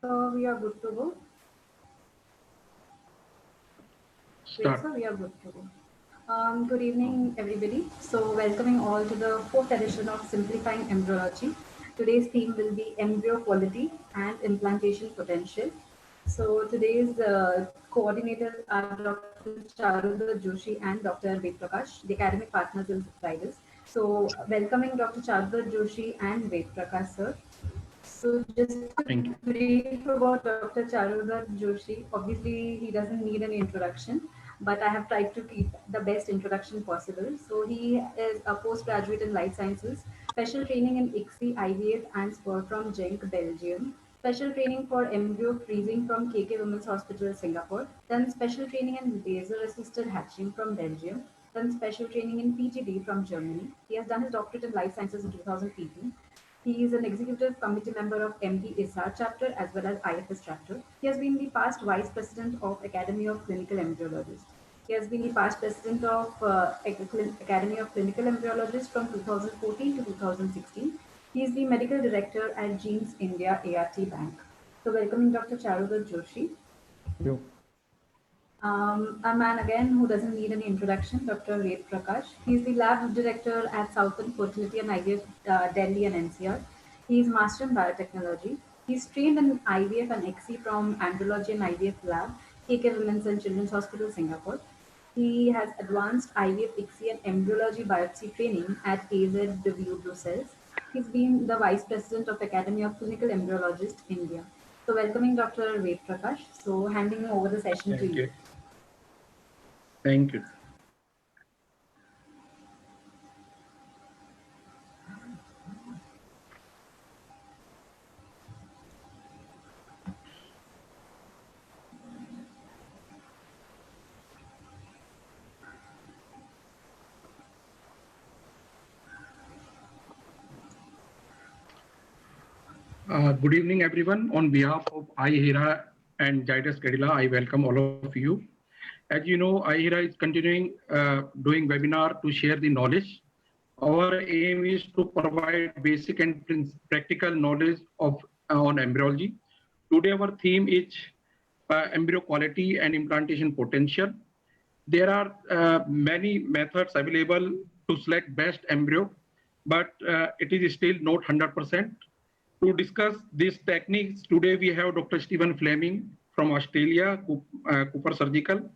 So we are good to go. Great, Start. so we are good to go. Good evening, everybody. So welcoming all to the fourth edition of Simplifying Embryology. Today's theme will be embryo quality and implantation potential. So today's coordinators are Dr. Charulda Joshi and Dr. Ved Prakash, the academic partners in subscribers. So welcoming Dr. Charulda Joshi and Ved Prakash, sir. So just a Thank you. brief about Dr. Charulda Joshi. Obviously, he doesn't need an introduction, but I have tried to keep the best introduction possible. So he is a postgraduate in life sciences, special training in ICSI, IVF and spur from Genk, Belgium. Special training for embryo freezing from KK Women's Hospital, Singapore. Then special training in laser-assisted hatching from Belgium. Then special training in Pgta from Germany. He has done his doctorate in life sciences in 2018. He is an executive committee member of MD-ISAR chapter as well as IFS chapter. He has been the past vice president of Academy of Clinical Embryologists. He has been the past president of Academy of Clinical Embryologists from 2014 to 2016. He is the medical director at Genes India ART Bank. So welcoming Dr. Charulda Joshi. Thank you. A man again who doesn't need any introduction, Dr. Ved Prakash. He's the lab director at Southern Fertility and IVF Delhi and NCR. He's master in biotechnology. He's trained in IVF and XC from Andrology and IVF Lab, KK Women's and Children's Hospital, Singapore. He has advanced IVF, ICSI and embryology biopsy training at AZW Brussels. He's been the vice president of Academy of Clinical Embryologists, India. So welcoming Dr. Ved Prakash. So handing over the session to you. Thank you. Good evening, everyone. On behalf of IHERA and Zydus Cadila, I welcome all of you. As you know, IHERA is continuing doing webinar to share the knowledge. Our aim is to provide basic and practical knowledge of on embryology. Today, our theme is embryo quality and implantation potential. There are many methods available to select best embryo, but it is still not 100%. To discuss these techniques, today we have Dr. Stephen Fleming from Australia, Cooper Surgical,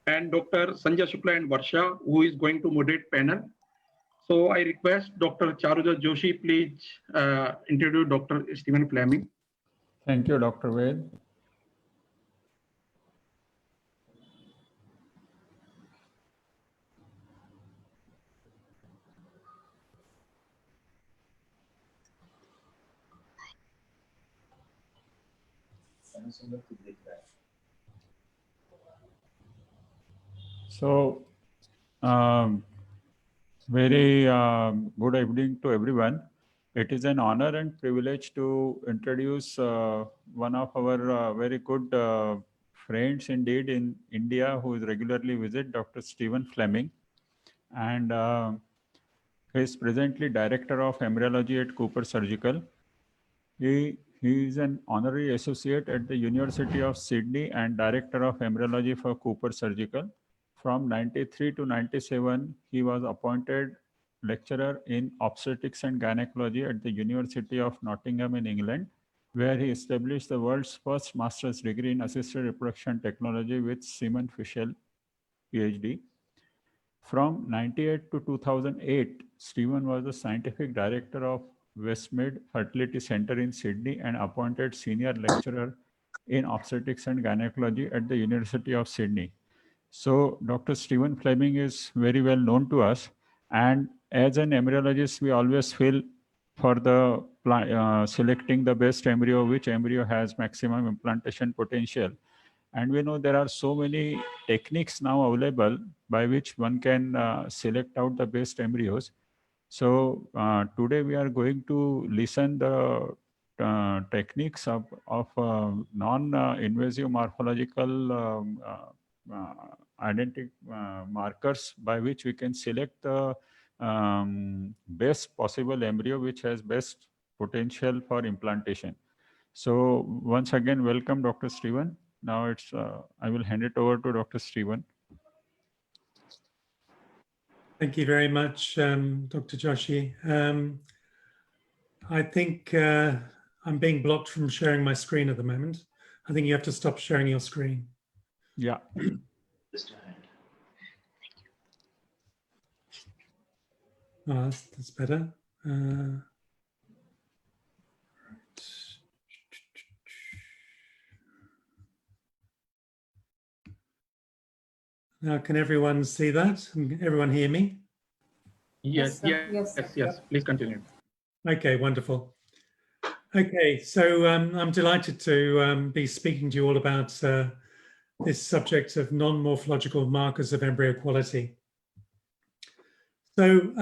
and Dr. Sanjay Shukla and Varsha, who is going to moderate panel. So I request Dr. Charulda Joshi, please introduce Dr. Stephen Fleming. Thank you, Dr. Ved. So, very good evening to everyone. It is an honor and privilege to introduce one of our very good friends indeed in India who is regularly visit, Dr. Stephen Fleming. And he is presently Director of Embryology at Cooper Surgical. He is an honorary associate at the University of Sydney and Director of Embryology for Cooper Surgical. From 93 to 97, he was appointed lecturer in obstetrics and gynecology at the University of Nottingham in England, where he established the world's first master's degree in assisted reproduction technology with Semen PhD. From 98 to 2008, Stephen was the scientific director of Westmead Fertility Center in Sydney and appointed senior lecturer in obstetrics and gynecology at the University of Sydney. So Dr. Stephen Fleming is very well known to us, and as an embryologist, we always feel for the selecting the best embryo, which embryo has maximum implantation potential. And we know there are so many techniques now available by which one can select out the best embryos. So today we are going to listen the techniques of non-invasive morphological identity markers by which we can select the best possible embryo which has best potential for implantation. So once again, welcome, Dr. Stephen. Now it's I will hand it over to Dr. Stephen. Thank you very much, Dr. Joshi. I think I'm being blocked from sharing my screen at the moment. I think you have to stop sharing your screen. Yeah. Oh, that's better. Now, can everyone see that? Can everyone hear me? Yes, Yes, yes, sir. yes. Please continue. Okay, wonderful. Okay, so I'm delighted to be speaking to you all about this subject of non-morphological markers of embryo quality. So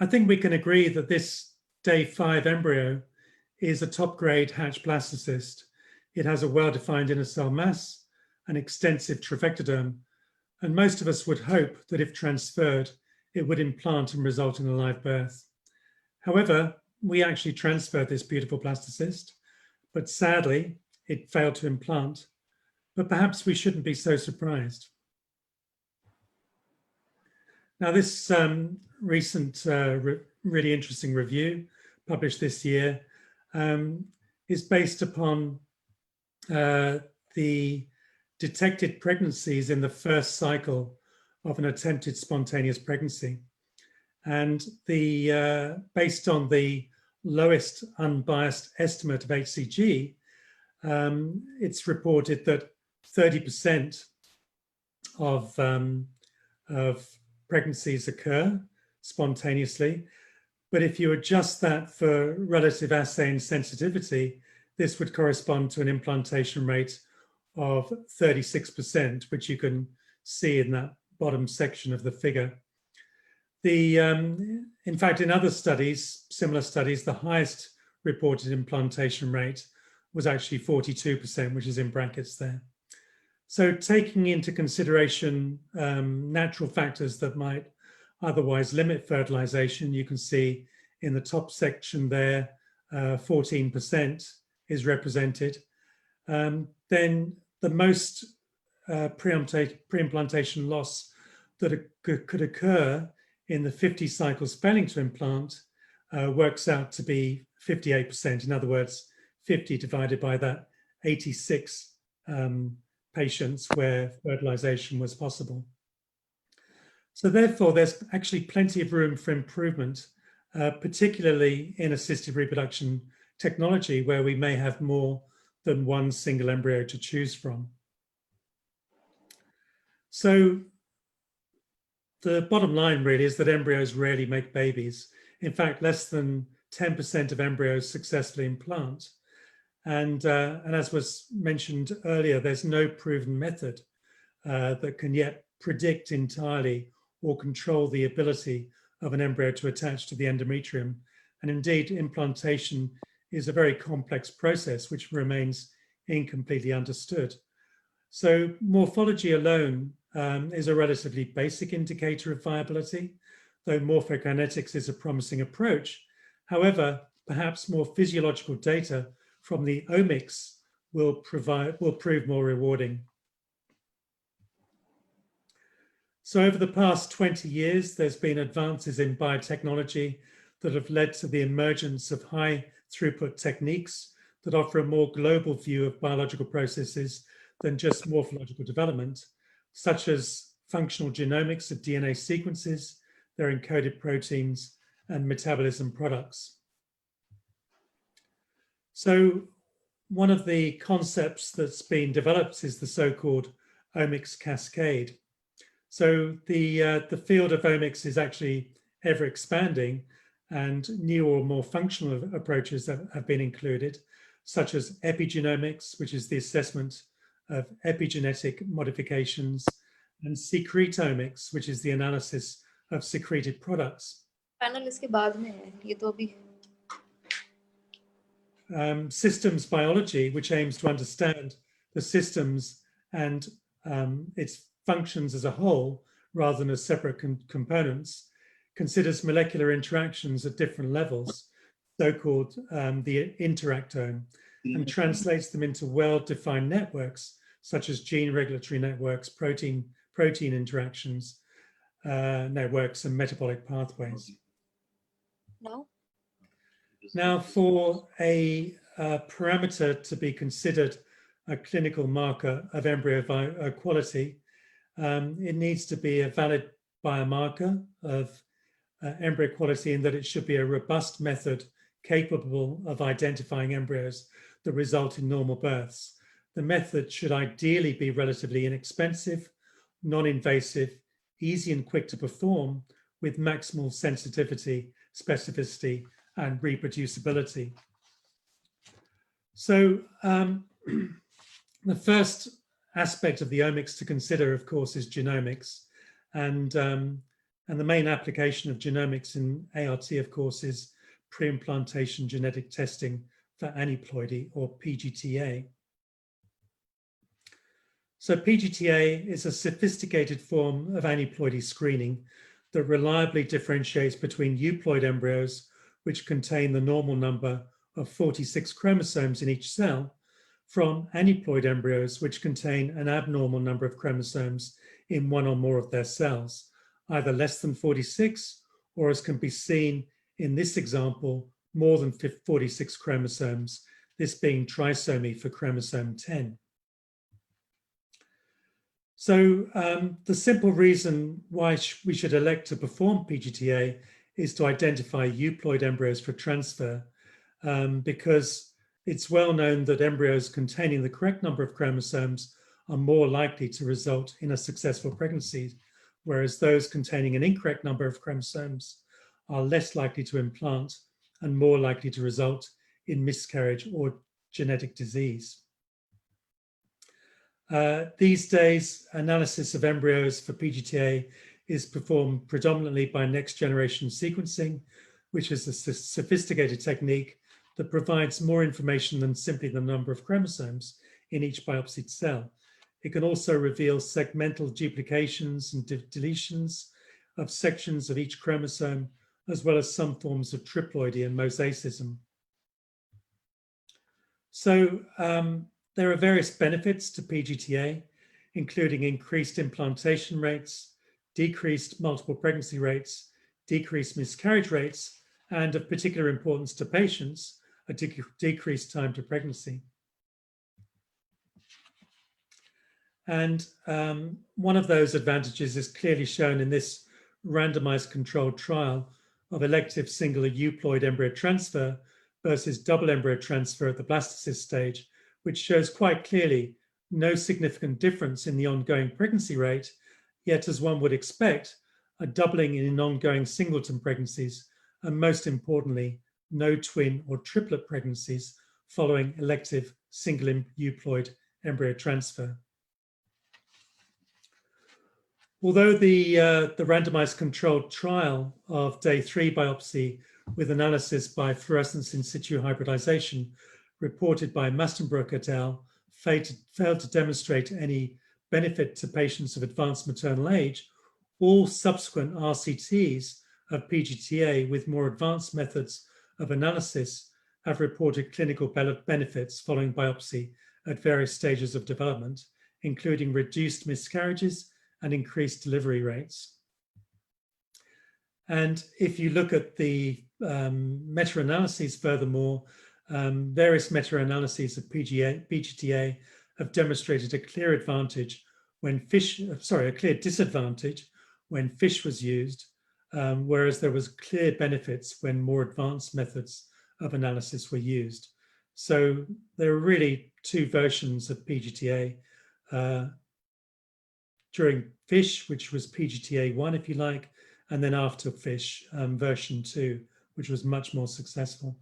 I think we can agree that this day 5 embryo is a top-grade hatch blastocyst. It has a well-defined inner cell mass, an extensive trophectoderm, and most of us would hope that if transferred, it would implant and result in a live birth. However, we actually transferred this beautiful blastocyst, but sadly, it failed to implant. But perhaps we shouldn't be so surprised. Now, this recent really interesting review published this year is based upon the detected pregnancies in the first cycle of an attempted spontaneous pregnancy. And based on the lowest unbiased estimate of HCG, it's reported that 30% of pregnancies occur spontaneously. But if you adjust that for relative assay and sensitivity, this would correspond to an implantation rate of 36%, which you can see in that bottom section of the figure. In fact, in other studies, similar studies, the highest reported implantation rate was actually 42%, which is in brackets there. So taking into consideration natural factors that might otherwise limit fertilization, you can see in the top section there, 14% is represented. Then the most pre-implantation loss that could occur in the 50 cycles failing to implant works out to be 58%. In other words, 50 divided by that 86 patients where fertilization was possible. So therefore, there's actually plenty of room for improvement, particularly in assisted reproduction technology, where we may have more than one single embryo to choose from. So the bottom line really is that embryos rarely make babies. In fact, less than 10% of embryos successfully implant. And as was mentioned earlier, there's no proven method that can yet predict entirely or control the ability of an embryo to attach to the endometrium. And indeed, implantation is a very complex process which remains incompletely understood. So morphology alone is a relatively basic indicator of viability, though morphokinetics is a promising approach. However, perhaps more physiological data from the omics will prove more rewarding. So over the past 20 years, there's been advances in biotechnology that have led to the emergence of high throughput techniques that offer a more global view of biological processes than just morphological development, such as functional genomics of DNA sequences, their encoded proteins, and metabolism products. So one of the concepts that's been developed is the so-called Omics Cascade. So the field of omics is actually ever expanding, and new or more functional approaches have been included, such as epigenomics, which is the assessment of epigenetic modifications, and secretomics, which is the analysis of secreted products. Systems biology, which aims to understand the systems and its functions as a whole rather than as separate components, considers molecular interactions at different levels, so-called the interactome. and translates them into well-defined networks, such as gene regulatory networks, protein interactions, networks, and metabolic pathways. Now, for a parameter to be considered a clinical marker of embryo quality, it needs to be a valid biomarker of embryo quality, in that it should be a robust method capable of identifying embryos that result in normal births. The method should ideally be relatively inexpensive, non-invasive, easy and quick to perform, with maximal sensitivity, specificity, and reproducibility. So the first aspect of the omics to consider, of course, is genomics. And the main application of genomics in ART, of course, is pre-implantation genetic testing for aneuploidy, or Pgta. So Pgta is a sophisticated form of aneuploidy screening that reliably differentiates between euploid embryos, which contain the normal number of 46 chromosomes in each cell, from aneuploid embryos, which contain an abnormal number of chromosomes in one or more of their cells, either less than 46, or, as can be seen in this example, more than 46 chromosomes, this being trisomy for chromosome 10. So the simple reason why we should elect to perform Pgta is to identify euploid embryos for transfer, because it's well known that embryos containing the correct number of chromosomes are more likely to result in a successful pregnancy, whereas those containing an incorrect number of chromosomes are less likely to implant and more likely to result in miscarriage or genetic disease. These days, analysis of embryos for Pgta is performed predominantly by next generation sequencing, which is a sophisticated technique that provides more information than simply the number of chromosomes in each biopsied cell. It can also reveal segmental duplications and deletions of sections of each chromosome, as well as some forms of triploidy and mosaicism. So there are various benefits to Pgta, including increased implantation rates, decreased multiple pregnancy rates, decreased miscarriage rates, and of particular importance to patients, a decreased time to pregnancy. And one of those advantages is clearly shown in this randomized controlled trial of elective single euploid embryo transfer versus double embryo transfer at the blastocyst stage, which shows quite clearly no significant difference in the ongoing pregnancy rate, yet, as one would expect, a doubling in ongoing singleton pregnancies, and most importantly, no twin or triplet pregnancies following elective single euploid embryo transfer. Although the randomized controlled trial of day 3 biopsy with analysis by fluorescence in situ hybridization reported by Mastenbroek et al. Failed to demonstrate any benefit to patients of advanced maternal age, all subsequent RCTs of Pgta with more advanced methods of analysis have reported clinical benefits following biopsy at various stages of development, including reduced miscarriages and increased delivery rates. And if you look at the meta-analyses furthermore, various meta-analyses of Pgta have demonstrated a clear advantage when a clear disadvantage when FISH was used, whereas there was clear benefits when more advanced methods of analysis were used. So there are really two versions of Pgta. During FISH, which was Pgta1, if you like, and then after FISH, version 2, which was much more successful.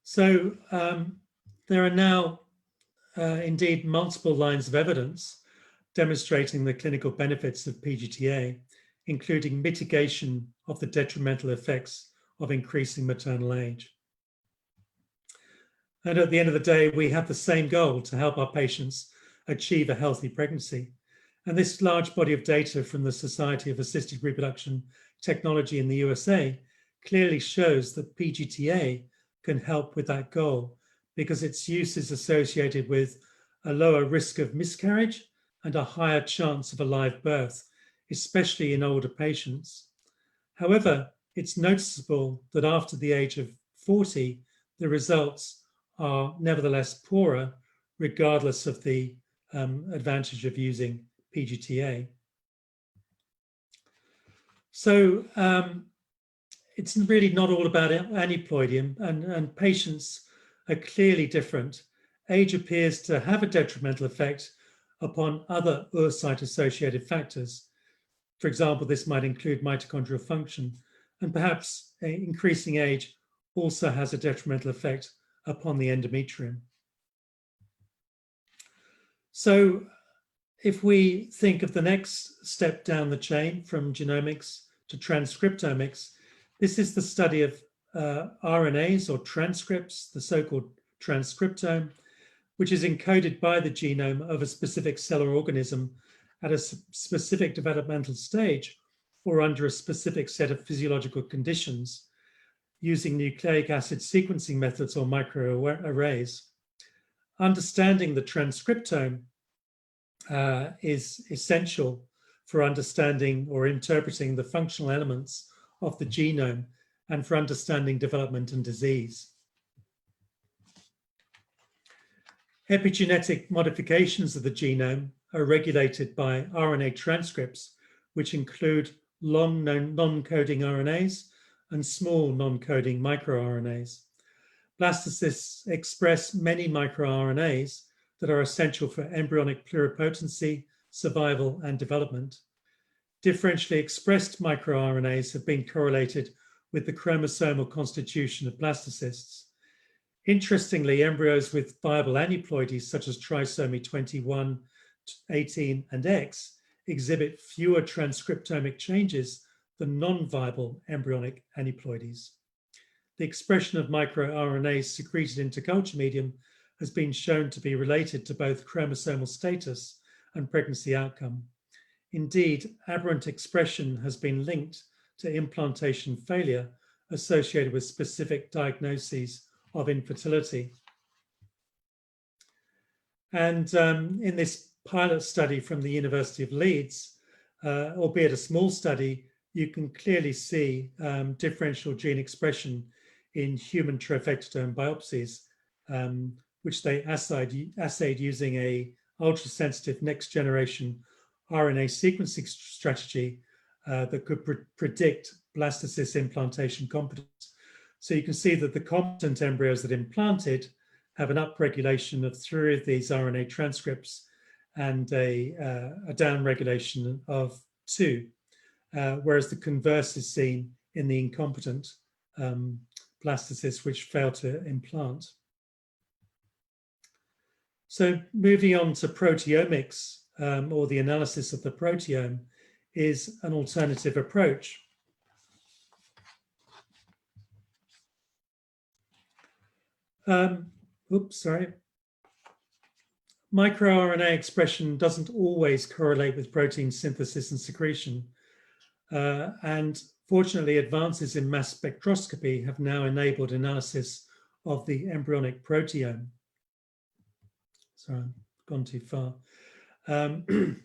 So there are now indeed multiple lines of evidence demonstrating the clinical benefits of Pgta, including mitigation of the detrimental effects of increasing maternal age. And at the end of the day, we have the same goal: to help our patients achieve a healthy pregnancy. And this large body of data from the Society of Assisted Reproduction technology in the USA clearly shows that Pgta can help with that goal because its use is associated with a lower risk of miscarriage and a higher chance of a live birth, especially in older patients. However, it's noticeable that after the age of 40, the results are nevertheless poorer, regardless of the advantage of using Pgta. So it's really not all about aneuploidy, and patients are clearly different. Age appears to have a detrimental effect upon other oocyte-associated factors. For example, this might include mitochondrial function, and perhaps increasing age also has a detrimental effect upon the endometrium. So if we think of the next step down the chain from genomics to transcriptomics, this is the study of RNAs or transcripts, the so-called transcriptome, which is encoded by the genome of a specific cell or organism at a specific developmental stage or under a specific set of physiological conditions using nucleic acid sequencing methods or microarrays. Understanding the transcriptome is essential for understanding or interpreting the functional elements of the genome and for understanding development and disease. Epigenetic modifications of the genome are regulated by RNA transcripts, which include long non-coding RNAs and small non-coding microRNAs. Blastocysts express many microRNAs that are essential for embryonic pluripotency, survival, and development. Differentially expressed microRNAs have been correlated with the chromosomal constitution of blastocysts. Interestingly, embryos with viable aneuploidies, such as trisomy 21, 18, and X, exhibit fewer transcriptomic changes than non-viable embryonic aneuploidies. The expression of microRNAs secreted into culture medium has been shown to be related to both chromosomal status and pregnancy outcome. Indeed, aberrant expression has been linked to implantation failure associated with specific diagnoses of infertility. And in this pilot study from the University of Leeds, albeit a small study, you can clearly see differential gene expression in human trophectoderm biopsies, which they assayed using a ultrasensitive next generation RNA sequencing strategy that could predict blastocyst implantation competence. So you can see that the competent embryos that implanted have an upregulation of 3 of these RNA transcripts and a downregulation of 2, whereas the converse is seen in the incompetent blastocysts which fail to implant. So moving on to proteomics, or the analysis of the proteome, is an alternative approach. MicroRNA expression doesn't always correlate with protein synthesis and secretion. And fortunately, advances in mass spectroscopy have now enabled analysis of the embryonic proteome. Sorry, I've gone too far. And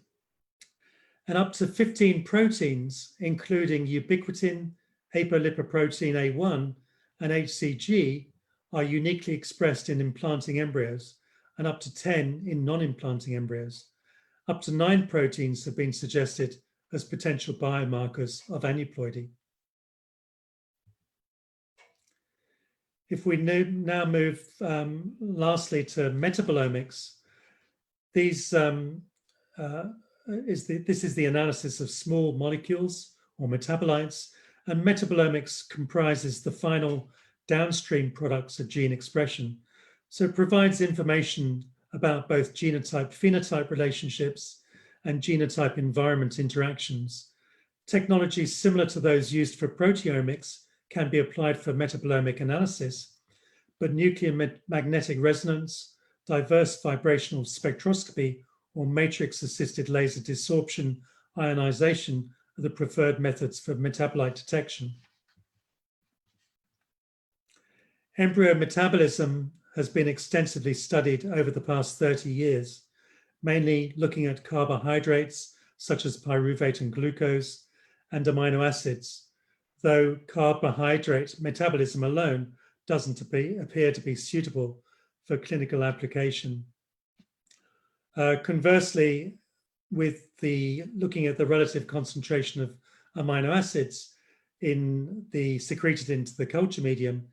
up to 15 proteins, including ubiquitin, apolipoprotein A1, and HCG, are uniquely expressed in implanting embryos, and up to 10 in non-implanting embryos. Up to 9 proteins have been suggested as potential biomarkers of aneuploidy. If we now move lastly to metabolomics, this is the analysis of small molecules or metabolites, and metabolomics comprises the final downstream products of gene expression. So it provides information about both genotype-phenotype relationships and genotype-environment interactions. Technologies similar to those used for proteomics can be applied for metabolomic analysis, but nuclear magnetic resonance, diverse vibrational spectroscopy, or matrix-assisted laser desorption ionization are the preferred methods for metabolite detection. Embryo metabolism has been extensively studied over the past 30 years, mainly looking at carbohydrates such as pyruvate and glucose and amino acids, though carbohydrate metabolism alone doesn't appear to be suitable for clinical application. Conversely, with looking at the relative concentration of amino acids secreted into the culture medium,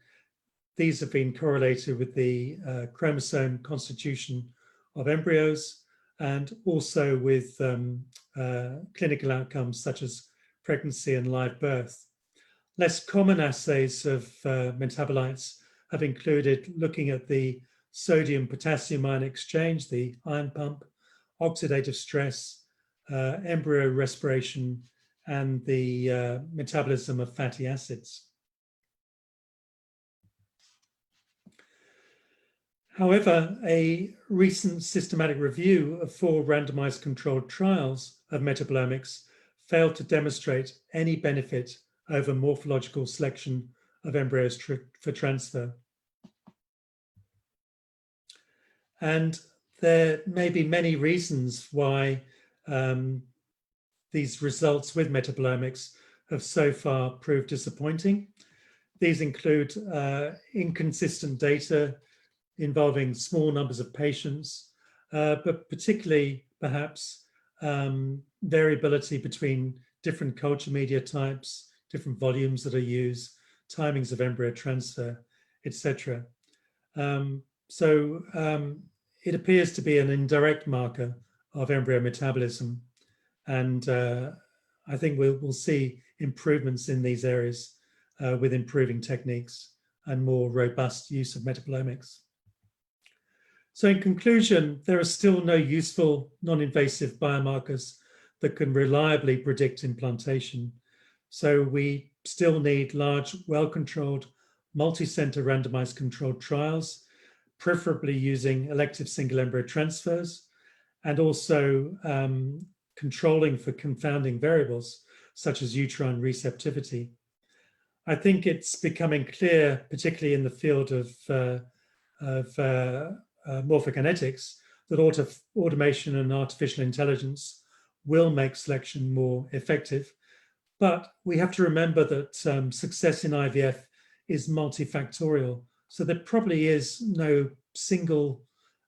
these have been correlated with the chromosome constitution of embryos and also with clinical outcomes such as pregnancy and live birth. Less common assays of metabolites have included looking at the sodium-potassium ion exchange, the ion pump, oxidative stress, embryo respiration, and the metabolism of fatty acids. However, a recent systematic review of 4 randomized controlled trials of metabolomics failed to demonstrate any benefit over morphological selection of embryos for transfer. And there may be many reasons why these results with metabolomics have so far proved disappointing. These include inconsistent data involving small numbers of patients, but particularly perhaps variability between different culture media types, different volumes that are used, timings of embryo transfer, etc. It appears to be an indirect marker of embryo metabolism, and I think we'll see improvements in these areas with improving techniques and more robust use of metabolomics. So in conclusion, there are still no useful non-invasive biomarkers that can reliably predict implantation. So we still need large, well-controlled, multi-center randomized controlled trials, preferably using elective single embryo transfers, and also controlling for confounding variables such as uterine receptivity. I think it's becoming clear, particularly in the field of morphokinetics, that automation and artificial intelligence will make selection more effective. But we have to remember that success in IVF is multifactorial. So there probably is no single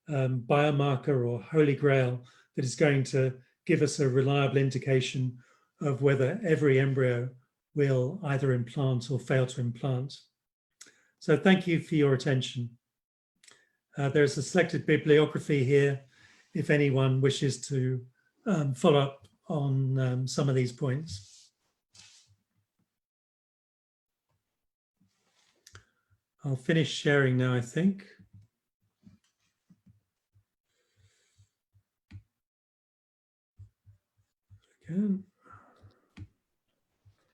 biomarker or holy grail that is going to give us a reliable indication of whether every embryo will either implant or fail to implant. So thank you for your attention. There's a selected bibliography here if anyone wishes to follow up on some of these points. I'll finish sharing now, I think. Again.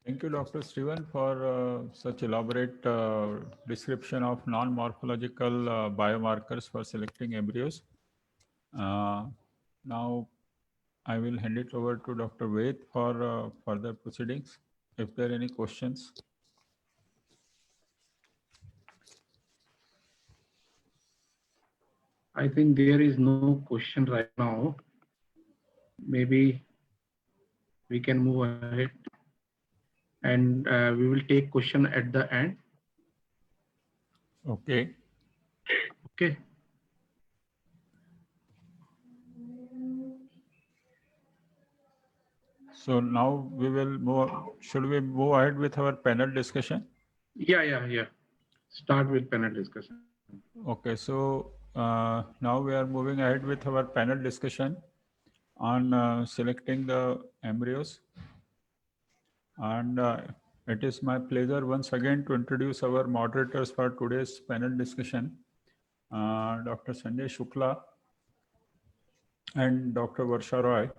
Thank you, Dr. Stephen, for such elaborate description of non-morphological biomarkers for selecting embryos. Now, I will hand it over to Dr. Ved for further proceedings. If there are any questions. I think there is no question right now. Maybe we can move ahead, and we will take question at the end. Okay. Okay. So now we will move. Should we move ahead with our panel discussion? Yeah. Start with panel discussion. Okay, so now we are moving ahead with our panel discussion on selecting the embryos. And it is my pleasure once again to introduce our moderators for today's panel discussion, Dr. Sanjay Shukla and Dr. Varsha Roy.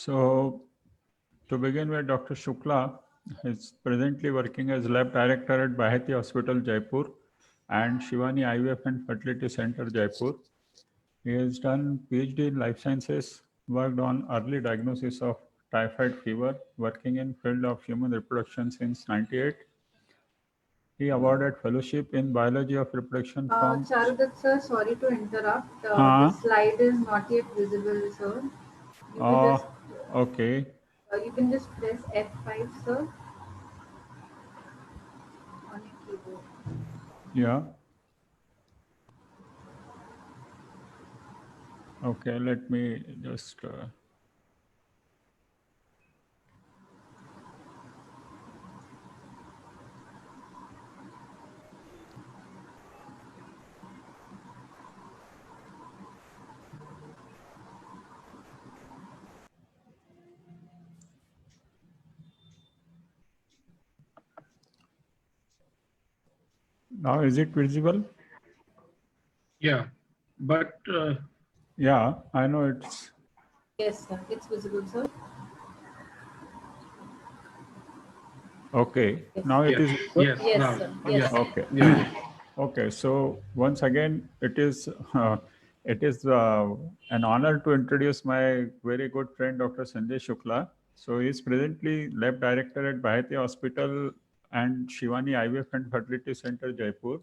So to begin with, Dr. Shukla is presently working as lab director at Bhayati Hospital, Jaipur, and Shivani IVF and Fertility Center, Jaipur. He has done PhD in life sciences, worked on early diagnosis of typhoid fever, working in field of human reproduction since 98. He awarded fellowship in biology of reproduction from Charudat sir, sorry to interrupt. The uh, slide is not yet visible, sir. You can uh, just okay, press F5, sir, on your keyboard. yeah, okay, let me just now is it visible? Yeah, but Yeah, I know it's Yes, sir. It's visible, sir. okay. Yes. Now it yes, is visible. yes, Yes, now, sir. yeah, Yes, sir. Okay. yeah, Okay, so once again, it is an honor to introduce my very good friend Dr. Sanjay Shukla. So he is presently lab director at Bhayati Hospital and Shivani IVF and Fertility Center, Jaipur.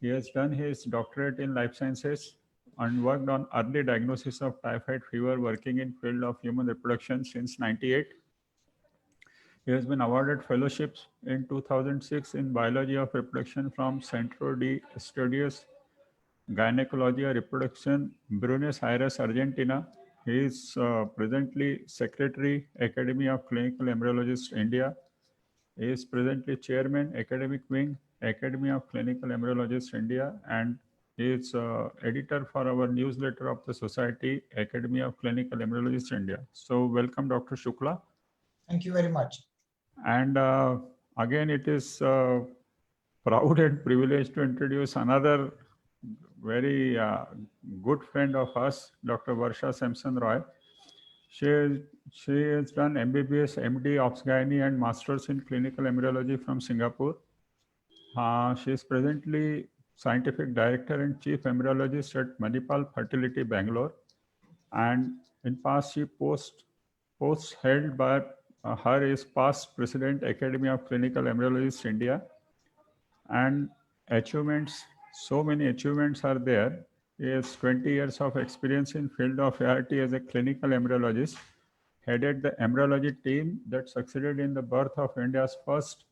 He has done his doctorate in life sciences and worked on early diagnosis of typhoid fever, working in field of human reproduction since 98. He has been awarded fellowships in 2006 in biology of reproduction from Centro de Estudios Gynecologia Reproduction, Buenos Aires, Argentina. He is presently Secretary, Academy of Clinical Embryologists, India. He is presently Chairman, Academic Wing, Academy of Clinical Embryologists, India, and he is editor for our newsletter of the Society, Academy of Clinical Embryologists, India. So welcome, Dr. Shukla. Thank you very much. And again, it is proud and privileged to introduce another very good friend of us, Dr. Varsha Sampson Roy. She has done MBBS, MD, Obs-Gynae, and Masters in Clinical Embryology from Singapore. She is presently Scientific Director and Chief Embryologist at Manipal Fertility, Bangalore. And in past, she posts held by her is past President, Academy of Clinical Embryologists, India. And achievements, so many achievements are there. He has 20 years of experience in field of ART as a clinical embryologist, headed the embryology team that succeeded in the birth of India's first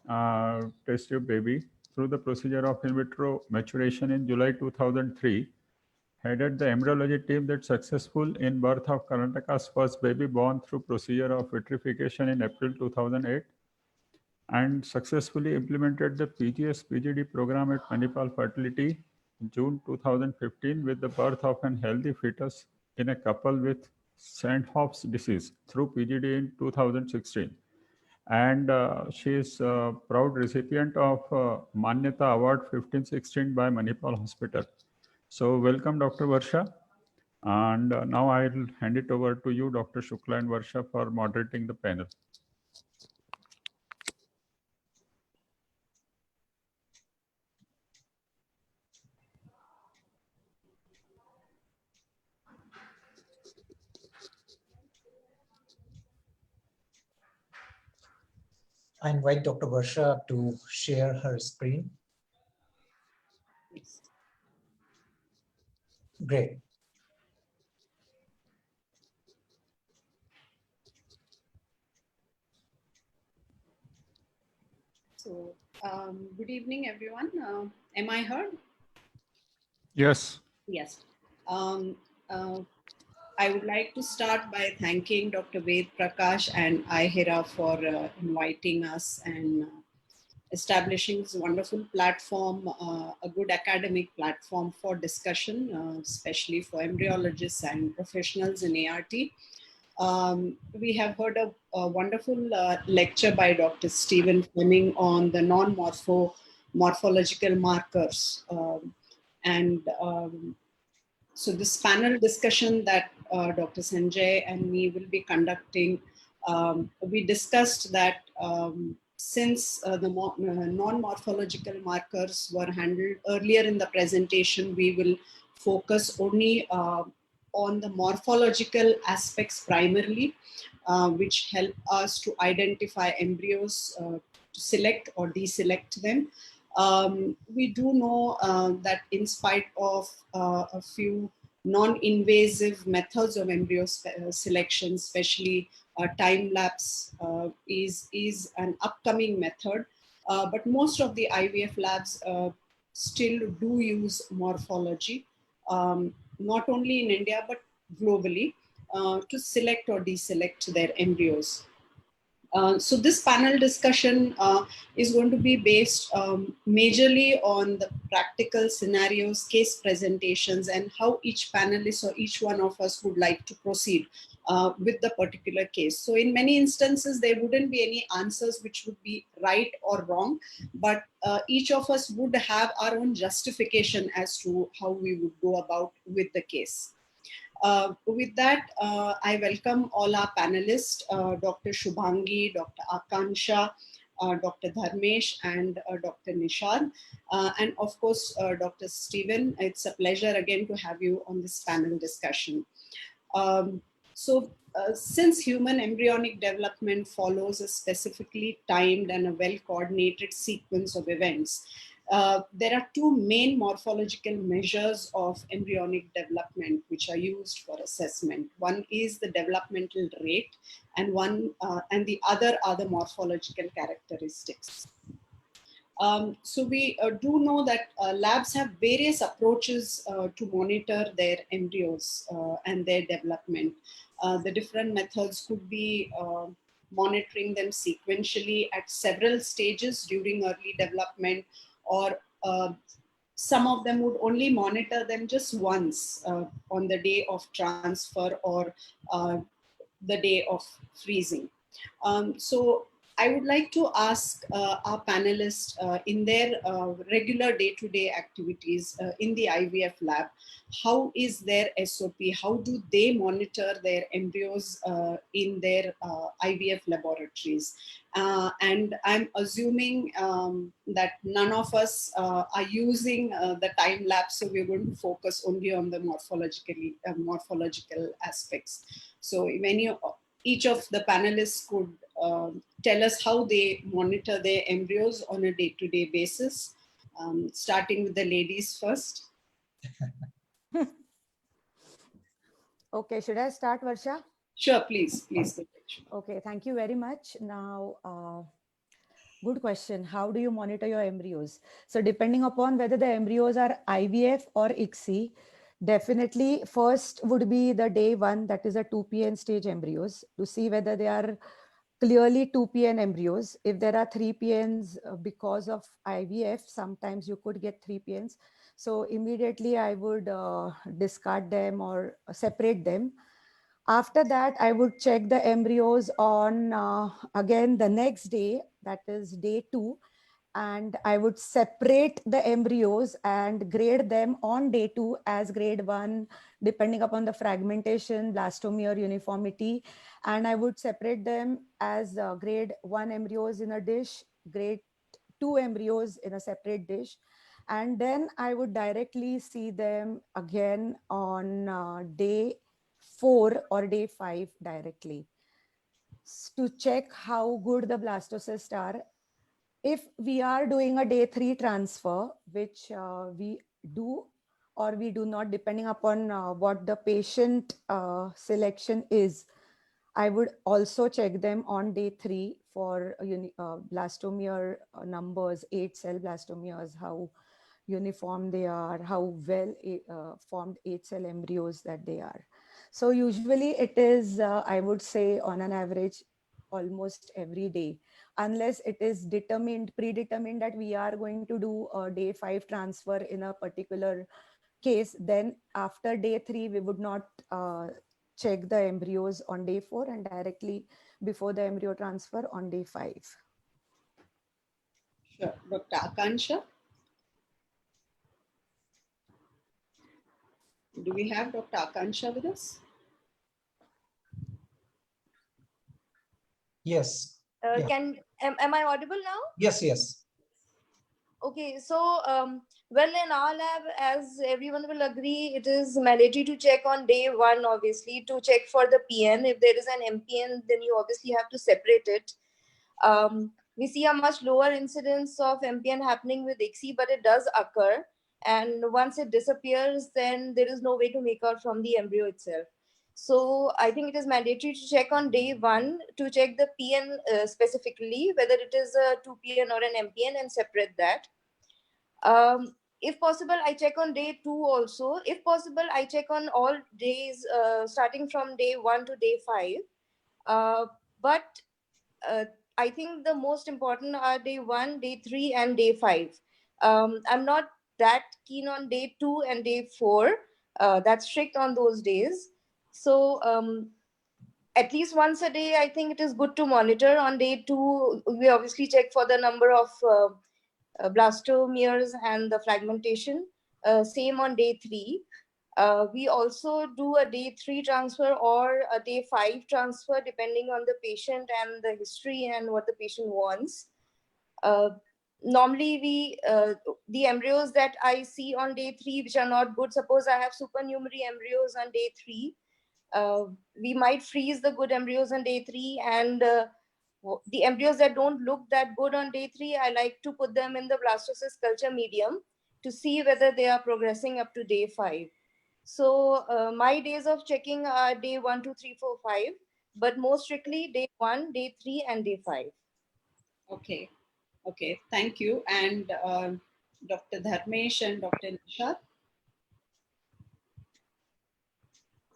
test tube baby through the procedure of in vitro maturation in July 2003, headed the embryology team that successful in birth of Karnataka's first baby born through procedure of vitrification in April 2008, and successfully implemented the PGS PGD program at Manipal Fertility in June 2015 with the birth of an healthy fetus in a couple with Sandhoff's disease through PGD in 2016. And she is a proud recipient of Manyata Award 1516 by Manipal Hospital. So welcome, Dr. Varsha. And now I'll hand it over to you, Dr. Shukla and Varsha, for moderating the panel. I invite Dr. Varsha to share her screen. Great. So, good evening, everyone. Am I heard? Yes. Yes. I would like to start by thanking Dr. Ved Prakash and IHERA for inviting us and establishing this wonderful platform, a good academic platform for discussion, especially for embryologists and professionals in ART. We have heard a wonderful lecture by Dr. Stephen Fleming on the non-morphological markers. So this panel discussion that Dr. Sanjay and me will be conducting, we discussed that since the non-morphological markers were handled earlier in the presentation, we will focus only on the morphological aspects primarily, which help us to identify embryos, to select or deselect them. We do know that in spite of a few non-invasive methods of embryo selection, especially time-lapse is an upcoming method, but most of the IVF labs still do use morphology, not only in India, but globally, to select or deselect their embryos. So this panel discussion is going to be based majorly on the practical scenarios, case presentations, and how each panelist or each one of us would like to proceed with the particular case. So in many instances, there wouldn't be any answers which would be right or wrong, but each of us would have our own justification as to how we would go about with the case. With that, I welcome all our panelists, Dr. Shubhangi, Dr. Akansha, Dr. Dharmesh, and Dr. Nishad. And of course, Dr. Stephen, it's a pleasure again to have you on this panel discussion. Since human embryonic development follows a specifically timed and a well-coordinated sequence of events, there are two main morphological measures of embryonic development which are used for assessment. One is the developmental rate, and the other are the morphological characteristics. So we do know that labs have various approaches to monitor their embryos and their development. The different methods could be monitoring them sequentially at several stages during early development, or some of them would only monitor them just once on the day of transfer or the day of freezing. So I would like to ask our panelists in their regular day-to-day activities in the IVF lab, how is their SOP? How do they monitor their embryos in their IVF laboratories? And I'm assuming that none of us are using the time lapse, so we're going to focus only on the morphological aspects. So each of the panelists could tell us how they monitor their embryos on a day-to-day basis, starting with the ladies first. Okay, should I start, Varsha? Sure, please. Okay, thank you very much. Now, good question. How do you monitor your embryos? So depending upon whether the embryos are IVF or ICSI, definitely first would be the day one, that is a 2PN stage embryos, to see whether they are clearly 2PN embryos. If there are 3PNs because of IVF, sometimes you could get 3PNs. So immediately I would discard them or separate them. After that, I would check the embryos on again the next day, that is day 2. And I would separate the embryos and grade them on day 2 as grade 1, depending upon the fragmentation, blastomy, or uniformity. And I would separate them as grade 1 embryos in a dish, grade 2 embryos in a separate dish. And then I would directly see them again on day 4 or day 5 directly to check how good the blastocysts are. If we are doing a day 3 transfer, which we do or we do not, depending upon what the patient selection is, I would also check them on day 3 for blastomere numbers, 8-cell blastomeres, how uniform they are, how well formed 8-cell embryos that they are. So usually it is, I would say on an average, almost every day, unless it is predetermined that we are going to do a day 5 transfer in a particular case. Then after day 3, we would not check the embryos on day 4 and directly before the embryo transfer on day 5. Sure. Dr. Akansha? Do we have Dr. Akansha with us? Yes. Yeah. Am I audible now? Yes, yes. Okay, so well, in our lab, as everyone will agree, it is mandatory to check on day one, obviously, to check for the PN. If there is an MPN, then you obviously have to separate it. We see a much lower incidence of MPN happening with ICSI, but it does occur. And once it disappears, then there is no way to make out from the embryo itself. So I think it is mandatory to check on day one to check the PN specifically, whether it is a 2PN or an MPN, and separate that. If possible, I check on day 2 also. If possible, I check on all days starting from day 1 to day 5. But I think the most important are day 1, day 3, and day 5. I'm not that keen on day 2 and day 4. That's strict on those days. So at least once a day, I think it is good to monitor. On day 2, we obviously check for the number of blastomeres and the fragmentation. Same on day 3. We also do a day 3 transfer or a day 5 transfer, depending on the patient and the history and what the patient wants. Normally, the embryos that I see on day 3, which are not good, suppose I have supernumerary embryos on day 3, we might freeze the good embryos on day 3, and the embryos that don't look that good on day 3, I like to put them in the blastocyst culture medium to see whether they are progressing up to day 5. So my days of checking are day 1, 2, 3, 4, 5, but more strictly day 1, day 3, and day 5. Okay. Okay. Thank you. And Dr. Dharmesh and Dr. Nishad?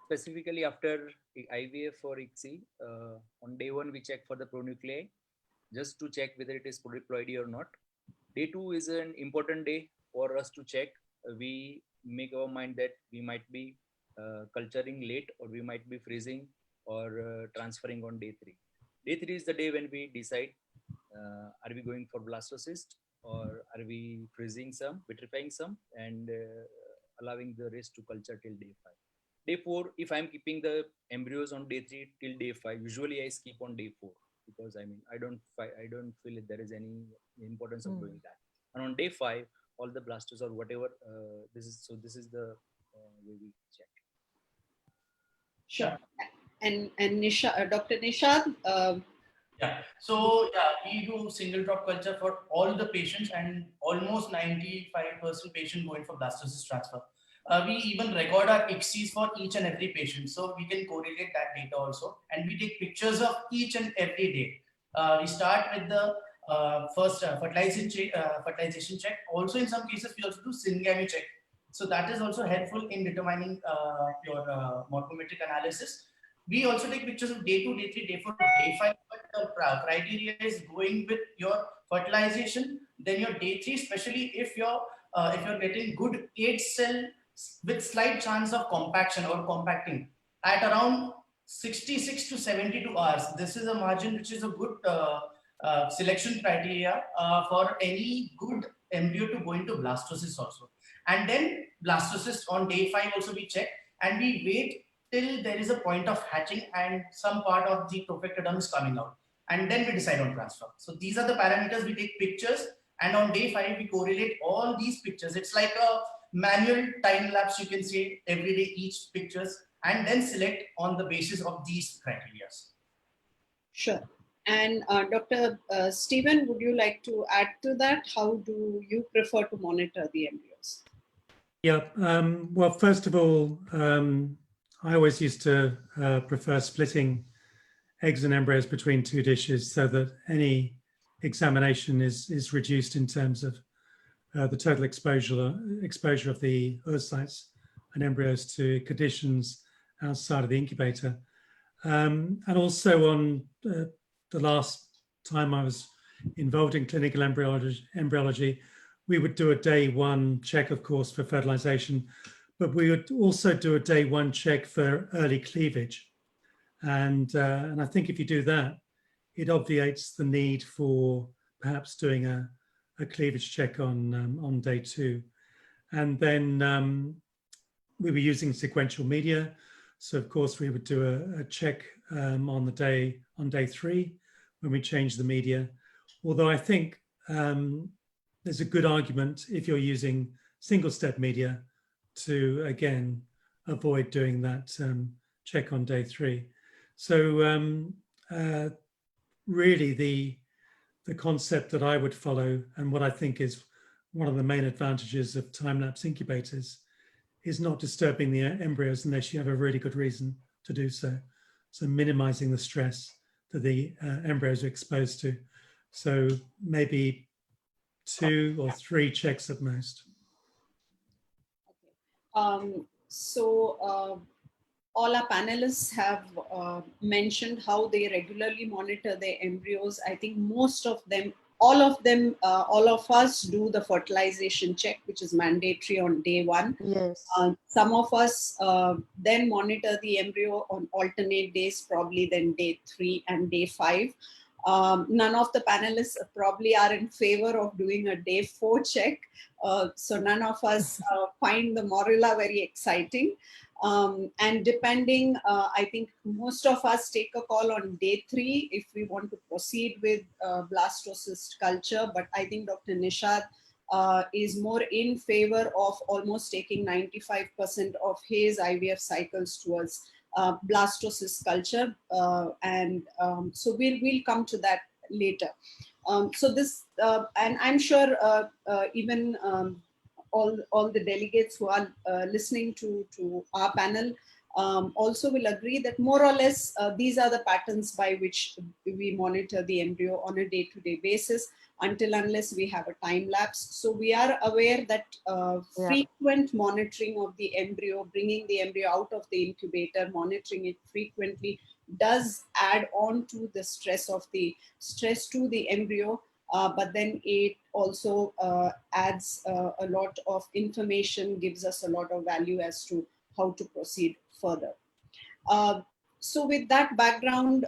Specifically after IVF or ICSI, on day 1, we check for the pronuclei just to check whether it is polyploidy or not. Day 2 is an important day for us to check. We make our mind that we might be culturing late, or we might be freezing or transferring on day 3. Day 3 is the day when we decide, are we going for blastocyst, or are we freezing some, vitrifying some, and allowing the rest to culture till day 5. Day 4, if I'm keeping the embryos on day 3 till day 5, usually I skip on day 4, because I don't feel that there is any importance of doing that. And on day 5, all the blasters or whatever, this is the way we check. Sure. And Dr. Nishad? Yeah, so yeah, we do single drop culture for all the patients, and almost 95% patient going for blastocyst transfer. We even record our ICSIs for each and every patient, so we can correlate that data also, and we take pictures of each and every day. We start with the first fertilization check. Also, in some cases, we also do syngamy check. So that is also helpful in determining your morphometric analysis. We also take pictures of day 2, day 3, day 4, day 5, but the criteria is going with your fertilization, then your day 3, especially if you're getting good 8 cell with slight chance of compaction or compacting at around 66 to 72 hours. This is a margin which is a good selection criteria for any good embryo to go into blastocyst also. And then blastocyst on day 5 also we check, and we wait till there is a point of hatching and some part of the profectoderm is coming out, and then we decide on transfer. So these are the parameters. We take pictures, and on day 5 we correlate all these pictures. It's like a manual time lapse, you can say, every day each pictures, and then select on the basis of these criteria. Sure. And Dr. Stephen, would you like to add to that? How do you prefer to monitor the embryos? Yeah, well, first of all, I always used to prefer splitting eggs and embryos between 2 dishes so that any examination is reduced in terms of the total exposure of the oocytes and embryos to conditions outside of the incubator. And also on the last time I was involved in clinical embryology, we would do a day 1 check, of course, for fertilization, but we would also do a day 1 check for early cleavage. And I think if you do that, it obviates the need for perhaps doing a cleavage check on day 2. And then we were using sequential media. So of course we would do a check on day 3 when we change the media. Although I think there's a good argument if you're using single step media to again avoid doing that check on day 3. So really the concept that I would follow, and what I think is one of the main advantages of time-lapse incubators, is not disturbing the embryos unless you have a really good reason to do so. So minimizing the stress that the embryos are exposed to. So maybe 2 or 3 checks at most. All our panelists have mentioned how they regularly monitor their embryos. I think most of them, all of us do the fertilization check, which is mandatory on day 1. Yes. Some of us then monitor the embryo on alternate days, probably then day 3 and day 5. None of the panelists probably are in favor of doing a day 4 check. So none of us find the morula very exciting. And depending, I think most of us take a call on day 3 if we want to proceed with blastocyst culture. But I think Dr. Nishad is more in favor of almost taking 95% of his IVF cycles towards blastocyst culture. So we'll come to that later. So this, and I'm sure even all the delegates who are listening to our panel also will agree that more or less these are the patterns by which we monitor the embryo on a day-to-day basis until unless we have a time lapse. So we are aware that frequent monitoring of the embryo, bringing the embryo out of the incubator, monitoring it frequently does add on to the stress to the embryo. But then it also adds a lot of information, gives us a lot of value as to how to proceed further. So with that background,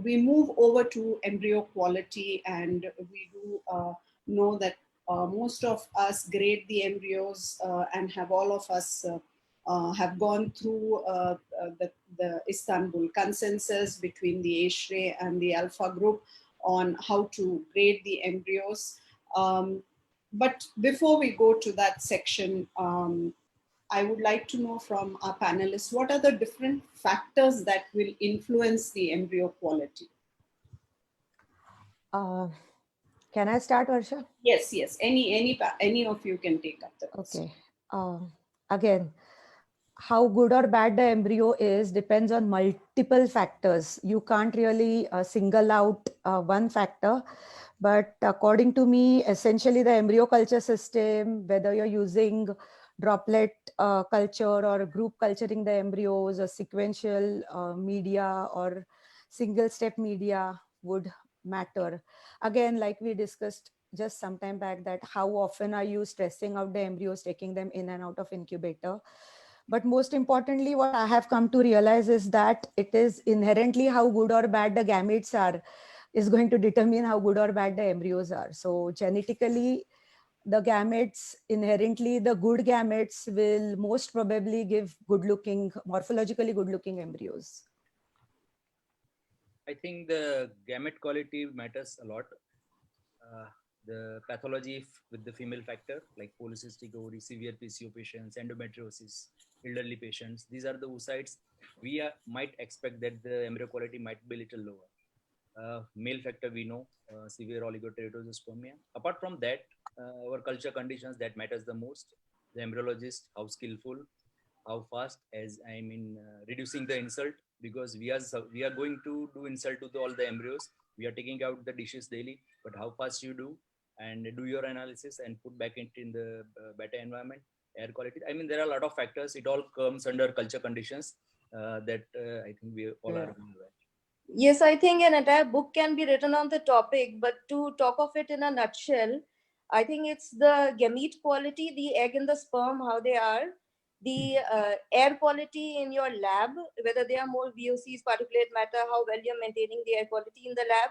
we move over to embryo quality, and we do know that most of us grade the embryos and have all of us have gone through the Istanbul consensus between the ASHRAE and the Alpha group on how to grade the embryos. But before we go to that section, I would like to know from our panelists, what are the different factors that will influence the embryo quality? Can I start, Varsha? Yes, yes. Any of you can take up the question. Okay. Again, how good or bad the embryo is depends on multiple factors. You can't really single out one factor. But according to me, essentially the embryo culture system, whether you're using droplet culture or group culturing the embryos or sequential media or single step media would matter. Again, like we discussed just some time back, that how often are you stressing out the embryos, taking them in and out of incubator. But most importantly, what I have come to realize is that it is inherently how good or bad the gametes are is going to determine how good or bad the embryos are. So genetically, the gametes, inherently the good gametes will most probably give good looking, morphologically good looking embryos. I think the gamete quality matters a lot. The pathology with the female factor, like polycystic ovary, severe PCO patients, endometriosis, elderly patients, these are the oocytes. We might expect that the embryo quality might be a little lower. Male factor, we know, severe oligoteratospermia. Apart from that, our culture conditions that matters the most. The embryologist, how skillful, how fast, as I mean, reducing the insult, because we are going to do insult to all the embryos. We are taking out the dishes daily, but how fast you do and do your analysis and put back in the beta environment, air quality. I mean, there are a lot of factors. It all comes under culture conditions that I think we all are aware. Yes, I think an entire book can be written on the topic, but to talk of it in a nutshell, I think it's the gamete quality, the egg and the sperm, how they are, the air quality in your lab, whether they are more VOCs, particulate matter, how well you're maintaining the air quality in the lab,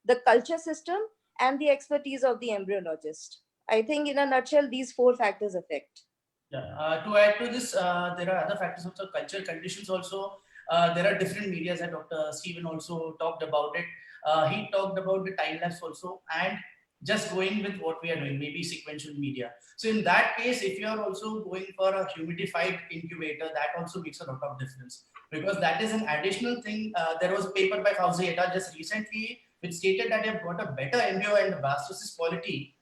the culture system, and the expertise of the embryologist. I think in a nutshell, these 4 factors affect. Yeah. To add to this, there are other factors of the cultural conditions also. There are different media that Dr. Stephen also talked about it. He talked about the time lapse also, and just going with what we are doing, maybe sequential media. So in that case, if you are also going for a humidified incubator, that also makes a lot of difference, because that is an additional thing. There was a paper by Pgta just recently which stated that you've got a better embryo and blastocyst quality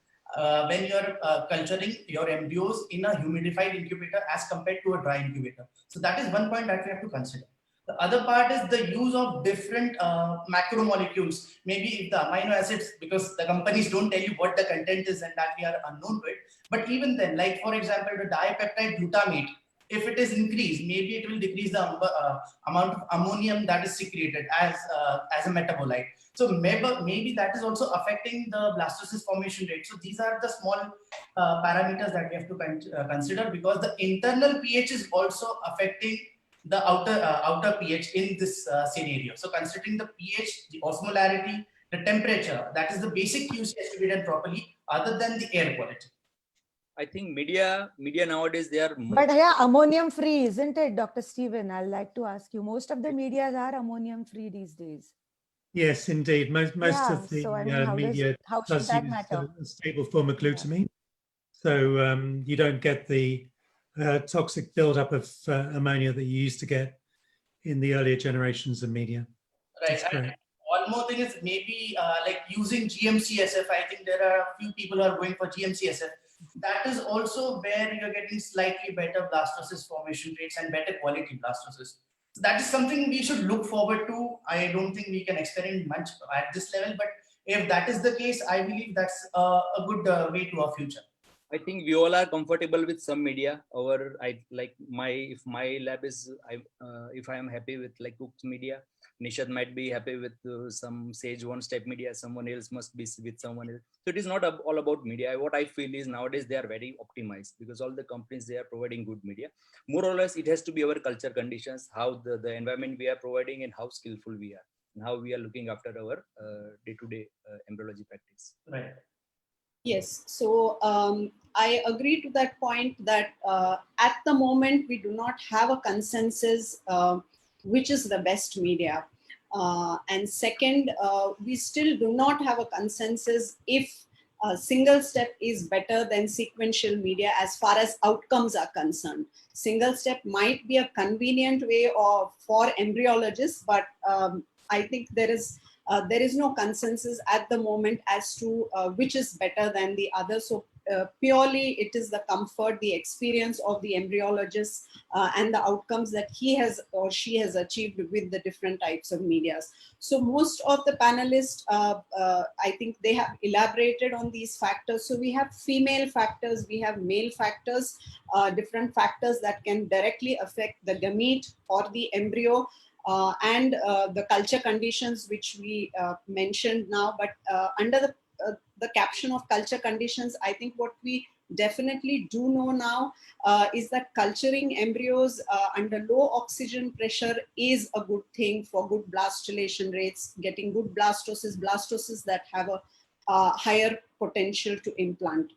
when you're culturing your embryos in a humidified incubator as compared to a dry incubator. So that is one point that we have to consider. The other part is the use of different macromolecules. Maybe if the amino acids, because the companies don't tell you what the content is and that we are unknown to it. But even then, like for example, the dipeptide glutamate, if it is increased, maybe it will decrease the amount of ammonium that is secreted as a metabolite. So maybe that is also affecting the blastocyst formation rate. So these are the small parameters that we have to consider, because the internal pH is also affecting the outer pH in this scenario. So considering the pH, the osmolarity, the temperature, that is the basic QC has to be done properly, other than the air quality. I think media nowadays, they are But yeah, ammonium free, isn't it, Dr. Stephen? I'd like to ask you, most of the medias are ammonium free these days. Yes, indeed. Most Yeah, of the so I mean, media how should does that use matter? a stable form of glutamine. So you don't get the toxic buildup of ammonia that you used to get in the earlier generations of media. Right. And one more thing is maybe like using GMCSF. I think there are a few people who are going for GMCSF. That is also where you're getting slightly better blastocyst formation rates and better quality blastocyst. So that is something we should look forward to. I don't think we can experiment much at this level, but if that is the case, I believe that's a good way to our future. I think we all are comfortable with some media. If my lab is, if I am happy with like cooked media, Nishad might be happy with some Sage 1 step media. Someone else must be with someone else. So it is not all about media. What I feel is nowadays they are very optimized, because all the companies, they are providing good media. More or less, it has to be our culture conditions, how the environment we are providing, and how skillful we are, and how we are looking after our day-to-day embryology practice. Right. Yes, so I agree to that point that at the moment we do not have a consensus which is the best media. And second, we still do not have a consensus if single step is better than sequential media as far as outcomes are concerned. Single step might be a convenient way for embryologists, but I think there is no consensus at the moment as to which is better than the other. So purely it is the comfort, the experience of the embryologist and the outcomes that he has or she has achieved with the different types of medias. So most of the panelists, I think they have elaborated on these factors. So we have female factors, we have male factors, different factors that can directly affect the gamete or the embryo. And the culture conditions which we mentioned now, but under the caption of culture conditions, I think what we definitely do know now is that culturing embryos under low oxygen pressure is a good thing for good blastulation rates, getting good blastocysts that have a higher potential to implant.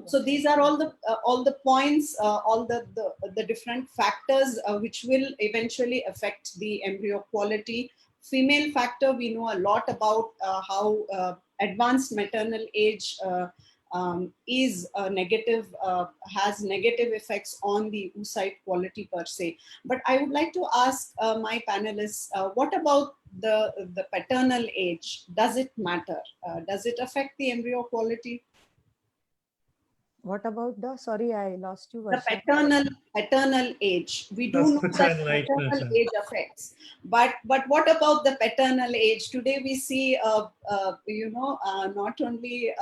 So these are all the points, all the different factors which will eventually affect the embryo quality. Female factor, we know a lot about how advanced maternal age is negative, has negative effects on the oocyte quality per se. But I would like to ask my panelists, what about the paternal age? Does it matter? Does it affect the embryo quality? What about sorry, I lost you. The paternal age. We do know that paternal age affects, but what about the paternal age? Today we see, not only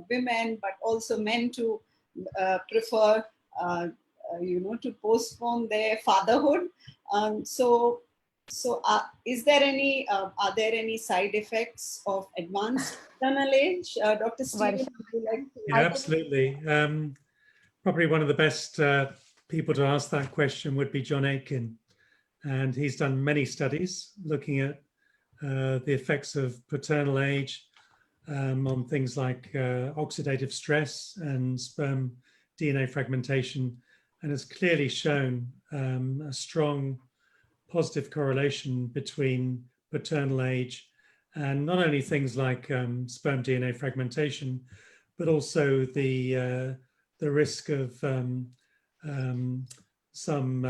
women but also men to prefer, to postpone their fatherhood. So is there any? Are there any side effects of advanced paternal age, Dr. Stephen? Would you like to? Yeah, absolutely. Probably one of the best people to ask that question would be John Aitken. And he's done many studies looking at the effects of paternal age on things like oxidative stress and sperm DNA fragmentation and has clearly shown a strong positive correlation between paternal age and not only things like sperm DNA fragmentation, but also the risk of some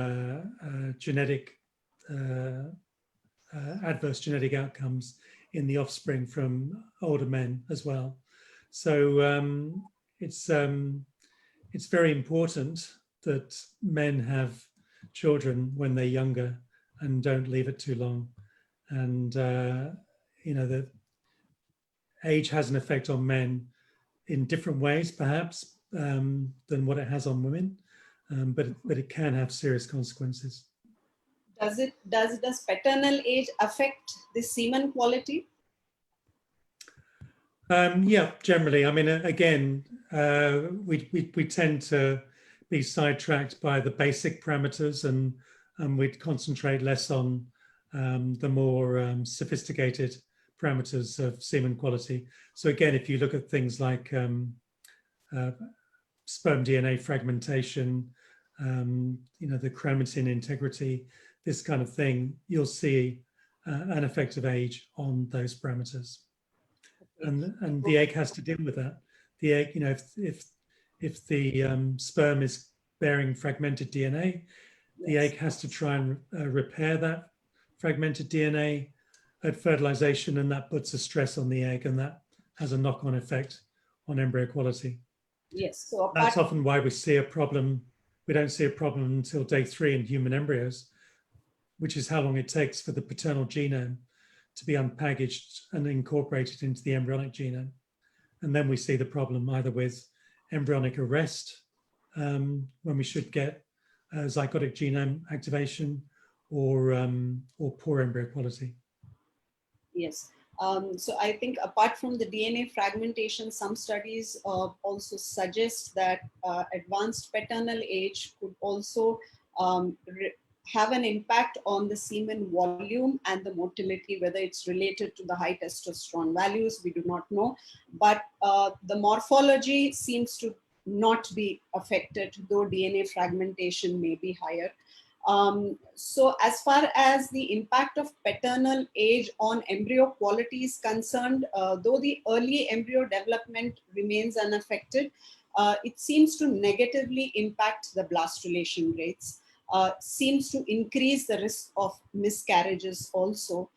genetic adverse genetic outcomes in the offspring from older men as well. So it's very important that men have children when they're younger and don't leave it too long. And you know, the age has an effect on men in different ways, perhaps, than what it has on women, but it can have serious consequences. Does paternal age affect the semen quality? Yeah, generally. I mean, again, we tend to be sidetracked by the basic parameters, and we'd concentrate less on the more sophisticated parameters of semen quality. So again, if you look at things like sperm DNA fragmentation, you know, the chromatin integrity, this kind of thing, you'll see an effect of age on those parameters. And the egg has to deal with that. The egg, you know, if the sperm is bearing fragmented DNA, the egg has to try and repair that fragmented DNA at fertilization, and that puts a stress on the egg, and that has a knock-on effect on embryo quality. Yes. So that's often why we see a problem. We don't see a problem until day 3 in human embryos, which is how long it takes for the paternal genome to be unpackaged and incorporated into the embryonic genome. And then we see the problem either with embryonic arrest, when we should get zygotic genome activation, or poor embryo quality. Yes. So I think apart from the DNA fragmentation, some studies also suggest that advanced paternal age could also have an impact on the semen volume and the motility. Whether it's related to the high testosterone values, we do not know. But the morphology seems to not be affected, though DNA fragmentation may be higher. So as far as the impact of paternal age on embryo quality is concerned, though the early embryo development remains unaffected, it seems to negatively impact the blastulation rates, seems to increase the risk of miscarriages also.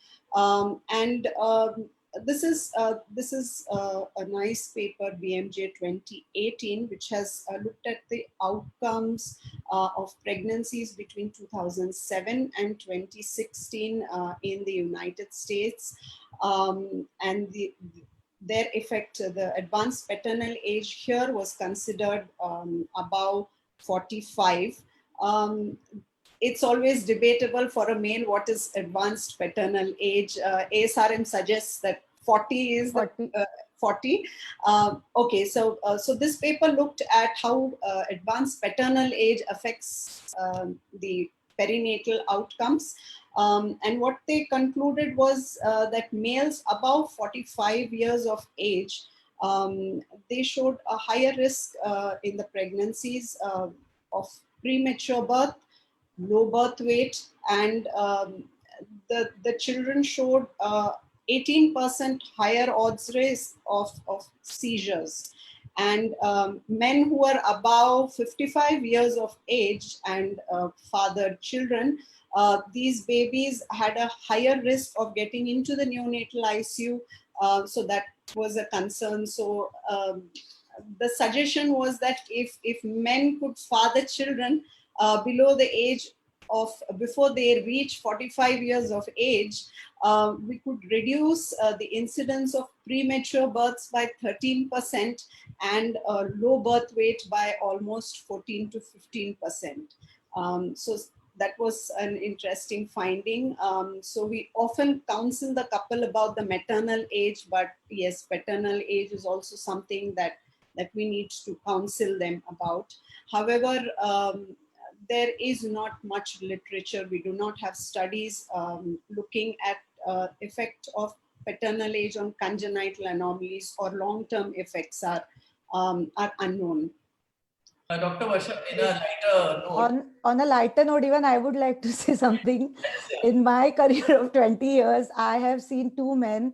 This is a nice paper, BMJ 2018, which has looked at the outcomes of pregnancies between 2007 and 2016 in the United States, and their effect. The advanced paternal age here was considered above 45. It's always debatable for a male what is advanced paternal age. ASRM suggests that 40 is 40. Okay, so this paper looked at how advanced paternal age affects the perinatal outcomes. And what they concluded was that males above 45 years of age, they showed a higher risk in the pregnancies of premature birth, low birth weight, and the children showed 18% higher odds risk of seizures. And men who are above 55 years of age and fathered children, these babies had a higher risk of getting into the neonatal ICU. So that was a concern. So the suggestion was that if men could father children below the age of, before they reach 45 years of age, we could reduce the incidence of premature births by 13% and low birth weight by almost 14 to 15%. So that was an interesting finding. So we often counsel the couple about the maternal age, but yes, paternal age is also something that we need to counsel them about. However, there is not much literature. We do not have studies looking at effect of paternal age on congenital anomalies, or long-term effects are unknown. Dr. Varsha, in a lighter note. On a lighter note, even I would like to say something. In my career of 20 years, I have seen two men,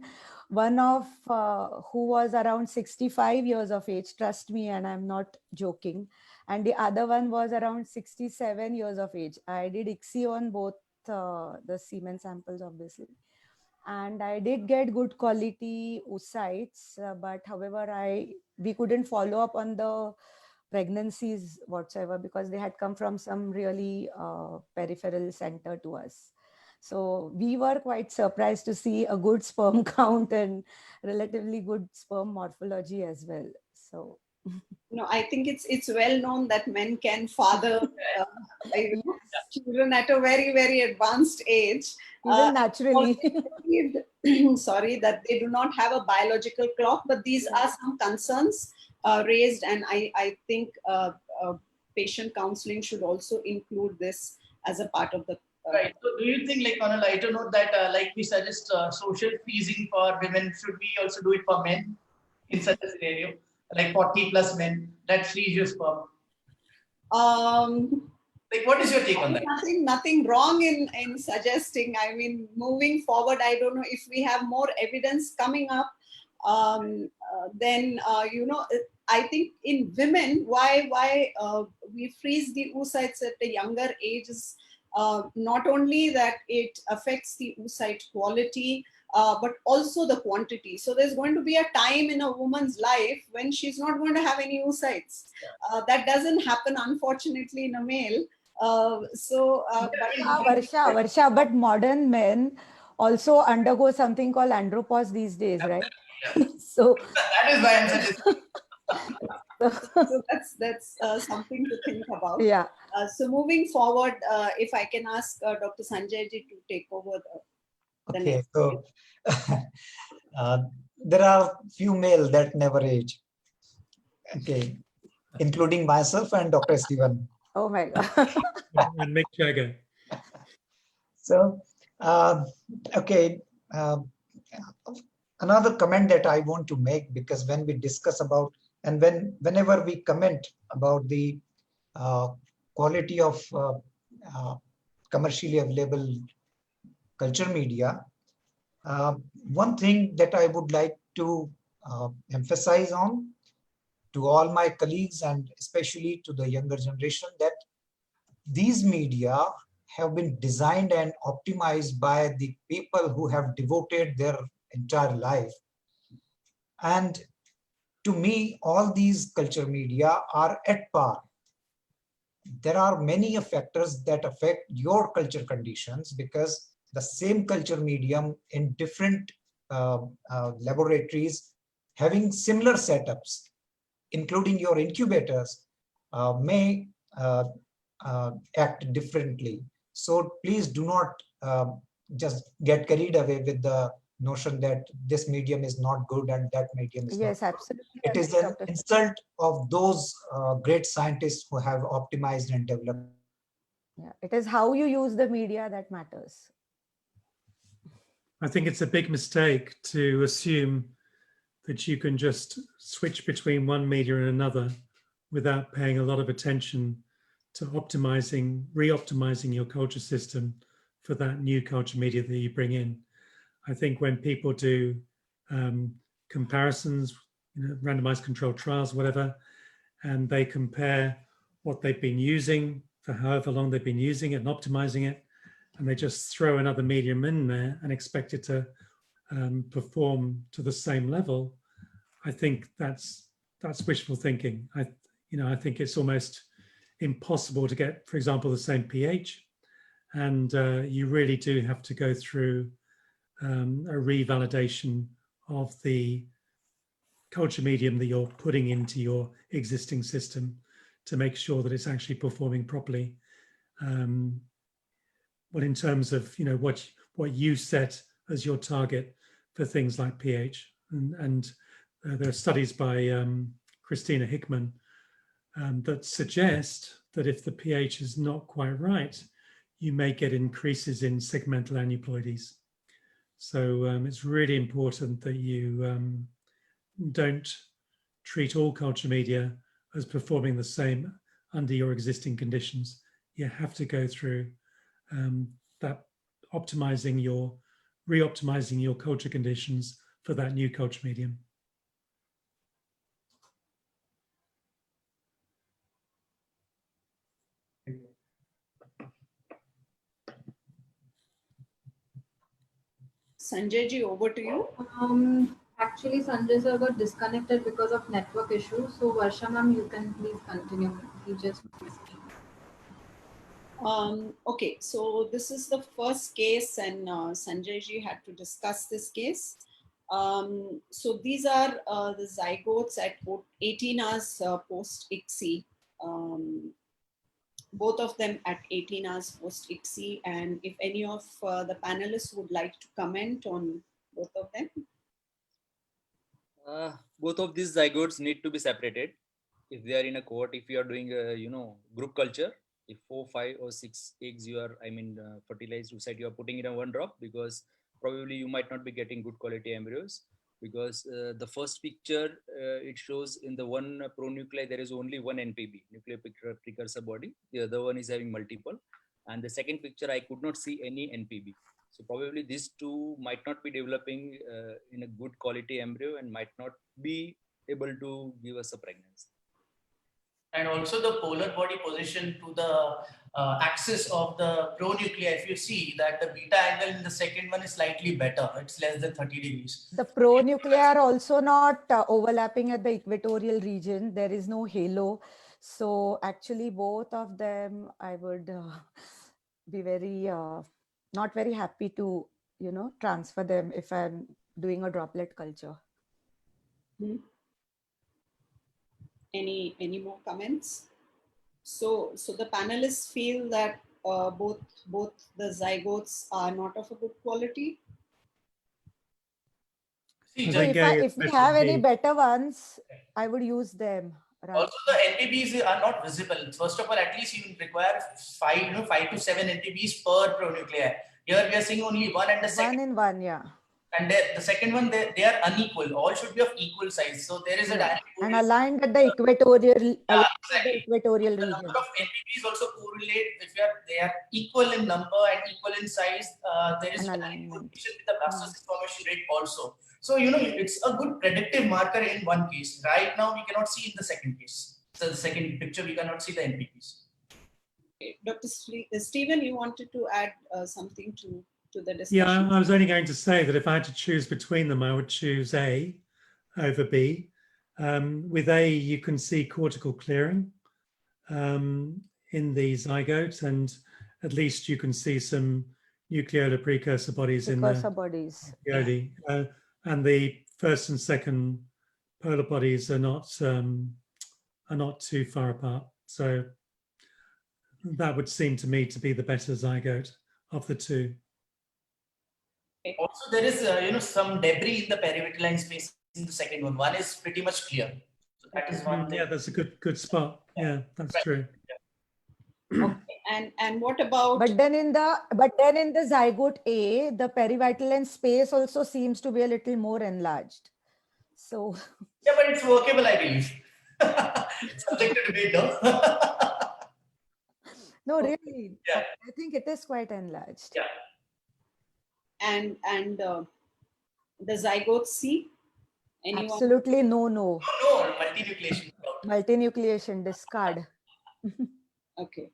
one of who was around 65 years of age, trust me, and I'm not joking. And the other one was around 67 years of age. I did ICSI on both the semen samples, obviously. And I did get good quality oocytes, but however, we couldn't follow up on the pregnancies whatsoever because they had come from some really peripheral center to us. So we were quite surprised to see a good sperm count and relatively good sperm morphology as well. So No, I think it's well known that men can father children at a very, very advanced age. Even naturally. Sorry, that they do not have a biological clock, but these are some concerns raised, and I think patient counseling should also include this as a part of the. Right. So, do you think, like on a lighter note, that like we suggest social freezing for women, should we also do it for men in such a scenario, like 40 plus men that freeze your sperm? Like, what is your take on that? Nothing wrong in suggesting. I mean, moving forward, I don't know if we have more evidence coming up. Then I think in women, why we freeze the oocytes at a younger age is not only that it affects the oocyte quality, but also the quantity. So there's going to be a time in a woman's life when she's not going to have any oocytes. That doesn't happen, unfortunately, in a male. Varsha, but modern men also undergo something called andropause these days, right? So that is why I'm suggesting. So that's something to think about. Yeah. So moving forward, if I can ask Dr. Sanjay ji to take over the Okay, next. so there are few male that never age. Okay, including myself and Dr. Stephen. Oh my God. And Mick Jagger. So, okay, another comment that I want to make, because when we discuss about, and whenever we comment about the quality of commercially available culture media, one thing that I would like to emphasize on to all my colleagues and especially to the younger generation, that these media have been designed and optimized by the people who have devoted their entire life. And to me, all these culture media are at par. There are many factors that affect your culture conditions, because the same culture medium in different laboratories having similar setups, including your incubators, may act differently. So please do not just get carried away with the notion that this medium is not good and that medium is yes, not absolutely. good. It is an insult of those great scientists who have optimized and developed. Yeah, it is how you use the media that matters. I think it's a big mistake to assume that you can just switch between one media and another without paying a lot of attention to re-optimizing your culture system for that new culture media that you bring in. I think when people do comparisons, randomized controlled trials, whatever, and they compare what they've been using for however long they've been using it and optimizing it, and they just throw another medium in there and expect it to perform to the same level, I think that's wishful thinking. I think it's almost impossible to get, for example, the same pH, and you really do have to go through a revalidation of the culture medium that you're putting into your existing system to make sure that it's actually performing properly. But in terms of what you set as your target for things like pH, and there are studies by Christina Hickman that suggest that if the pH is not quite right, you may get increases in segmental aneuploidies. So it's really important that you don't treat all culture media as performing the same under your existing conditions. You have to go through that re-optimizing your culture conditions for that new culture medium. Sanjay ji, over to you. Actually, Sanjay sir got disconnected because of network issues. So Varsha ma'am, you can please continue. He just Okay, so this is the first case, and Sanjay ji had to discuss this case. So these are the zygotes at 18 hours post ICSI. Both of them at 18 hours post ICSI, and if any of the panelists would like to comment on both of them. Both of these zygotes need to be separated if they are in a cohort. If you are doing a group culture, if 4, 5 or 6 eggs you are fertilized oocyte you are putting in a one drop, because probably you might not be getting good quality embryos, because the first picture it shows in the one pronuclei there is only one NPB, nuclear precursor body. The other one is having multiple, and the second picture I could not see any NPB. So probably these two might not be developing in a good quality embryo and might not be able to give us a pregnancy. And also the polar body position to the axis of the pronuclei, if you see that the beta angle in the second one is slightly better, it's less than 30 degrees. The pronuclei are also not overlapping at the equatorial region. There is no halo. So actually both of them, I would be very, not very happy to, transfer them if I'm doing a droplet culture. Any more comments? So the panelists feel that both the zygotes are not of a good quality. See, So if we have any better ones, I would use them. Right. Also, the NPBs are not visible. First of all, at least you require 5 to 7 NPBs per pronuclei. Here we are seeing only one, and the second one in one, yeah. And the second one, they are unequal. All should be of equal size. So there is a dynamic and aligned at the equatorial, exactly. equatorial the region. number of NPBs also correlate. If they are equal in number and equal in size, there is alignment with the blastocyst formation rate also. So it's a good predictive marker in one case. Right now we cannot see in the second case. So the second picture we cannot see the NPBs. Okay. Dr. Stephen, you wanted to add something to the discussion? Yeah, I was only going to say that if I had to choose between them, I would choose A over B. With A, you can see cortical clearing in the zygote, and at least you can see some nucleolar precursor bodies in the bodies. And the first and second polar bodies are not too far apart. So that would seem to me to be the better zygote of the two. Also, there is some debris in the perivitaline space in the second one. One is pretty much clear. So that is one thing. Yeah, that's a good spot. Yeah, that's true. Okay. And what about? But then in the zygote A, the perivitaline space also seems to be a little more enlarged. So yeah, but it's workable, I believe. Subject to debate, no? No, really. Yeah. I think it is quite enlarged. Yeah. And the zygote C? Anyone? Absolutely no. No, multinucleation. Multinucleation, discard. Okay.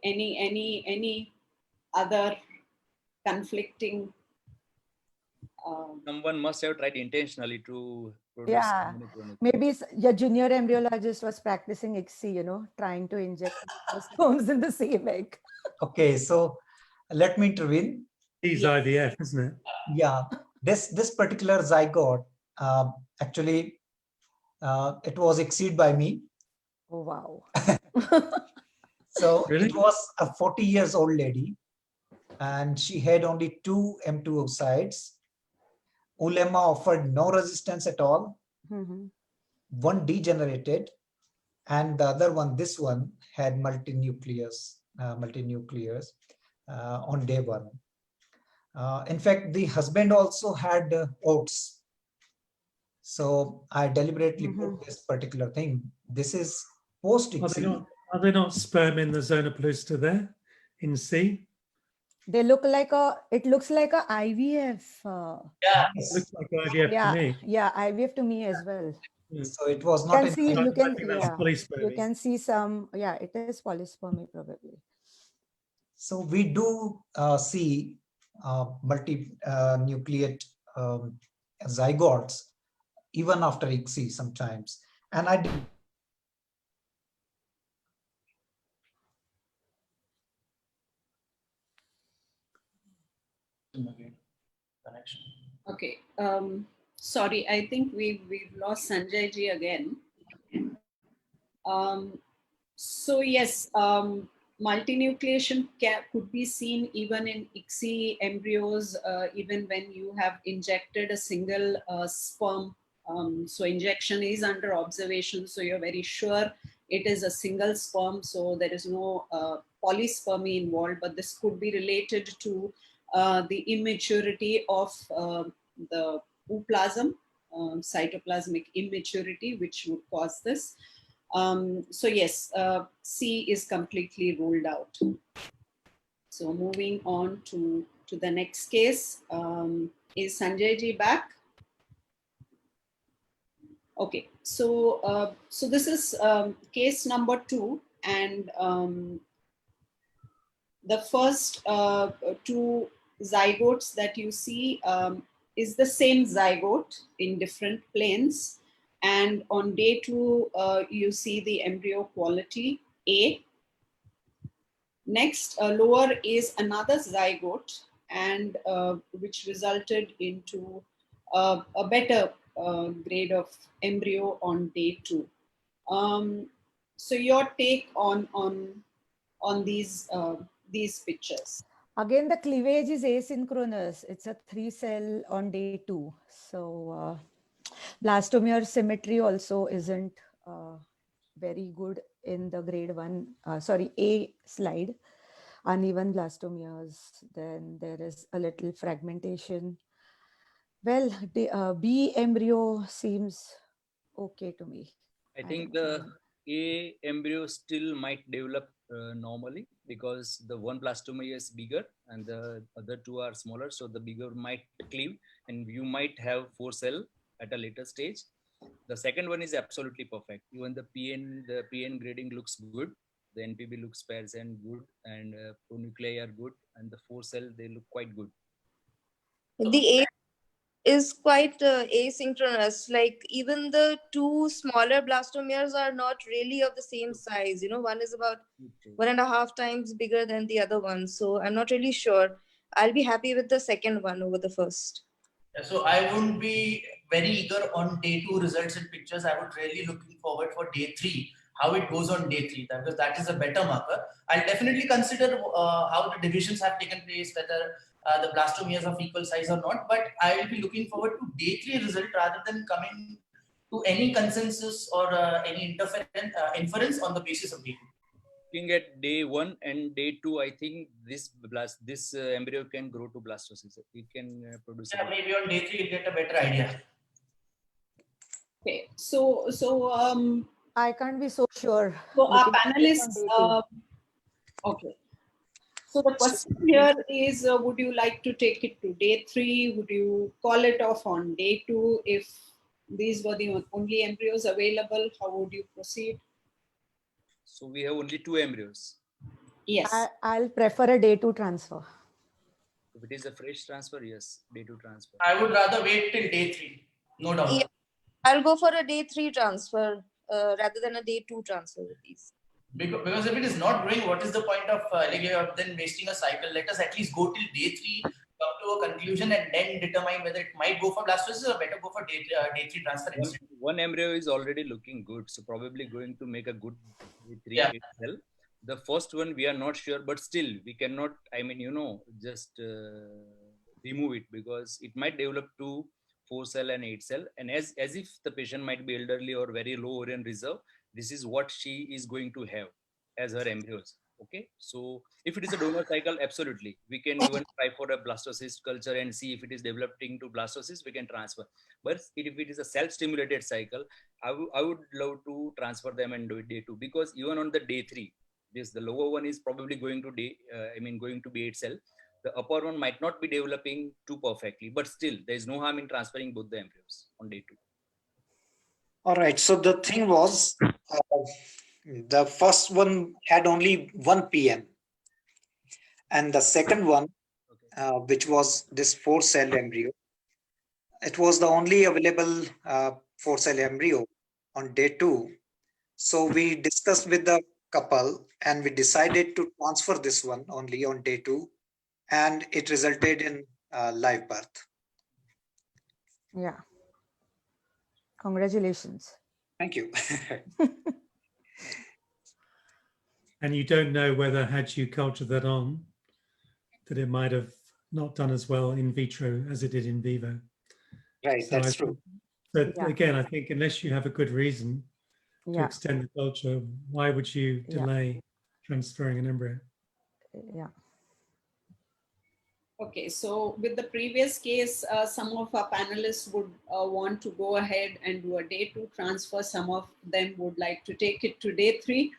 Any other conflicting? Someone must have tried intentionally to produce. Yeah, maybe your junior embryologist was practicing ICSI, trying to inject sperms in the same egg. Okay, so let me intervene. It's IVF, isn't it? Yeah, this particular zygote, actually, it was exceeded by me. Oh, wow. So Really? it was a 40 years old lady, and she had only 2 M2 oocytes. Ulemma offered no resistance at all. One degenerated, and the other one, this one, had multinucleus on day 1. In fact, the husband also had oats. So I deliberately put this particular thing. This is post-ICSI. Are there not sperm in the zona pellucida there in C? They look like it looks like a IVF. Yeah. Looks like IVF to Yeah, me. yeah, IVF to me as well. So it was You not can an see, Sounds you can, like that's yeah, you polyspermy. can see some, yeah, it is polyspermy probably. So we do see multi-nucleate zygotes even after ICSI sometimes. And I Connection. Okay. Sorry, I think we've lost Sanjay ji again. So yes, multinucleation could be seen even in ICSI embryos, even when you have injected a single sperm. So injection is under observation, so you're very sure it is a single sperm, so there is no polyspermy involved, but this could be related to the immaturity of the ooplasm, cytoplasmic immaturity, which would cause this. So yes, C is completely ruled out. So moving on to the next case. Is Sanjay ji back? Okay, so so this is case number 2, and the first two zygotes that you see is the same zygote in different planes. And on day 2, you see the embryo quality A. Next, lower is another zygote, and which resulted into a better grade of embryo on day 2. So your take on these pictures? Again, the cleavage is asynchronous. It's a 3-cell on day 2. So blastomere symmetry also isn't very good in the grade 1, A slide. Uneven blastomeres. Then there is a little fragmentation. Well, the B embryo seems okay to me. I think the A embryo still might develop normally because the one blastomere is bigger and the other two are smaller. So the bigger might cleave and you might have 4 cell at a later stage. The second one is absolutely perfect. Even the PN grading looks good. The NPB looks pairs and good, and pronuclei are good, and the 4 cell they look quite good. The A is quite asynchronous. Like even the two smaller blastomeres are not really of the same size. You know, one is about 1.5 times bigger than the other one. So I'm not really sure. I'll be happy with the second one over the first. So I wouldn't be very eager on day 2 results and pictures. I would really looking forward for day 3, how it goes on day 3, because that is a better marker. I'll definitely consider how the divisions have taken place, whether the blastomeres of equal size or not. But I will be looking forward to day 3 result rather than coming to any consensus or any inference on the basis of day 2. Looking at day 1 and day 2, I think this embryo can grow to blastocyst. It can produce. Yeah, maybe on day 3 you'll get a better idea. Okay, so I can't be so sure. So our Looking at this on panelists, day 2. okay. So the question here is, would you like to take it to day 3? Would you call it off on day 2? If these were the only embryos available, how would you proceed? So we have only 2 embryos. Yes. I'll prefer a day 2 transfer. If it is a fresh transfer, yes, day 2 transfer. I would rather wait till day 3, no doubt. Yeah, I'll go for a day 3 transfer rather than a day 2 transfer with these. Because if it is not growing, what is the point of then wasting a cycle? Let us at least go till day 3, come to a conclusion, and then determine whether it might go for blastocyst or better go for day 3 transfer instead. One embryo is already looking good, so probably going to make a good day 3 Yeah. itself. The first one we are not sure, but still we cannot. I mean, just remove it because it might develop to 4 cell and 8 cell, and as if the patient might be elderly or very low ovarian reserve. This is what she is going to have as her embryos. Okay, so if it is a donor cycle, absolutely, we can even try for a blastocyst culture and see if it is developing to blastocyst, we can transfer. But if it is a self-stimulated cycle, I would love to transfer them and do it day 2, because even on the day 3, the lower one is probably going to going to be 8 cell. The upper one might not be developing too perfectly, but still there is no harm in transferring both the embryos on day 2. All right. So the thing was, the first one had only one PM, and the second one, which was this 4-cell embryo, it was the only available 4-cell embryo on day 2. So we discussed with the couple and we decided to transfer this one only on day 2, and it resulted in live birth. Yeah. Congratulations. Thank you. And you don't know whether, had you cultured that on, that it might have not done as well in vitro as it did in vivo. Right, So that's true. But Yeah. again, I think unless you have a good reason to Yeah. extend the culture, why would you Yeah. delay transferring an embryo? Yeah. Okay, so with the previous case, some of our panelists would want to go ahead and do a day 2 transfer. Some of them would like to take it to day 3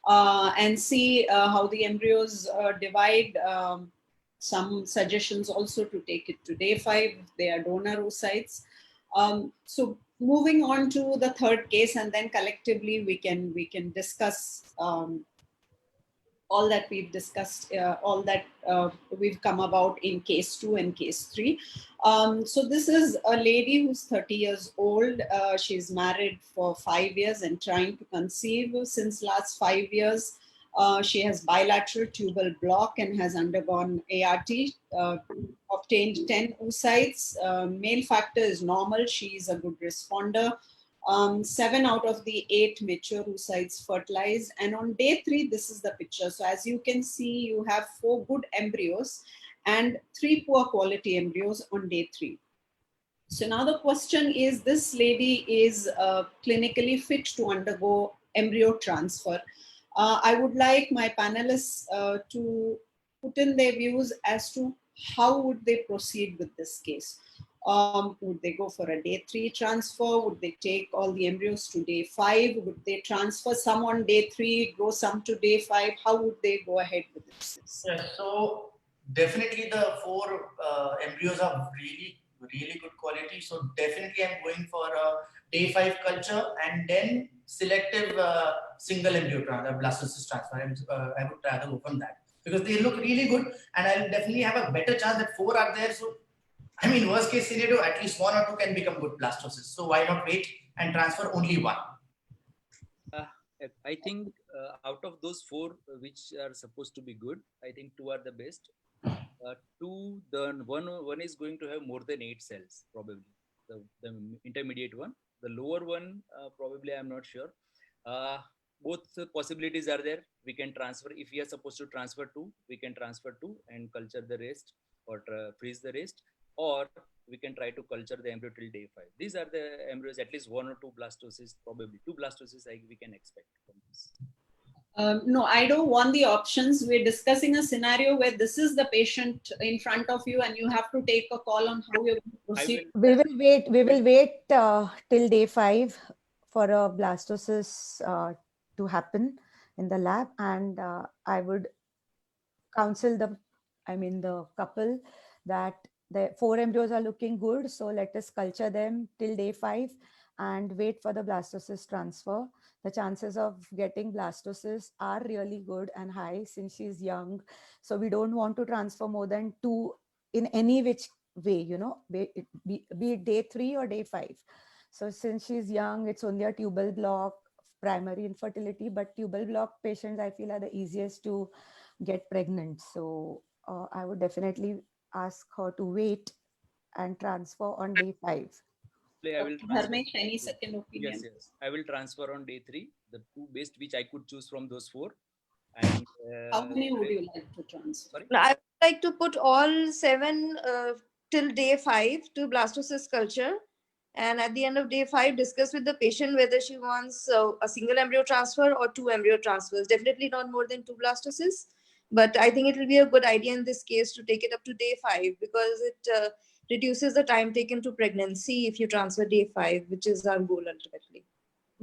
and see how the embryos divide. Some suggestions also to take it to day 5 if they are donor oocytes. So moving on to the third case, and then collectively we can discuss all that we've discussed, all that we've come about in case 2 and case 3. So this is a lady who's 30 years old. She's married for 5 years and trying to conceive since last 5 years. She has bilateral tubal block and has undergone ART, obtained 10 oocytes. Male factor is normal. She is a good responder. 7 out of the 8 mature oocytes fertilized. And on day 3, this is the picture. So as you can see, you have 4 good embryos and 3 poor quality embryos on day 3. So now the question is, this lady is clinically fit to undergo embryo transfer. I would like my panelists to put in their views as to how would they proceed with this case. Would they go for a day 3 transfer? Would they take all the embryos to day 5? Would they transfer some on day 3, go some to day 5? How would they go ahead with this? Yes, so definitely the 4 embryos are really good quality. So definitely I'm going for a day 5 culture and then selective single embryo blastocyst transfer. I would rather go from that because they look really good, and I'll definitely have a better chance that 4 are there. So I mean, worst case scenario, at least 1 or 2 can become good blastocysts. So why not wait and transfer only 1? I think out of those 4 which are supposed to be good, I think 2 are the best. 2, the one is going to have more than 8 cells, probably. The intermediate one. The lower one, probably I'm not sure. Both possibilities are there. We can transfer. If we are supposed to transfer 2, we can transfer 2 and culture the rest or freeze the rest. Or we can try to culture the embryo till day 5. These are the embryos, at least 1 or 2 blastocysts, probably 2 blastocysts we can expect from this. No, I don't want the options. We're discussing a scenario where this is the patient in front of you and you have to take a call on how you're going to proceed. We will wait till day 5 for a blastocyst to happen in the lab, and I would counsel the couple that the 4 embryos are looking good, so let us culture them till day 5 and wait for the blastocyst transfer. The chances of getting blastocyst are really good and high since she's young, so we don't want to transfer more than 2 in any which way, be it day 3 or day 5. So since she's young, it's only a tubal block, primary infertility, but tubal block patients I feel are the easiest to get pregnant. So I would definitely ask her to wait and transfer on day 5. I will transfer. Dharmesh, any second opinion? Yes. I will transfer on day 3, the 2 best which I could choose from those 4. And how many would you like to transfer? Sorry? I would like to put all 7 till day 5 to blastocyst culture, And at the end of day 5, discuss with the patient whether she wants a single embryo transfer or 2 embryo transfers. Definitely not more than 2 blastocysts. But I think it will be a good idea in this case to take it up to day 5, because it reduces the time taken to pregnancy if you transfer day 5, which is our goal ultimately.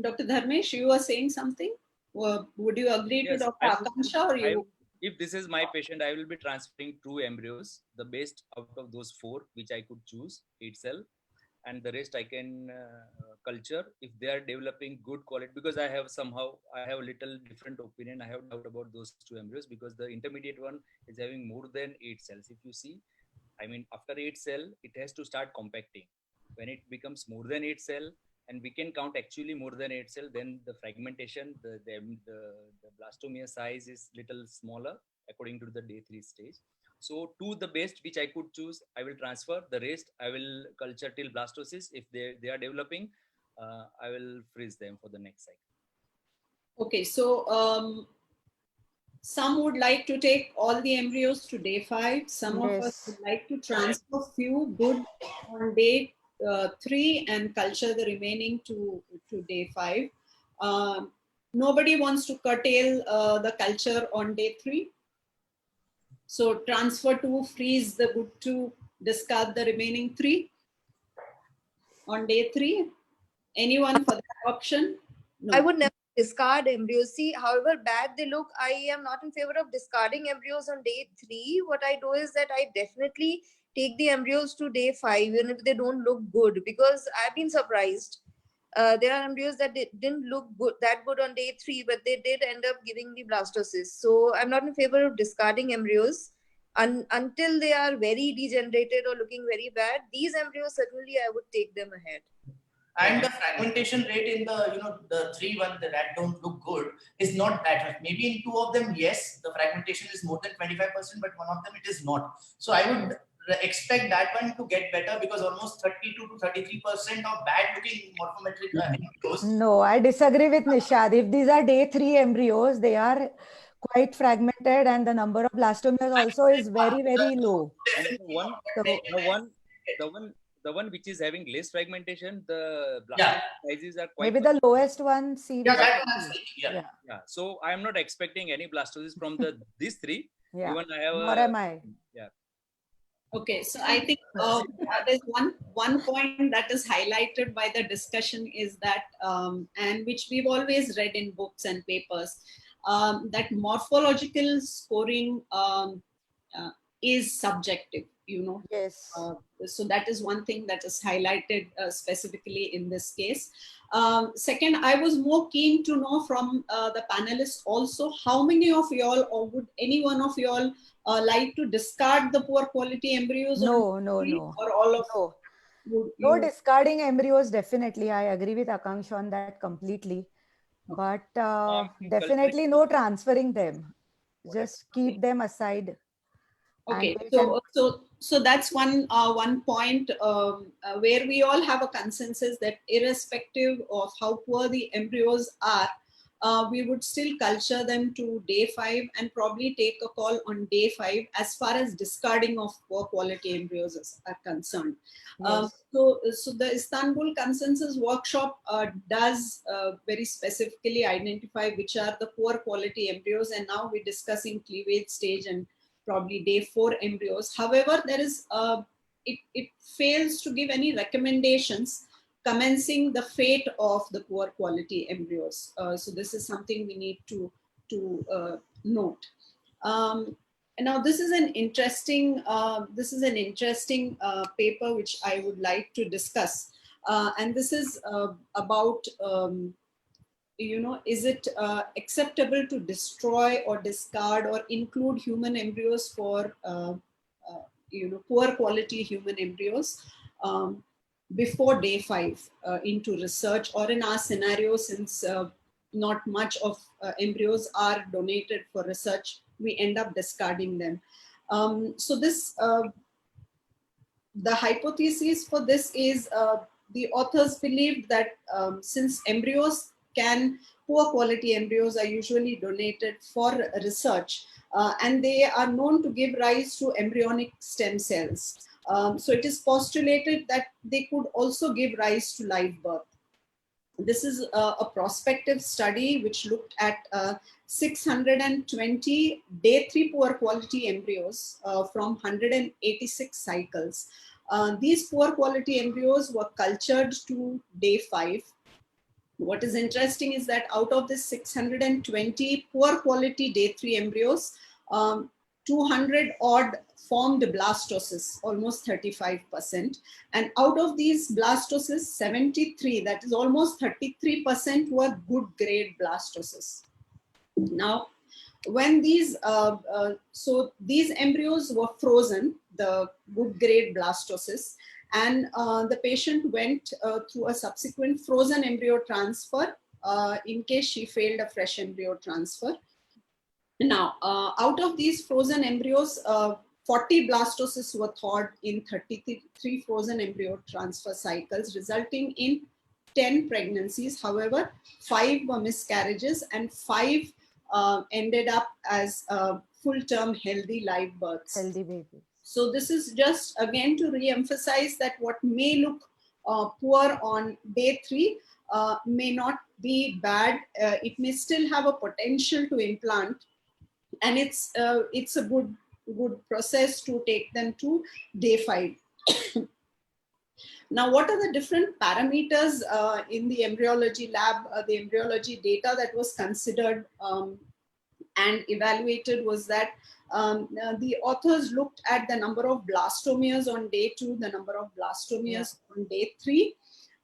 Dr. Dharmesh, you were saying something? Would you agree to Yes, Dr. Akansha, or you? If this is my patient, I will be transferring 2 embryos, the best out of those 4 which I could choose itself, and the rest I can culture if they are developing good quality, because I have a little different opinion. I have doubt about those 2 embryos because the intermediate one is having more than 8 cells. If you see, I mean, after 8 cell, it has to start compacting. When it becomes more than 8 cell, and we can count actually more than 8 cell, then the fragmentation, the blastomere size is little smaller according to the day 3 stage. So to the best which I could choose, I will transfer. The rest I will culture till blastocyst. If they are developing, I will freeze them for the next cycle. Okay, so some would like to take all the embryos to day 5. Some of us would like to transfer few good on day 3 and culture the remaining to day 5. Nobody wants to curtail the culture on day 3. So transfer 2, freeze the good 2, discard the remaining 3 on day 3. Anyone for that option? No. I would never discard embryos. See, however bad they look, I am not in favor of discarding embryos on day 3. What I do is that I definitely take the embryos to day 5, even if they don't look good, because I've been surprised. There are embryos that didn't look that good on day 3, but they did end up giving the blastocysts. So I'm not in favor of discarding embryos until they are very degenerated or looking very bad. These embryos, certainly I would take them ahead. And the fragmentation rate in the 3-1 that don't look good is not that much. Maybe in 2 of them, yes, the fragmentation is more than 25%, but one of them it is not. So I would expect that one to get better, because almost 32 to 33% of bad looking morphometric embryos. No, I disagree with Nishad. If these are day 3 embryos, they are quite fragmented, and the number of blastomeres also is very, very low. And the one which is having less fragmentation, the blastocist sizes are quite. Maybe the lowest one, see. Yeah. So I am not expecting any blastocysts from these 3. Yeah. Even I have Nor am I. Yeah. Okay, so I think there's one point that is highlighted by the discussion is that, and which we've always read in books and papers, that morphological scoring is subjective, Yes. So that is one thing that is highlighted specifically in this case. Second, I was more keen to know from the panelists also, how many of y'all, or would any one of y'all like to discard the poor quality embryos? No. Or all of No discarding embryos, definitely. I agree with Akanksha on that completely. But definitely no transferring them. Just keep them aside. Okay, so that's one point where we all have a consensus that irrespective of how poor the embryos are, we would still culture them to day 5 and probably take a call on day 5 as far as discarding of poor quality embryos are concerned. Yes. So the Istanbul Consensus Workshop does very specifically identify which are the poor quality embryos, and now we're discussing cleavage stage and probably day 4 embryos. However, there is it fails to give any recommendations commencing the fate of the poor quality embryos. So this is something we need to note. And now this is an interesting paper which I would like to discuss, and this is about. Is it acceptable to destroy or discard or include human embryos for, poor quality human embryos before day 5 into research, or in our scenario, since not much of embryos are donated for research, we end up discarding them. So this, the hypothesis for this is the authors believed that since poor quality embryos are usually donated for research, and they are known to give rise to embryonic stem cells. So it is postulated that they could also give rise to live birth. This is a prospective study which looked at 620 day 3 poor quality embryos from 186 cycles. These poor quality embryos were cultured to day 5. What is interesting is that out of this 620 poor quality day 3 embryos, 200 odd formed blastocysts, almost 35%. And out of these blastocysts, 73, that is almost 33%, were good grade blastocysts. Now, when these, so these embryos were frozen, the good grade blastocysts, and the patient went through a subsequent frozen embryo transfer in case she failed a fresh embryo transfer. Now, out of these frozen embryos, 40 blastocysts were thawed in 33 frozen embryo transfer cycles, resulting in 10 pregnancies. However, 5 were miscarriages and 5 ended up as full-term healthy live births. Healthy baby. So this is just again to re-emphasize that what may look poor on day 3 may not be bad. It may still have a potential to implant, and it's a good process to take them to day 5. Now, what are the different parameters in the embryology lab? The embryology data that was considered and evaluated was that the authors looked at the number of blastomeres on day 2, the number of blastomeres on day 3,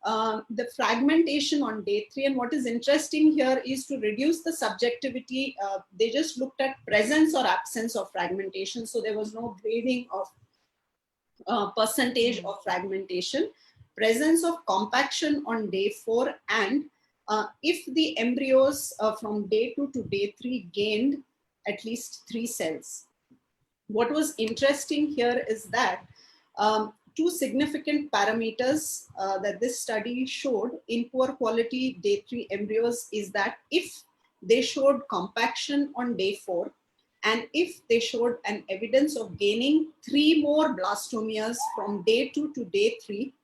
the fragmentation on day 3. And what is interesting here is to reduce the subjectivity. They just looked at presence or absence of fragmentation. So there was no grading of percentage of fragmentation, presence of compaction on day 4, and if the embryos from day 2 to day 3 gained at least 3 cells. What was interesting here is that 2 significant parameters that this study showed in poor quality day 3 embryos is that if they showed compaction on day 4, and if they showed an evidence of gaining 3 more blastomeres from day 2 to day 3,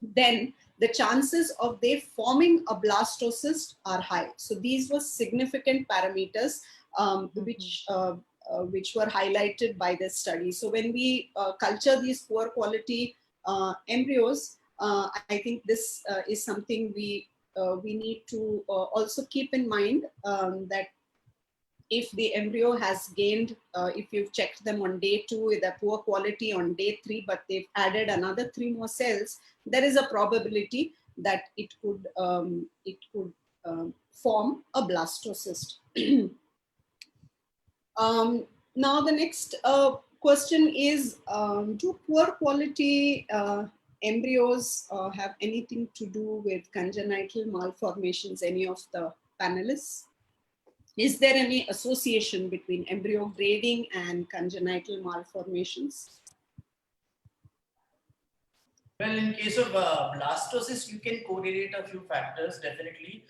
then the chances of they forming a blastocyst are high. So these were significant parameters which were highlighted by this study. So when we culture these poor quality embryos, I think this is something we need to also keep in mind, that if the embryo has gained, if you've checked them on day 2 with a poor quality on day 3, but they've added another 3 more cells, there is a probability that it could form a blastocyst. Now the next question is, do poor quality embryos have anything to do with congenital malformations? Any of the panelists? Is there any association between embryo grading and congenital malformations? Well, in case of blastocyst, you can correlate a few factors, definitely.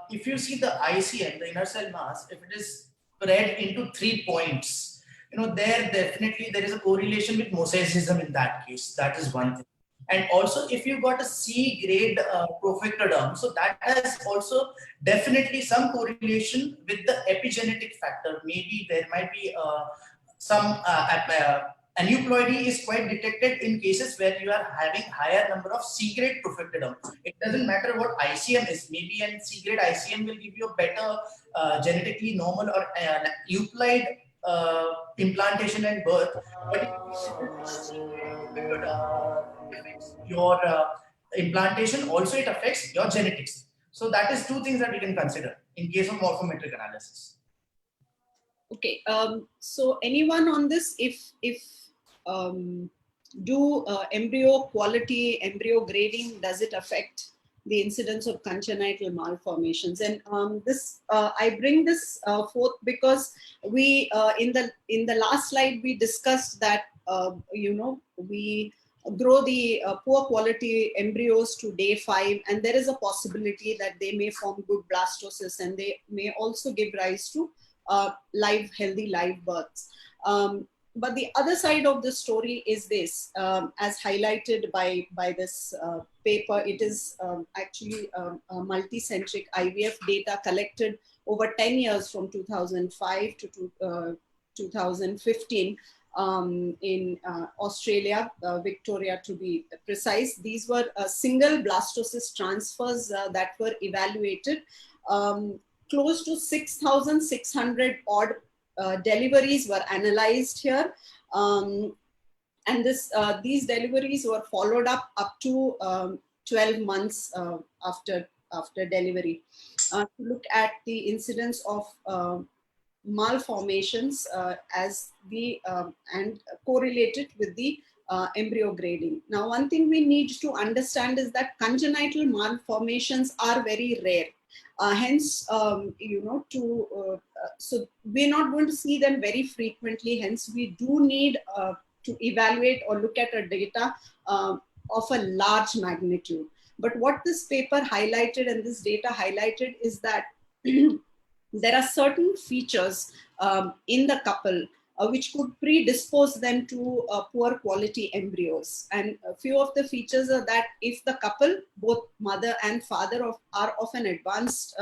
If you see the ICM, the inner cell mass, if it is spread into 3 points, there definitely there is a correlation with mosaicism in that case. That is one thing. And also, if you got a C grade profectoderm, so that has also definitely some correlation with the epigenetic factor. Maybe there might be some aneuploidy is quite detected in cases where you are having higher number of C-grade profectoderm. It doesn't matter what ICM is. Maybe an C-grade ICM will give you a better genetically normal or euploid implantation and birth. But if your implantation, also it affects your genetics. So that is 2 things that we can consider in case of morphometric analysis. Okay, so anyone on this, if do embryo quality, embryo grading, does it affect the incidence of congenital malformations? And this I bring this forth because we in the last slide we discussed that we grow the poor quality embryos to day 5, and there is a possibility that they may form good blastocysts, and they may also give rise to healthy live births. but the other side of the story is this, as highlighted by this paper. It is actually a multi-centric IVF data collected over 10 years from 2005 to 2015 in Australia, Victoria to be precise. These were single blastocyst transfers that were evaluated. Close to 6,600 odd deliveries were analyzed here. And these deliveries were followed up to 12 months after delivery to look at the incidence of malformations as the and correlated with the embryo grading. Now, one thing we need to understand is that congenital malformations are very rare. Hence, so we're not going to see them very frequently. Hence, we do need to evaluate or look at a data of a large magnitude. But what this paper highlighted and this data highlighted is that there are certain features in the couple which could predispose them to poor quality embryos. And a few of the features are that if the couple, both mother and father are of an advanced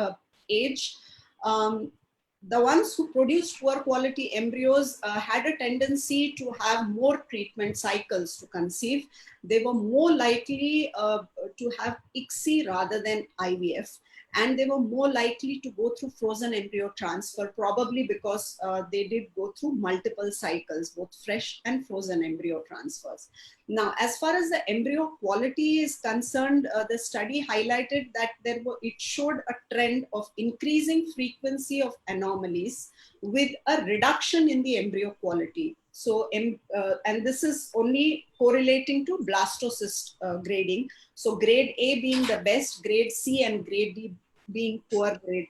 age, the ones who produced poor quality embryos had a tendency to have more treatment cycles to conceive. They were more likely to have ICSI rather than IVF. And they were more likely to go through frozen embryo transfer, probably because they did go through multiple cycles, both fresh and frozen embryo transfers. Now, as far as the embryo quality is concerned, the study highlighted that it showed a trend of increasing frequency of anomalies with a reduction in the embryo quality. So, and this is only correlating to blastocyst grading. So grade A being the best, grade C and grade D being poor grade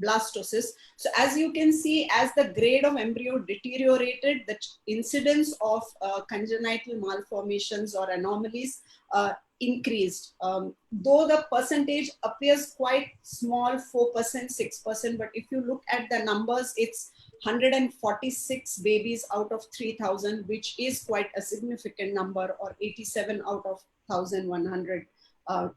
blastocyst. So as you can see, as the grade of embryo deteriorated, the incidence of congenital malformations or anomalies increased. Though the percentage appears quite small, 4%, 6%, but if you look at the numbers, it's 146 babies out of 3,000, which is quite a significant number, or 87 out of 1,100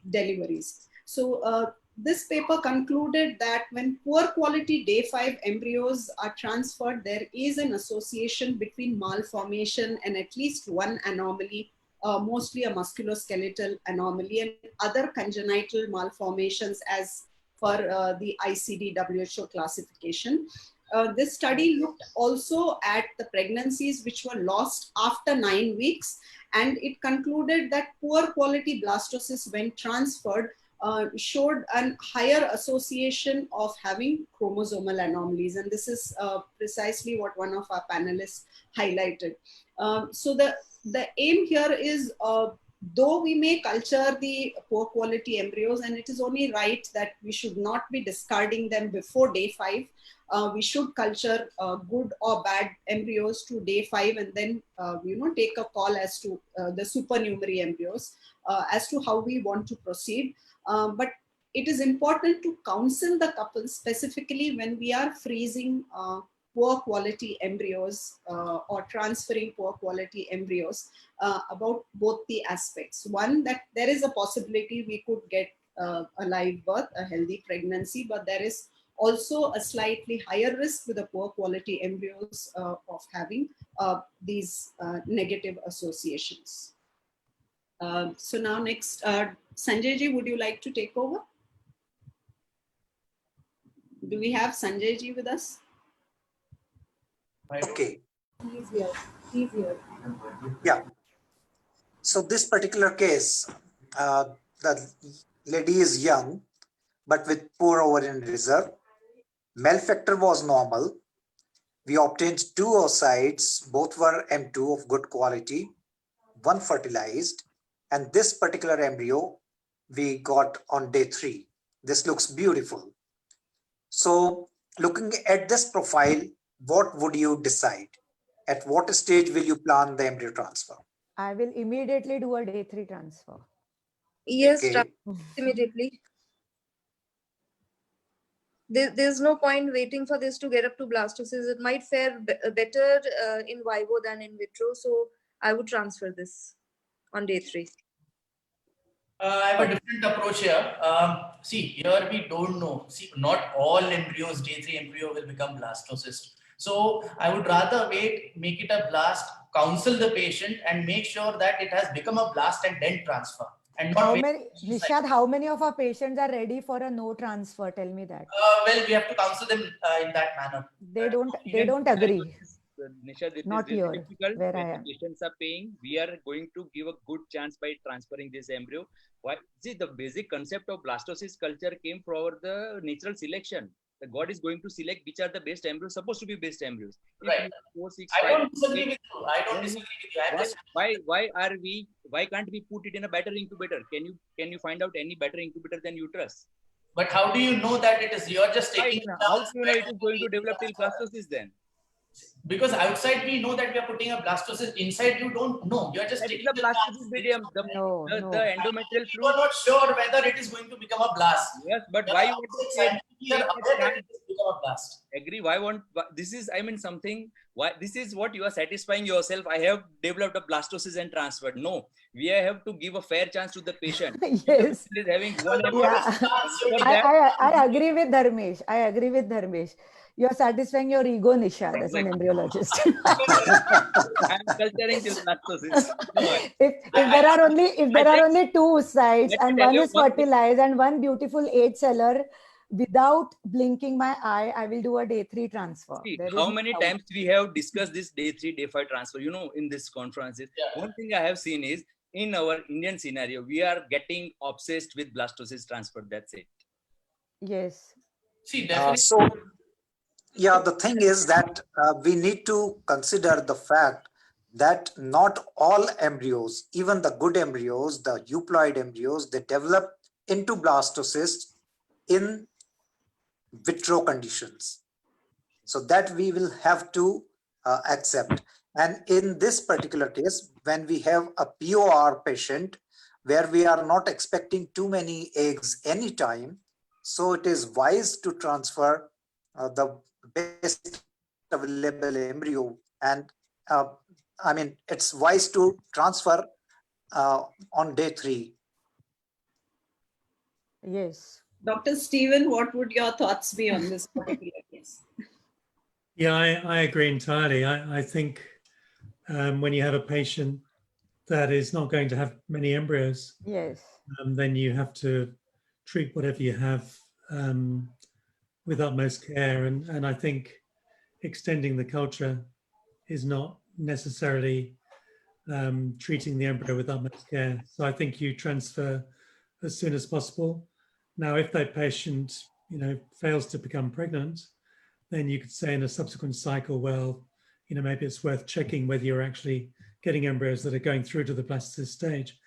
deliveries. So this paper concluded that when poor quality day 5 embryos are transferred, there is an association between malformation and at least one anomaly, mostly a musculoskeletal anomaly, and other congenital malformations as per the ICD WHO classification. This study looked also at the pregnancies which were lost after 9 weeks, and it concluded that poor quality blastocysts, when transferred, showed a higher association of having chromosomal anomalies. And this is precisely what one of our panelists highlighted. So the aim here is, though we may culture the poor quality embryos, and it is only right that we should not be discarding them before day 5, we should culture good or bad embryos to day 5, and then take a call as to the supernumerary embryos as to how we want to proceed. But it is important to counsel the couple specifically when we are freezing poor quality embryos or transferring poor quality embryos about both the aspects. One, that there is a possibility we could get a live birth, a healthy pregnancy, but there is also a slightly higher risk with the poor quality embryos of having these negative associations. So now next, Sanjay ji, would you like to take over? Do we have Sanjay ji with us? Okay. He's here. He's here. Yeah. So this particular case, the lady is young, but with poor ovarian reserve. Male factor was normal. We obtained 2 oocytes, both were M2 of good quality, 1 fertilized, and this particular embryo we got on day 3. This looks beautiful. So looking at this profile, what would you decide? At what stage will you plan the embryo transfer? I will immediately do a day 3 transfer. Yes, Okay. immediately. there's no point waiting for this to get up to blastocyst. It might fare better in vivo than in vitro. So I would transfer this on day 3. I have a different approach here. See, here we don't know. See, not all embryos, day 3 embryo will become blastocyst. So I would rather wait, make it a blast, counsel the patient and make sure that it has become a blast and then transfer. And not Nishad, how many of our patients are ready for a no transfer? Tell me that. Well, we have to counsel them in that manner. They don't agree. Nisha, this Not is here, difficult. where When I the am. patients are paying, we are going to give a good chance by transferring this embryo. Why? See, the basic concept of blastocyst culture came from the natural selection. The God is going to select which are the best embryos, supposed to be best embryos. Right. 4, 6, I 5, don't disagree with you. I don't disagree with you. I'm just why can't we put it in a better incubator? Can you find out any better incubator than uterus? But how do you know that it is? You're just taking. How do you know it is going to develop till blastocyst then? Because outside we know that we are putting a blastocyst. Inside you don't know. You're just taking the blastocyst medium. The endometrial fluid. You are not sure whether it is going to become a blast. Yes, but why you want to say become a blast? Agree. This is, I mean, something. Why this is what you are satisfying yourself. I have developed a blastocyst and transferred. No, we have to give a fair chance to the patient. Yes. Is having one. I agree with Dharmesh. You're satisfying your ego, Nishad, as an embryologist. I'm culturing till blastocyst. If there are only 2 sites and one is fertilized and one beautiful 8-celler, without blinking my eye, I will do a day 3 transfer. See, how many times we have discussed this day 3, day 5 transfer, in this conferences. Yeah. One thing I have seen is, in our Indian scenario, we are getting obsessed with blastocyst transfer. That's it. Yes. See, definitely. So, yeah, the thing is that we need to consider the fact that not all embryos, even the good embryos, the euploid embryos, they develop into blastocysts in vitro conditions. So that we will have to accept. And in this particular case, when we have a POR patient where we are not expecting too many eggs anytime, so it is wise to transfer the best available embryo. And I mean, it's wise to transfer on day 3. Yes. Dr. Stephen, what would your thoughts be on this particular case? Yeah, I agree entirely. I think when you have a patient that is not going to have many embryos, yes, then you have to treat whatever you have with utmost care. And I think extending the culture is not necessarily treating the embryo with utmost care. So I think you transfer as soon as possible. Now, if that patient, fails to become pregnant, then you could say in a subsequent cycle, well, maybe it's worth checking whether you're actually getting embryos that are going through to the blastocyst stage.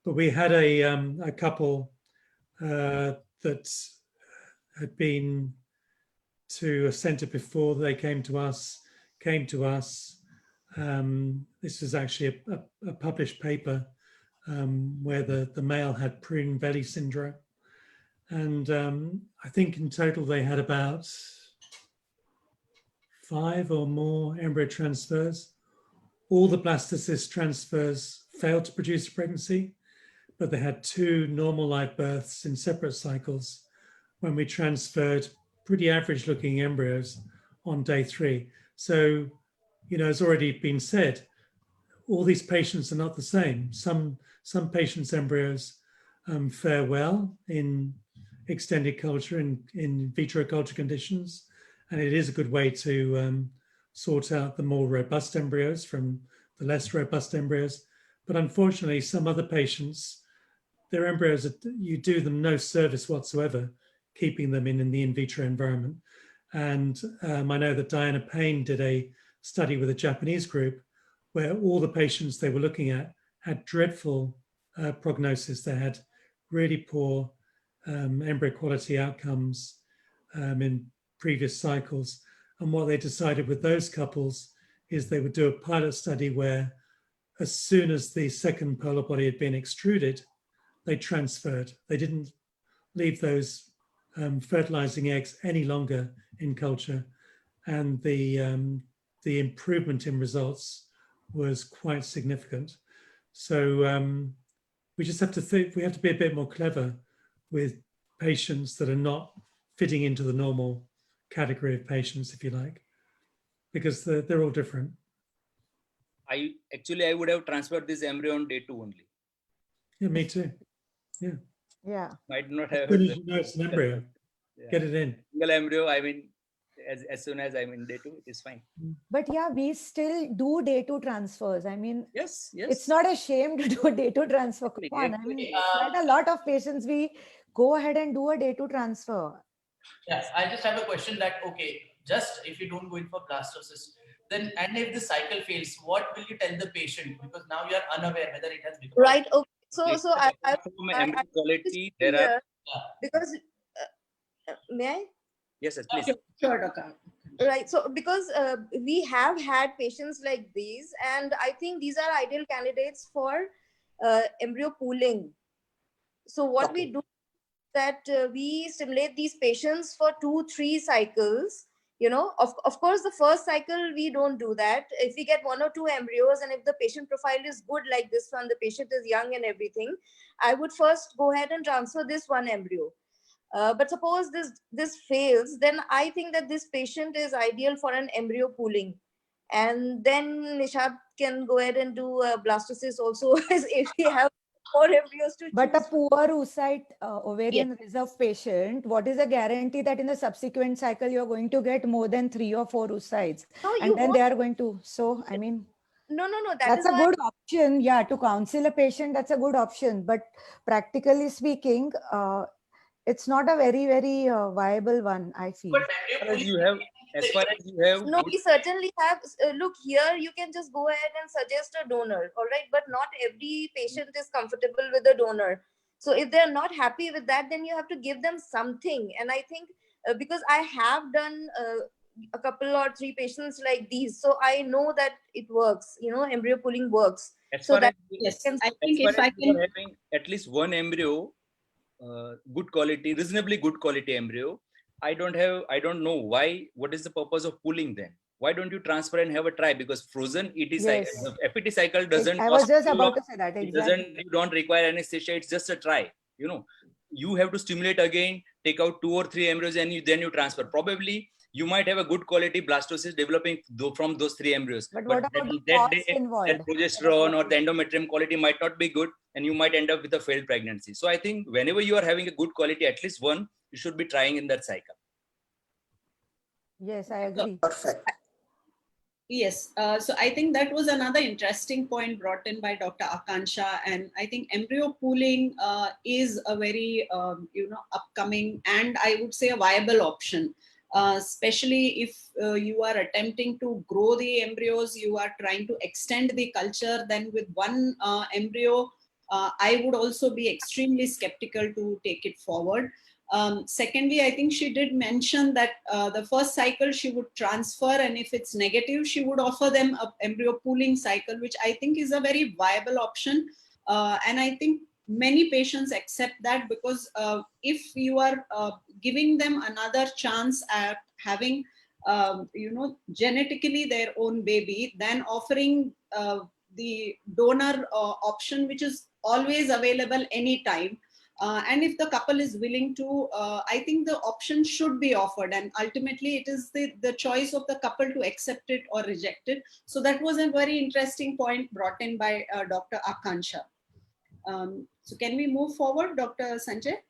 But we had a couple that had been to a center before they came to us. This was actually a published paper where the male had prune belly syndrome. And I think in total they had about 5 or more embryo transfers. All the blastocyst transfers failed to produce a pregnancy, but they had 2 normal live births in separate cycles when we transferred pretty average looking embryos on day 3. So, as already been said, all these patients are not the same. Some patients' embryos fare well in extended culture and in vitro culture conditions. And it is a good way to sort out the more robust embryos from the less robust embryos. But unfortunately, some other patients, their embryos, you do them no service whatsoever, keeping them in the in vitro environment. And I know that Diana Payne did a study with a Japanese group where all the patients they were looking at had dreadful prognosis. They had really poor embryo quality outcomes in previous cycles. And what they decided with those couples is they would do a pilot study where as soon as the second polar body had been extruded, they transferred. They didn't leave those fertilizing eggs any longer in culture, and the improvement in results was quite significant. So we just have to think, we have to be a bit more clever with patients that are not fitting into the normal category of patients, if you like, because they're all different. I would have transferred this embryo on day 2 only. Yeah, me too. Yeah. Yeah. Might not As have. soon as you know it's an embryo, Yeah. get it in. Single embryo, I mean, as soon as I'm in day 2, it is fine. But yeah, we still do day 2 transfers. I mean, Yes, yes. it's not a shame to do a day 2 transfer. Come on. I mean, quite a lot of patients, we go ahead and do a day 2 transfer. Yes, I just have a question that, okay, just if you don't go in for blastocyst, then, and if the cycle fails, what will you tell the patient? Because now you are unaware whether it has become. Right. Okay. So From embryo quality, there are. Because may I? Yes, yes, please. Sure, Doctor. Right. So because we have had patients like these, and I think these are ideal candidates for embryo pooling. So what we do is that we stimulate these patients for 2-3 cycles. You know, of course, the first cycle we don't do that. If we get 1 or 2 embryos, and if the patient profile is good like this one, the patient is young and everything, I would first go ahead and transfer this 1 embryo. But suppose this fails, then I think that this patient is ideal for an embryo pooling. And then Nishad can go ahead and do a blastocyst also if we have 4 embryos to choose. But a poor oocyte ovarian reserve patient, what is the guarantee that in the subsequent cycle you're going to get more than 3 or 4 oocytes? No, and then they are going to, so I mean, no, that's a good option. Yeah, to counsel a patient, that's a good option. But practically speaking, it's not a very, very viable one, I feel. As far as you have. No, we certainly have. Look, here you can just go ahead and suggest a donor, all right? But not every patient is comfortable with a donor. So if they're not happy with that, then you have to give them something. And I think because I have done a couple or 3 patients like these, so I know that it works. You know, embryo pooling works. As so far that as, I think if I you can are having at least 1 embryo, good quality, reasonably good quality embryo, I don't know why. What is the purpose of pooling then? Why don't you transfer and have a try? Because frozen ET cycle, FET cycle doesn't. I was just about to say that. Exactly. You don't require anesthesia. It's just a try. You know, you have to stimulate again, take out 2 or 3 embryos, and then you transfer. Probably you might have a good quality blastocyst developing from those 3 embryos. But what about the that cost involved? That progesterone or the endometrium quality might not be good, and you might end up with a failed pregnancy. So I think whenever you are having a good quality, at least 1, you should be trying in that cycle. Yes, I agree. Perfect. Yes, so I think that was another interesting point brought in by Dr. Akansha, and I think embryo pooling is a very upcoming and I would say a viable option, especially if you are attempting to grow the embryos, you are trying to extend the culture. Then with 1 embryo, I would also be extremely skeptical to take it forward. Secondly, I think she did mention that the first cycle she would transfer, and if it's negative, she would offer them an embryo pooling cycle, which I think is a very viable option. And I think many patients accept that, because if you are giving them another chance at having, genetically their own baby, then offering the donor option, which is always available anytime. And if the couple is willing to, I think the option should be offered, and ultimately it is the choice of the couple to accept it or reject it. So that was a very interesting point brought in by Dr. Akansha. So can we move forward, Dr. Sanjay?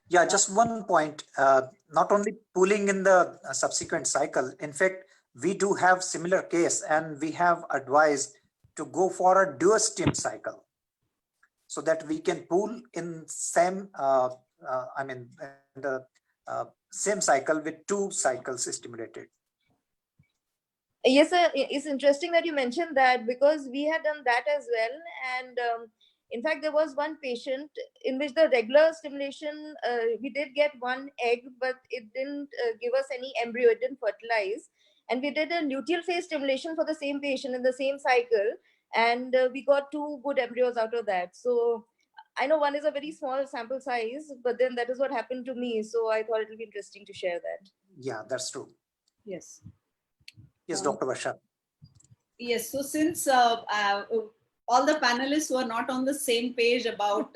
Yeah, just one point. Not only pooling in the subsequent cycle, in fact, we do have similar case, and we have advised to go for a dual-stim cycle, so that we can pool in same, the same cycle with 2 cycles stimulated. Yes, sir. It's interesting that you mentioned that, because we had done that as well. And in fact, there was 1 patient in which the regular stimulation, we did get 1 egg, but it didn't give us any embryo, it didn't fertilize. And we did a luteal phase stimulation for the same patient in the same cycle, and we got 2 good embryos out of that. So I know one is a very small sample size, but then that is what happened to me. So I thought it will be interesting to share that. Yeah, that's true. Yes. Yes, Dr. Varsha. Yes, so since all the panelists were not on the same page about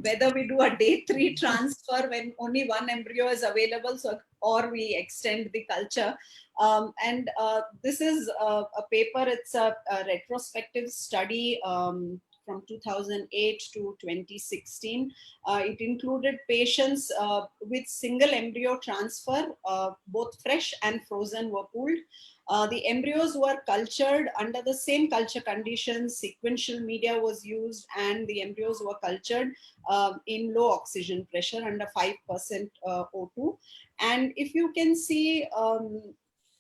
whether we do a day 3 transfer when only one embryo is available, so or we extend the culture. And this is a paper, it's a retrospective study from 2008 to 2016. It included patients with single embryo transfer, both fresh and frozen were pooled. The embryos were cultured under the same culture conditions, sequential media was used, and the embryos were cultured in low oxygen pressure under 5% O2. And if you can see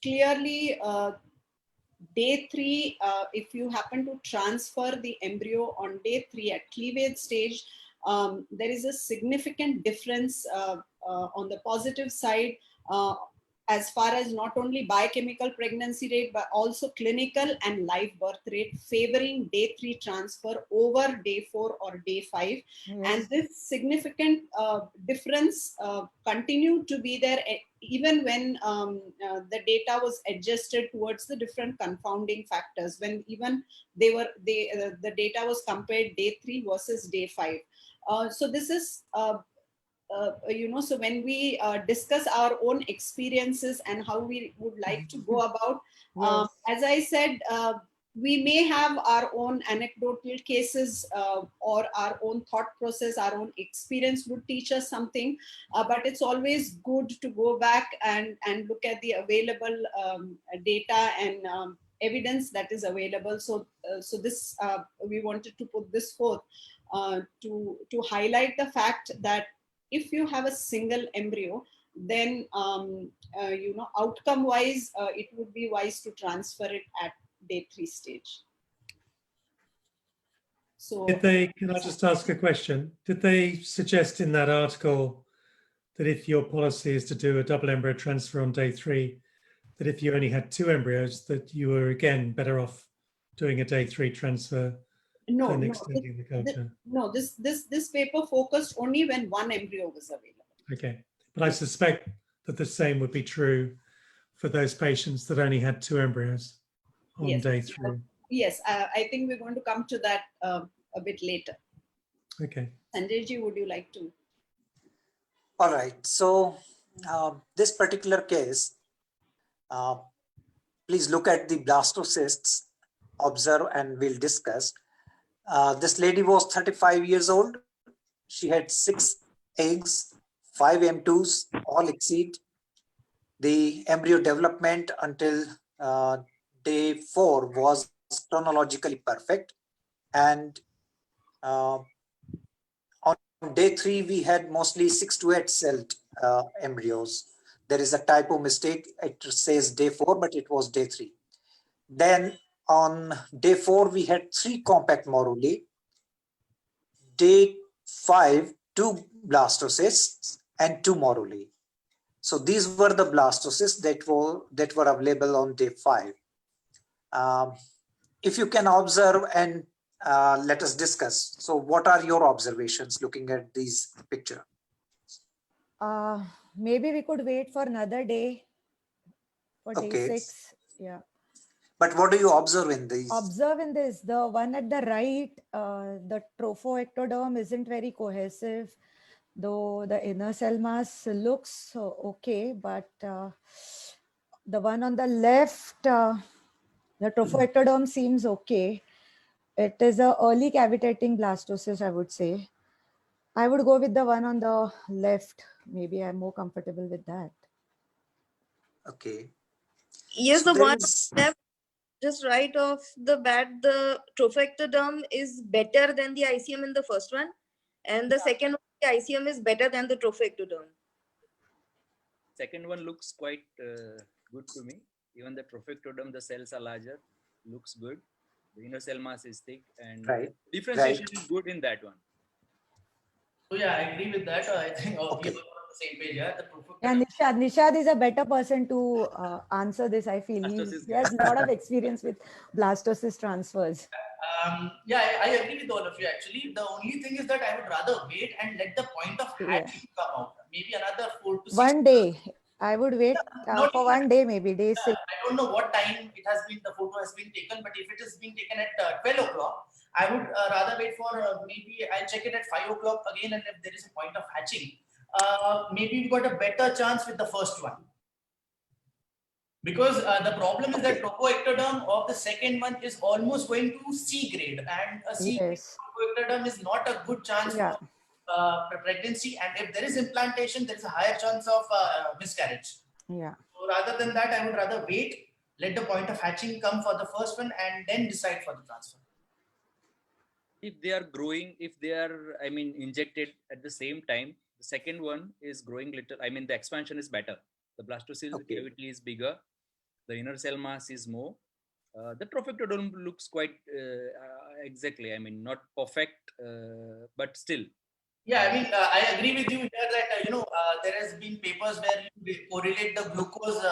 clearly, day 3, if you happen to transfer the embryo on day 3 at cleavage stage, there is a significant difference on the positive side, as far as not only biochemical pregnancy rate, but also clinical and live birth rate, favoring day 3 transfer over day 4 or day 5. Yes. And this significant difference continued to be there even when the data was adjusted towards the different confounding factors, when even the data was compared day 3 versus day 5. So this is so when we discuss our own experiences and how we would like to go about, as I said, we may have our own anecdotal cases or our own thought process, our own experience would teach us something, but it's always good to go back and look at the available data and evidence that is available. So this we wanted to put this forth to highlight the fact that if you have a single embryo, then outcome wise, it would be wise to transfer it at day 3 stage. So can I just ask a question? Did they suggest in that article that if your policy is to do a double embryo transfer on day 3, that if you only had 2 embryos, that you were again better off doing a day 3 transfer than extending the culture? This paper focused only when one embryo was available. Okay, but I suspect that the same would be true for those patients that only had 2 embryos on day 3. Yes, I think we're going to come to that a bit later. Okay. Sanjay, would you like to? All right. So this particular case, please look at the blastocysts, observe, and we'll discuss. This lady was 35 years old. She had 6 eggs, 5 M2s, all exceed. The embryo development until day 4 was chronologically perfect. And on day 3, we had mostly 6 to 8 celled embryos. There is a typo mistake. It says day 4, but it was day 3. Then on day 4, we had 3 compact moruli. Day 5, 2 blastocysts and 2 moruli. So these were the blastocysts that were available on day 5. If you can observe and let us discuss. So what are your observations looking at these pictures? Maybe we could wait for another day for day 6. Yeah. But what do you observe in these? Observe in this, the one at the right, the trophoectoderm isn't very cohesive, though the inner cell mass looks okay, but the one on the left, the trophoectoderm seems okay. It is a early cavitating blastocyst, I would say. I would go with the one on the left. Maybe I'm more comfortable with that. Okay. Yes, so the one left, just right off the bat, the trophoectoderm is better than the ICM in the first one. And the second one, the ICM is better than the trophoectoderm. Second one looks quite good to me. Even the trophoectoderm, the cells are larger, looks good. The inner cell mass is thick, and differentiation is good in that one. So yeah, I agree with that. I think we have a the same page. Yeah, the Yeah, Nishad is a better person to answer this. I feel he has a lot of experience with blastocyst transfers. Yeah, I agree with all of you actually. The only thing is that I would rather wait and let the point of hatching come out. Maybe another 4 to 6 1 day. I would wait Not for even- 1 day, maybe day 6. I don't know what time it has been, the photo has been taken, but if it is being taken at 12 o'clock, I would rather wait for maybe I'll check it at 5 o'clock again, and if there is a point of hatching, maybe we got a better chance with the first one. Because the problem is that trochoectoderm of the second one is almost going to C grade, and a C grade trochoectoderm is not a good chance for pregnancy, and if there is implantation, there is a higher chance of miscarriage. Yeah. So rather than that, I would rather wait, let the point of hatching come for the first one, and then decide for the transfer. If they are growing, if they are, I mean, injected at the same time, the second one is growing little, I mean, the expansion is better. The blastocyst cavity is bigger, the inner cell mass is more. The trophectoderm looks quite exactly, I mean, not perfect, but still. Yeah, I mean, I agree with you here that, there has been papers where you correlate the glucose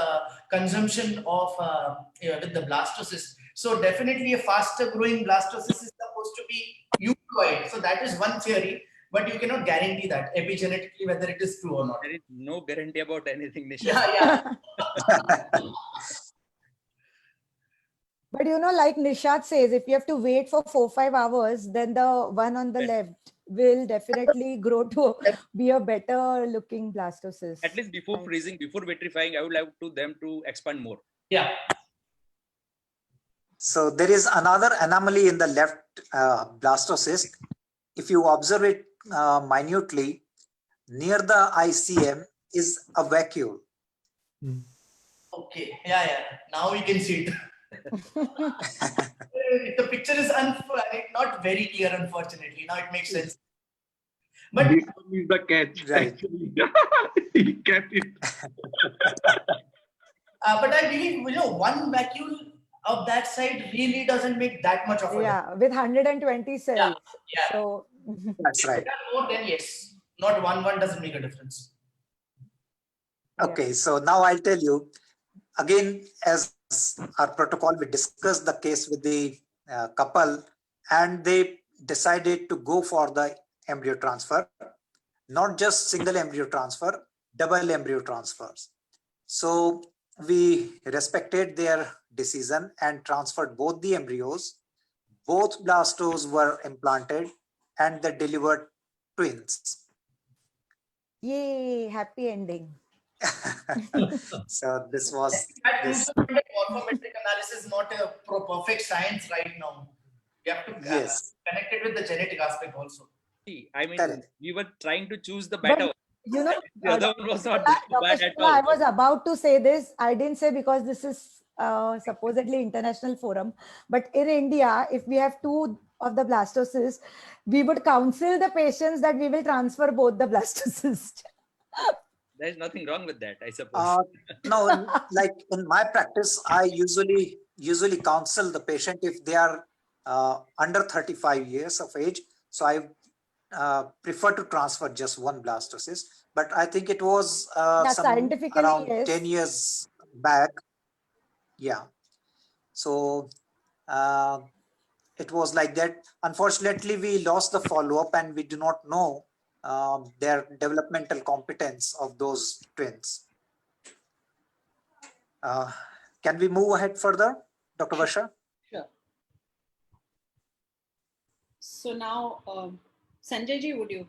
consumption of with the blastocyst. So definitely a faster growing blastocyst is supposed to be euploid. So that is one theory, but you cannot guarantee that epigenetically whether it is true or not. There is no guarantee about anything, Nisha. Yeah. But like Nishad says, if you have to wait for 4-5 hours, then the one on the left will definitely grow to be a better looking blastocyst. At least before freezing, before vitrifying, I would like them to expand more. Yeah. So there is another anomaly in the left blastocyst. If you observe it minutely, near the ICM is a vacuole. Okay. Yeah. Now we can see it. The picture is not very clear, unfortunately. Now it makes sense. But this one is the catch. Right. He kept it. But I believe one vacuole of that side really doesn't make that much of a difference. With 120 cells. Yeah. So that's right. More than yes. Not one doesn't make a difference. Okay, so now I'll tell you again, as our protocol, we discussed the case with the couple, and they decided to go for the embryo transfer, not just single embryo transfer, double embryo transfers. So we respected their decision and transferred both the embryos. Both blastos were implanted and they delivered twins. Yay, happy ending. So this was That proves the point that morphometric analysis is not a perfect science right now. You have to connect it with the genetic aspect also. I mean, we were trying to choose the better one. The other one was not bad at all. I was about to say this. I didn't say because this is supposedly international forum. But in India, if we have 2 of the blastocysts, we would counsel the patients that we will transfer both the blastocysts. There's nothing wrong with that, I suppose. No, like in my practice, I usually counsel the patient if they are under 35 years of age. So I prefer to transfer just one blastocyst. But I think it was around 10 years back. Yeah. So it was like that. Unfortunately, we lost the follow-up and we do not know their developmental competence of those twins. Can we move ahead further, Dr. Varsha? Sure. So now, Sanjay ji, would you?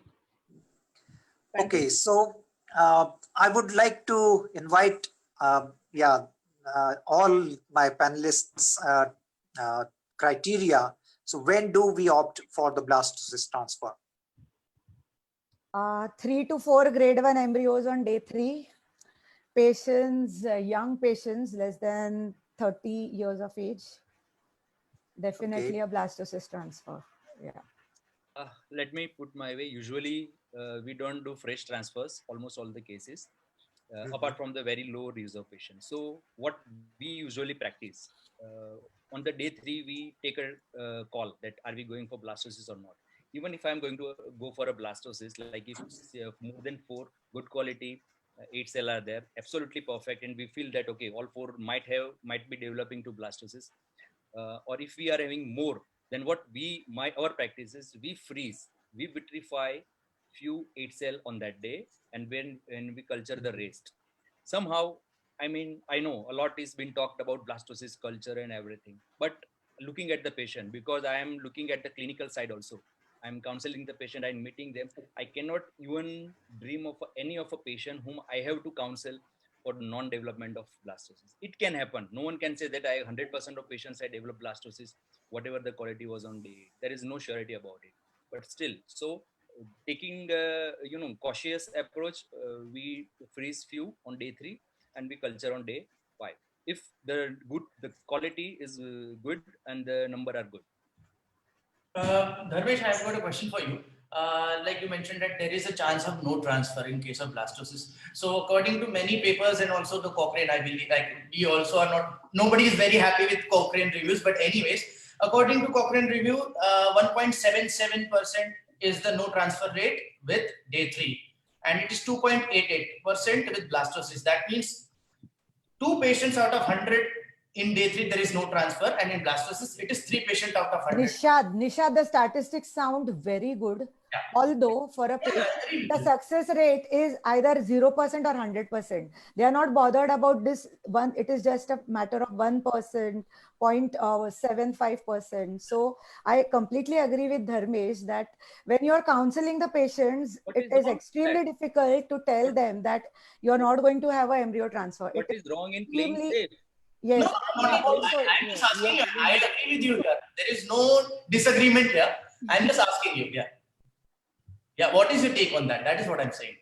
Okay, so I would like to invite all my panelists criteria. So when do we opt for the blastocyst transfer? 3 to 4 grade 1 embryos on day 3. Patients, young patients less than 30 years of age. Definitely a blastocyst transfer. Yeah. Let me put my way. Usually, we don't do fresh transfers, almost all the cases, apart from the very low reserve patients. So what we usually practice, on the day 3, we take a call that are we going for blastocyst or not. even if I'm going to go for a blastocyst, like if more than 4 good quality 8 cell are there, absolutely perfect, and we feel that okay, all 4 might be developing to blastocyst, or if we are having more, then what our practice is, we freeze, we vitrify few 8 cell on that day, and when we culture the rest. Somehow, I mean, I know a lot is been talked about blastocyst culture and everything, but looking at the patient, because I am looking at the clinical side also, I'm counseling the patient, I'm meeting them, I cannot even dream of any of a patient whom I have to counsel for non-development of blastocyst. It can happen. No one can say that 100% of patients I develop blastocyst, whatever the quality was on day 8. There is no surety about it. But still, so taking the cautious approach, we freeze few on day 3 and we culture on day 5. If the quality is good and the number are good. Dharmesh, I've got a question for you. Like you mentioned that there is a chance of no transfer in case of blastocyst. So according to many papers and also the Cochrane, I believe, like we also are not, nobody is very happy with Cochrane reviews, but anyways, according to Cochrane review, 1.77% is the no transfer rate with day 3. And it is 2.88% with blastocyst. That means 2 patients out of 100 in day 3, there is no transfer, and in blastocyst, it is 3 patients out of 100. Nishad, the statistics sound very good. Yeah. Although for a patient, the success rate is either 0% or 100%. They are not bothered about this one. It is just a matter of 1%, 0.75%. So I completely agree with Dharmesh that when you are counseling the patients, it is extremely difficult to tell them that you are not going to have an embryo transfer. What is wrong in playing safe? Yes. No, I'm just asking you. I agree with you here. There is no disagreement here. I'm just asking you. Yeah. Yeah. What is your take on that? That is what I'm saying.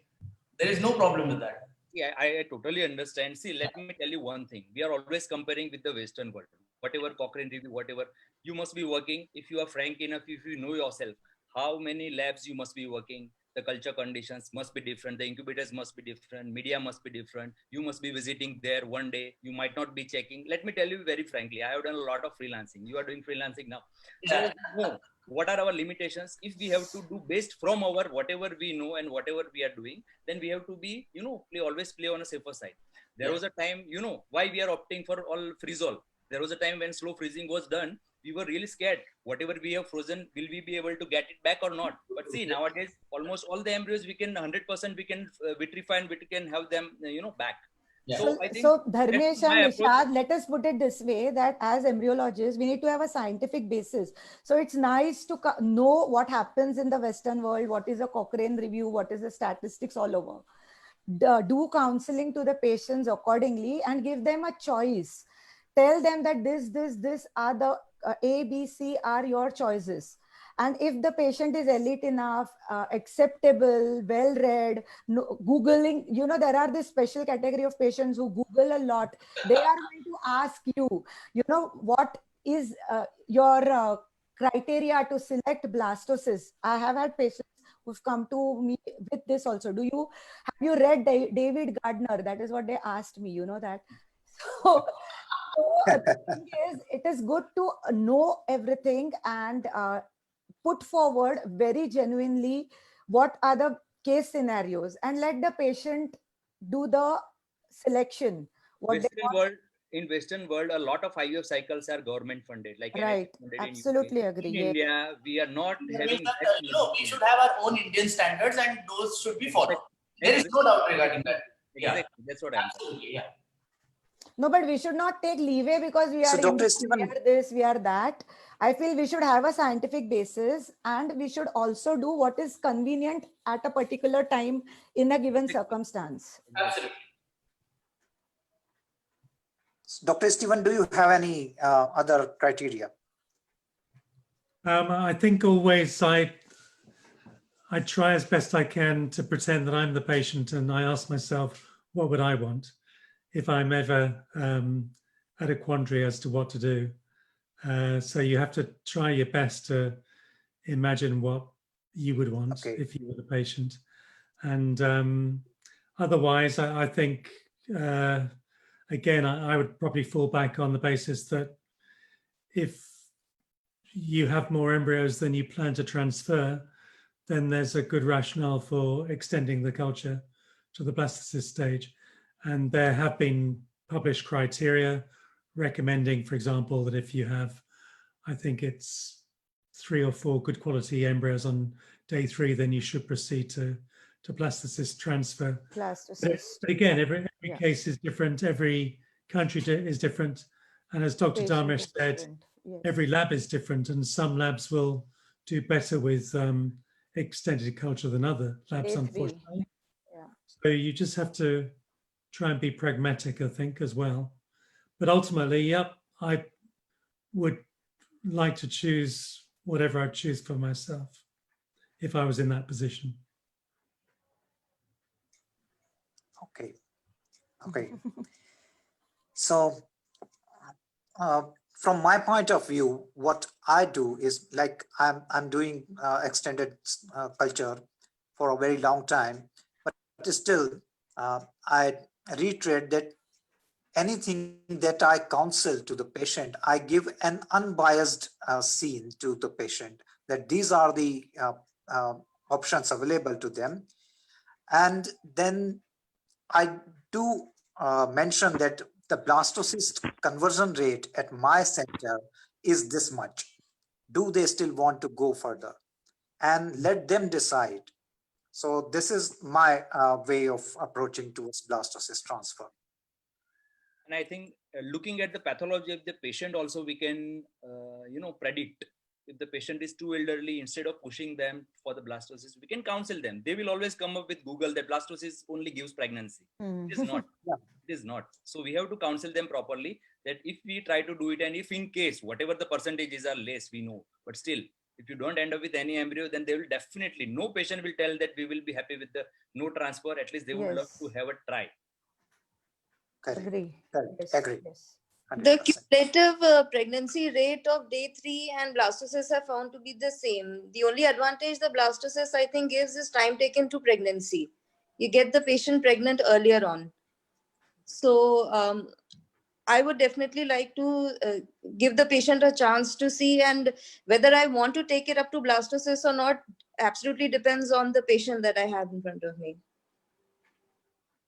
There is no problem with that. Yeah, I totally understand. See, let me tell you one thing. We are always comparing with the Western world. Whatever Cochrane review, whatever, you must be working, if you are frank enough, if you know yourself, how many labs you must be working, the culture conditions must be different, the incubators must be different, media must be different, you must be visiting there one day, you might not be checking. Let me tell you very frankly, I have done a lot of freelancing. You are doing freelancing now. Yeah. So, no, what are our limitations? If we have to do based from our whatever we know and whatever we are doing, then we have to be, always play on a safer side. There was a time, why we are opting for all freeze-all. There was a time when slow freezing was done, we were really scared. Whatever we have frozen, will we be able to get it back or not? But see, nowadays, almost all the embryos, we can 100%, we can vitrify and we can have them, back. Yeah. So, I think Dharmesh and Nishad, let us put it this way, that as embryologists, we need to have a scientific basis. So it's nice to know what happens in the Western world, what is a Cochrane review, what is the statistics all over. Do counseling to the patients accordingly and give them a choice. Tell them that this are the A, B, C are your choices. And if the patient is elite enough, acceptable, well-read, Googling, there are this special category of patients who Google a lot. They are going to ask you, what is your criteria to select blastocyst. I have had patients who've come to me with this also. Have you read David Gardner? That is what they asked me, that. So the thing is, it is good to know everything and put forward very genuinely what are the case scenarios and let the patient do the selection. In Western world, a lot of IVF cycles are government funded, like right. Absolutely agree. In India, we are not having. We should have our own Indian standards, and those should be followed. There is no doubt regarding that. Yeah, exactly. That's what I'm saying. Yeah. No, but we should not take leeway because we are Stephen, we are this, we are that. I feel we should have a scientific basis and we should also do what is convenient at a particular time in a given circumstance. Absolutely. Dr. Stephen, do you have any other criteria? I think always I try as best I can to pretend that I'm the patient, and I ask myself, what would I want if I'm ever at a quandary as to what to do? So you have to try your best to imagine what you would want if you were the patient. And otherwise, I think, again, I would probably fall back on the basis that if you have more embryos than you plan to transfer, then there's a good rationale for extending the culture to the blastocyst stage. And there have been published criteria recommending, for example, that if you have, I think it's 3 or 4 good quality embryos on day 3, then you should proceed to blastocyst transfer. Blastocyst. But again, every case is different. Every country is different. And as Dr. Patient Dharmesh is said, different. Yes. every lab is different, and some labs will do better with extended culture than other labs, Day 3. unfortunately. Yeah. So you just have to try and be pragmatic, I think, as well. But ultimately, yep, I would like to choose whatever I choose for myself if I was in that position. Okay. Okay. So from my point of view, what I do is like I'm doing extended culture for a very long time, but still I reiterate that anything that I counsel to the patient, I give an unbiased scene to the patient that these are the options available to them. And then I do mention that the blastocyst conversion rate at my center is this much. Do they still want to go further? And let them decide. So this is my way of approaching towards blastocyst transfer. And I think looking at the pathology of the patient also, we can, predict if the patient is too elderly, instead of pushing them for the blastocyst, we can counsel them. They will always come up with Google that blastocyst only gives pregnancy. It is not. It is not. So we have to counsel them properly that if we try to do it, and if in case whatever the percentages are less, we know, but still, if you don't end up with any embryo, then they will definitely, no patient will tell that we will be happy with the no transfer. At least they would love to have a try. Correct. Agree. Correct. Yes. Agree. Yes. 100%. The cumulative pregnancy rate of day 3 and blastocysts are found to be the same. The only advantage the blastocyst, I think, gives is time taken to pregnancy. You get the patient pregnant earlier on. So I would definitely like to give the patient a chance to see, and whether I want to take it up to blastocyst or not absolutely depends on the patient that I have in front of me.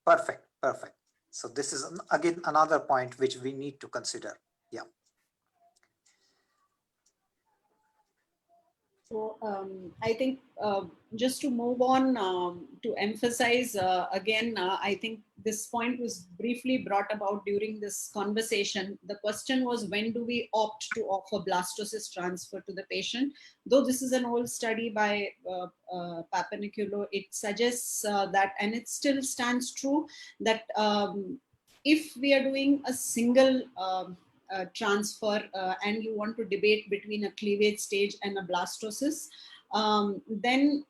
Perfect. Perfect. So this is again another point which we need to consider. Yeah. So I think just to move on to emphasize again, I think this point was briefly brought about during this conversation. The question was, when do we opt to offer blastocyst transfer to the patient? Though this is an old study by Papanicolo, it suggests that, and it still stands true, that if we are doing a single transfer and you want to debate between a cleavage stage and a blastocyst, then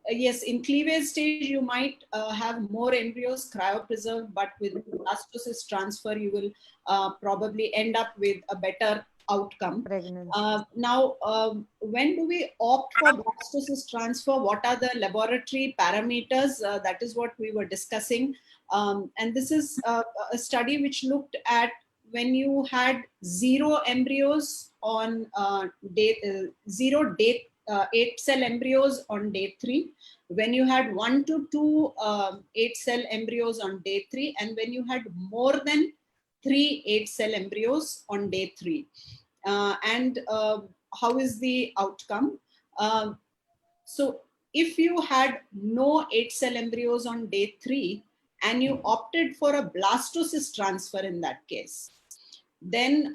yes, in cleavage stage you might have more embryos cryopreserved, but with blastocyst transfer you will probably end up with a better outcome. Now, when do we opt for blastocyst transfer? What are the laboratory parameters? That is what we were discussing. And this is a study which looked at when you had 0 embryos on day 8-cell embryos on day 3, when you had 1 to 2 8-cell embryos on day 3, and when you had more than 3 8-cell embryos on day 3. And how is the outcome? So if you had no 8-cell embryos on day 3 and you opted for a blastocyst transfer in that case, then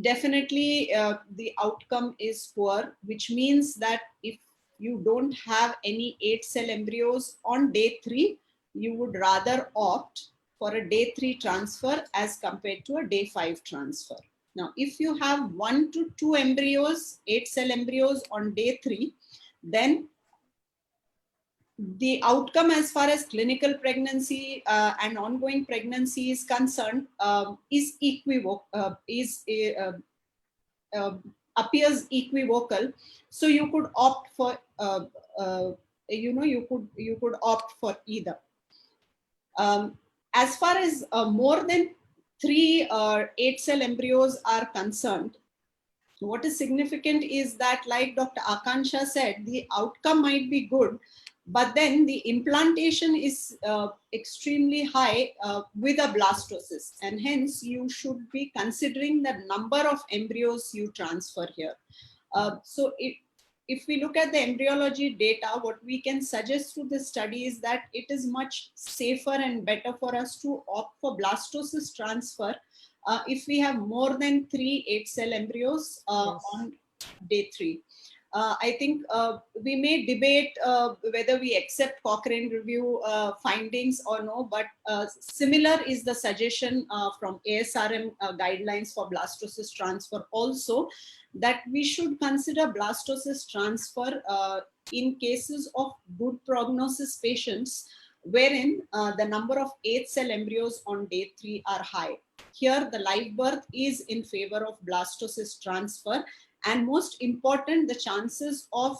definitely the outcome is poor, which means that if you don't have any 8-cell embryos on day 3, you would rather opt for a day 3 transfer as compared to a day 5 transfer. Now, if you have 1 to 2 embryos, 8-cell embryos on day 3, then the outcome as far as clinical pregnancy and ongoing pregnancy is concerned is appears equivocal. So you could opt for you could opt for either. As far as more than 3 8-cell embryos are concerned, what is significant is that, like Dr. Akansha said, the outcome might be good, but then the implantation is extremely high with a blastocyst, and hence you should be considering the number of embryos you transfer here. So if we look at the embryology data, what we can suggest through this study is that it is much safer and better for us to opt for blastocyst transfer if we have more than 3 8-cell embryos on day 3. I think we may debate whether we accept Cochrane review findings or no, but similar is the suggestion from ASRM guidelines for blastocyst transfer also, that we should consider blastocyst transfer in cases of good prognosis patients wherein the number of 8-cell embryos on day 3 are high. Here, the live birth is in favor of blastocyst transfer, and most important, the chances of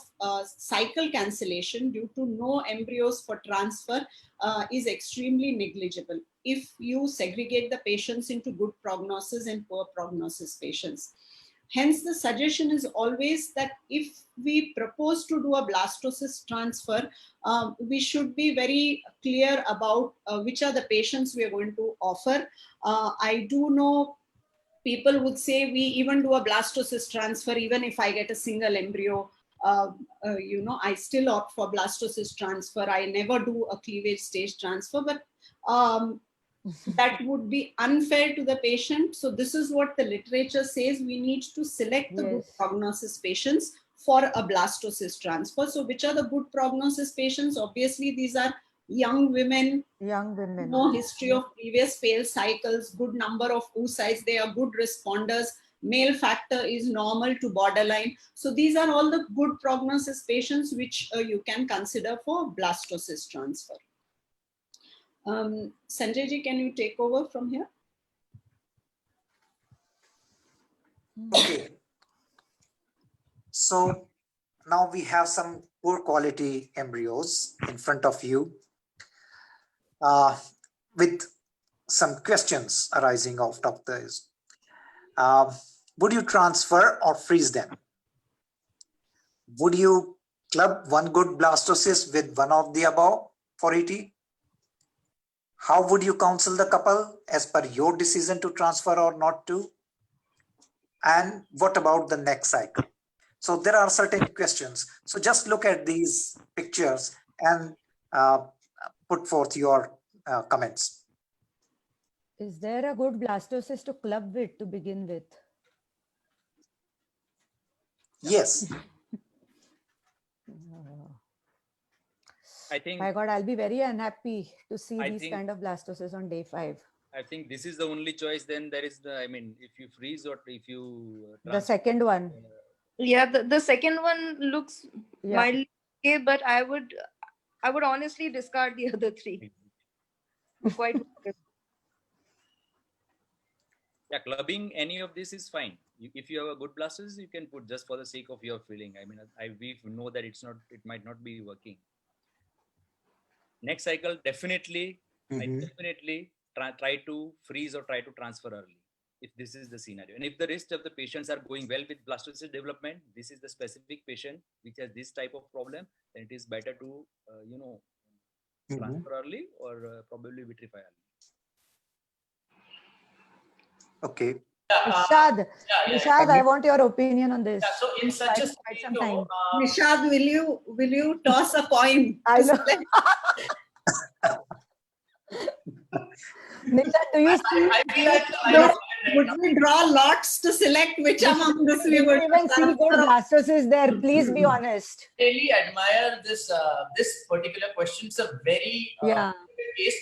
cycle cancellation due to no embryos for transfer is extremely negligible if you segregate the patients into good prognosis and poor prognosis patients. Hence, the suggestion is always that if we propose to do a blastocyst transfer, we should be very clear about which are the patients we are going to offer. I do know people would say we even do a blastocyst transfer even if I get a single embryo. I still opt for blastocyst transfer. I never do a cleavage stage transfer, but that would be unfair to the patient. So this is what the literature says. We need to select the good prognosis patients for a blastocyst transfer. So which are the good prognosis patients? Obviously, these are young women, no history of previous failed cycles, good number of oocytes, they are good responders, male factor is normal to borderline. So these are all the good prognosis patients which you can consider for blastocyst transfer. Sanjay ji, can you take over from here? Okay. So now we have some poor quality embryos in front of you with some questions arising out of this. Would you transfer or freeze them? Would you club one good blastocyst with one of the above for ET? How would you counsel the couple as per your decision to transfer or not to? And what about the next cycle? So there are certain questions. So just look at these pictures and put forth your comments. Is there a good blastocyst to club with to begin with? Yes. I think, my God, I'll be very unhappy to see these kind of blastocysts on day 5. I think this is the only choice. Then there is the, I mean, if you freeze or if you the second one. Yeah, the second one looks mildly okay, but I would honestly discard the other 3. Quite. Yeah, clubbing any of this is fine. If you have a good blastocyst, you can put just for the sake of your feeling. I mean, we know that it might not be working. Next cycle, definitely, I definitely try to freeze or try to transfer early if this is the scenario. And if the rest of the patients are going well with blastocyst development, this is the specific patient which has this type of problem, then it is better to, transfer early or probably vitrify early. Okay. Nishad, Nishad, I want your opinion on this. So in such a scenario, Nishad, will you toss a coin? I know. Nishad, do you see? I feel like would we draw lots to select which among this we would even see good blastocysts there? Please be honest. I really admire this particular question. It's a very case.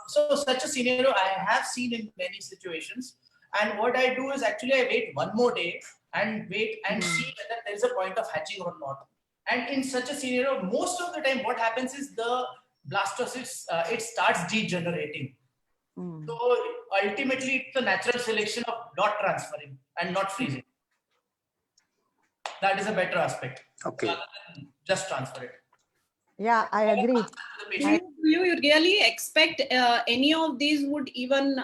So such a scenario I have seen in many situations. And what I do is actually I wait one more day and wait and see whether there is a point of hatching or not. And in such a scenario, most of the time what happens is the blastocyst, it starts degenerating. So ultimately it's a natural selection of not transferring and not freezing. That is a better aspect. Okay. Rather than just transfer it. Yeah, I agree. Do you really expect any of these would even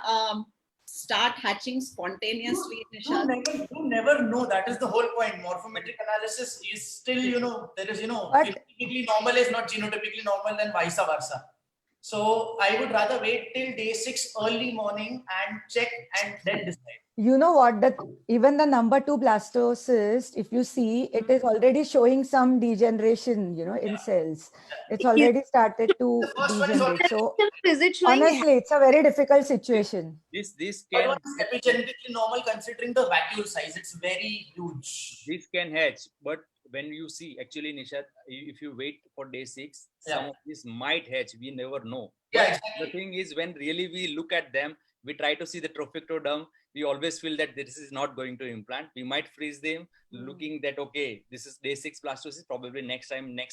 start hatching spontaneously, Nishad? You never know. That is the whole point. Morphometric analysis is still, there is, But- phenotypically normal is not genotypically normal and vice versa. So I would rather wait till day 6 early morning and check and then decide. You know what? That even the number 2 blastocyst, if you see, it is already showing some degeneration, in cells. It's already started to The first one is degenerate. So Is it showing? honestly, it's a very difficult situation. This Third can one is epigenetically normal considering the vacuole size. It's very huge. this can hatch, but when you see actually, Nishad, if you wait for day 6, some of this might hatch. We never know. Yeah, But exactly. the thing is, when really we look at them, we try to see the trophectoderm. We always feel that this is not going to implant. We might freeze them, looking that okay, this is day 6 blastocyst. Probably next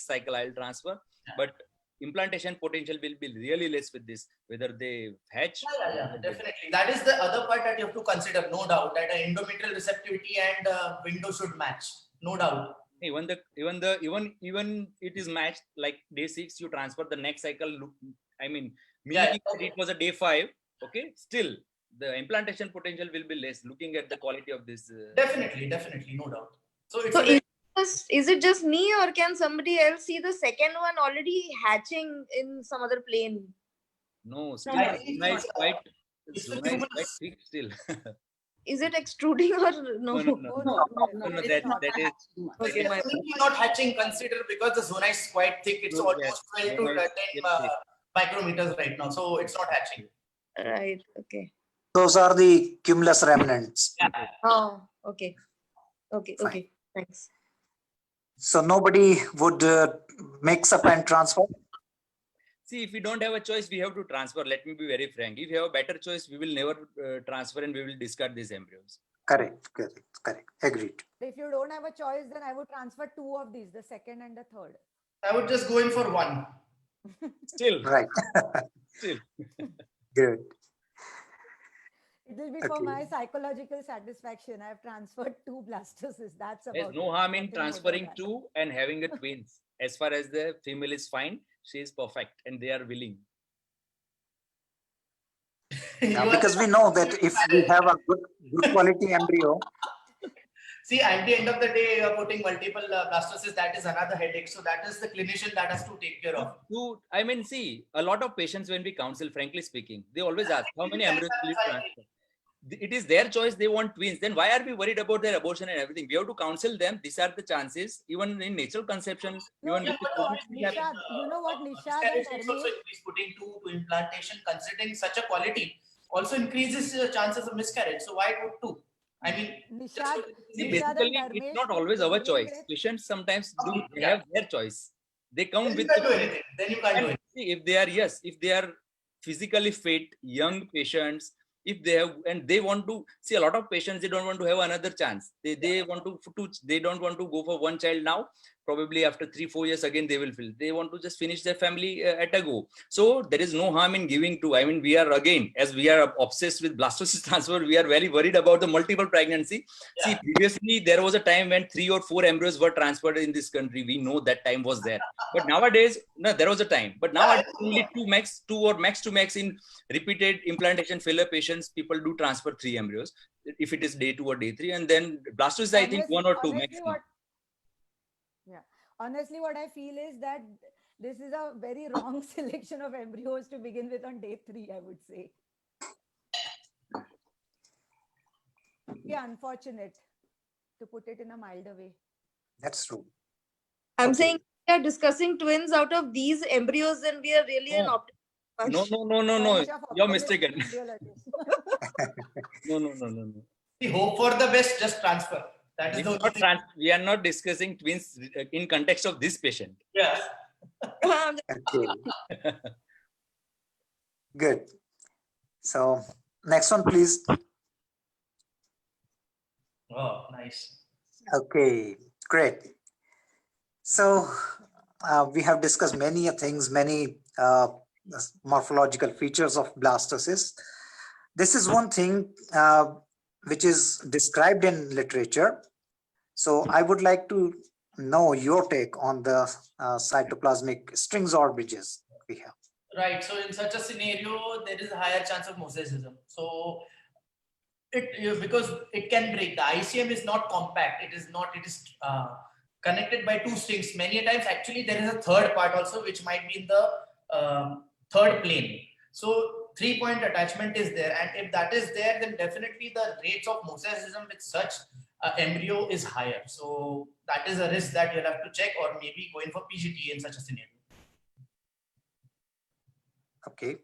cycle I'll transfer. But implantation potential will be really less with this, whether they hatch. Yeah, definitely. That is the other part that you have to consider, no doubt, that endometrial receptivity and window should match, no doubt. Even it is matched, like day 6 you transfer, the next cycle it was a day 5, okay, still the implantation potential will be less, looking at the quality of this. Definitely, no doubt. So it's Is it just me, or can somebody else see the second one already hatching in some other plane? No, still I Zuna think is quite it's Zuna the is quite thick still. Is it extruding or no? That is Okay, my not hatching consider because the zona is quite thick. It's No, almost 12 to Zuna is 10 thick. micrometers right now. So it's not hatching. right. Okay. Those are the cumulus remnants. Oh, okay. Okay. Fine. Okay. Thanks. So nobody would mix up and transfer? See, if we don't have a choice, we have to transfer. Let me be very frank. If you have a better choice, we will never transfer and we will discard these embryos. Correct. Agreed. If you don't have a choice, then I would transfer 2 of these, the second and the third. I would just go in for one. Still. Right. Still. Good. It will be for my psychological satisfaction. I have transferred 2 blastocysts. That's about There's no harm in nothing more than transferring that. 2 and having a twins. As far as the female is fine, she is perfect and they are willing. Now, because we know that if we have a good quality embryo. See, at the end of the day, you're putting multiple blastocysts. That is another headache. So that is the clinician that has to take care of. See, a lot of patients when we counsel, frankly speaking, they always ask, how many embryos will you transfer? It is their choice. They want twins. Then why are we worried about their abortion and everything? We have to counsel them. These are the chances. Even in natural conception, No, even Nishad, you know what, Nishad and Also Harmeet, increase putting 2 to implantation, considering such a quality, also increases chances of miscarriage. So why would 2? I mean, Nishad, see, Nishad basically, and it's Dharmesh not always our agree choice. with- Patients sometimes they have their choice. They come then with you can't do anything. Then you can't do anything. See, if they are physically fit, young patients, if they have, and they want to see, a lot of patients, they don't want to have another chance. They want to they don't want to go for one child now. Probably after 3-4 years again they will feel they want to just finish their family at a go. So there is no harm in giving 2. I mean, we are, again, as we are obsessed with blastocyst transfer, we are very worried about the multiple pregnancy. See, previously there was a time when 3 or 4 embryos were transferred in this country. We know that time was there, but nowadays, no, there was a time, but now only 2 or max to max in repeated implantation failure patients, people do transfer 3 embryos if it is day 2 or day 3, and then blastocyst, I think 1 or 2 maximum. Honestly, what I feel is that this is a very wrong selection of embryos to begin with on day 3, I would say. Yeah, unfortunate, to put it in a milder way. That's true. I'm saying we are discussing twins out of these embryos, and we are really an optimal bunch. No. You're mistaken. No. We hope for the best, just transfer. That is the only thing. We are not discussing twins in context of this patient. Yeah. Okay. Good. So next one, please. Oh, nice. Okay, great. So we have discussed many things, many morphological features of blastocyst. This is one thing which is described in literature. So I would like to know your take on the cytoplasmic strings or bridges we have. Right. So in such a scenario, there is a higher chance of mosaicism. So because it can break. The ICM is not compact. It is not. It is connected by two strings. Many times, actually, there is a third part also, which might be in the third plane. So 3-point attachment is there, and if that is there, then definitely the rates of mosaicism with such embryo is higher. So that is a risk that you'll have to check, or maybe going for Pgta in such a scenario. Okay.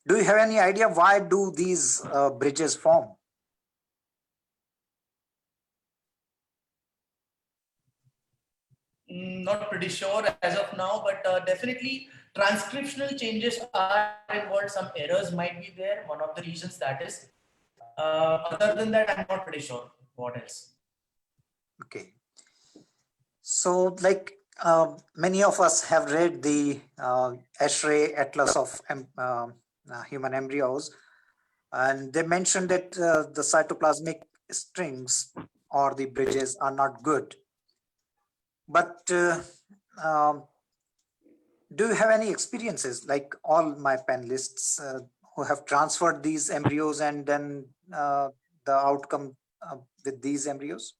Do you have any idea why do these bridges form? Not pretty sure as of now, but definitely transcriptional changes are involved. Some errors might be there. One of the reasons that is. Other than that, I'm not pretty sure what else. Okay. So, like many of us have read the ASHRAE Atlas of Human Embryos, and they mentioned that the cytoplasmic strings or the bridges are not good. But do you have any experiences, like all my panelists who have transferred these embryos and then the outcome with these embryos?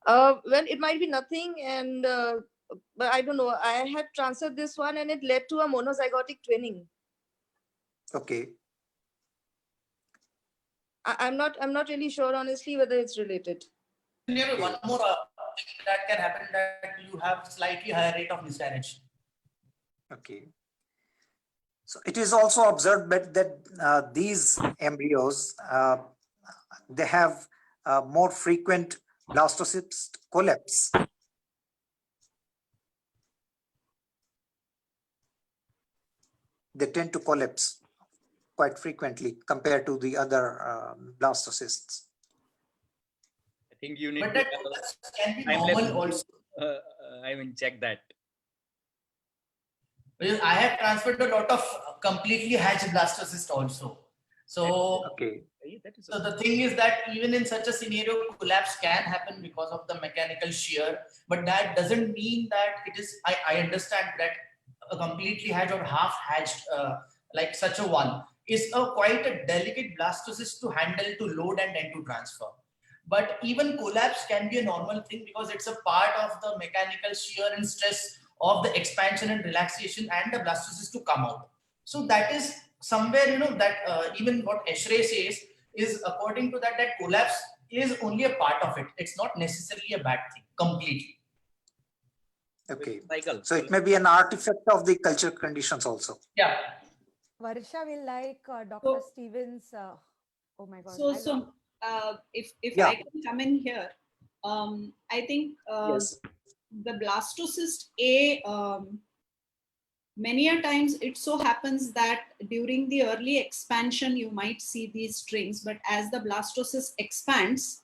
Well, it might be nothing, and but I don't know. I had transferred this one, and it led to a monozygotic twinning. Okay. I'm not really sure, honestly, whether it's related. Okay. One more thing that can happen, that you have slightly higher rate of miscarriage. Okay. So it is also observed that these embryos, they have more frequent blastocyst collapse. They tend to collapse quite frequently compared to the other blastocysts. I think you need But to that can be normal also. I mean, check that. Because I have transferred a lot of completely hatched blastocysts also. So, okay. So the thing is that even in such a scenario, collapse can happen because of the mechanical shear, but that doesn't mean that it is. I understand that a completely hatched or half hatched, like such a one, is quite a delicate blastocyst to handle, to load, and then to transfer. But even collapse can be a normal thing because it's a part of the mechanical shear and stress of the expansion and relaxation and the blastocyst to come out. So that is somewhere, that even what ASHRAE says is, according to that collapse is only a part of it. It's not necessarily a bad thing completely. Okay. Cycle. So it may be an artifact of the culture conditions also. Yeah. Varsha will like Dr. Stevens. Oh my God. If I can come in here, I think Yes. the blastocyst A, many a times it so happens that during the early expansion, you might see these strings, but as the blastocyst expands,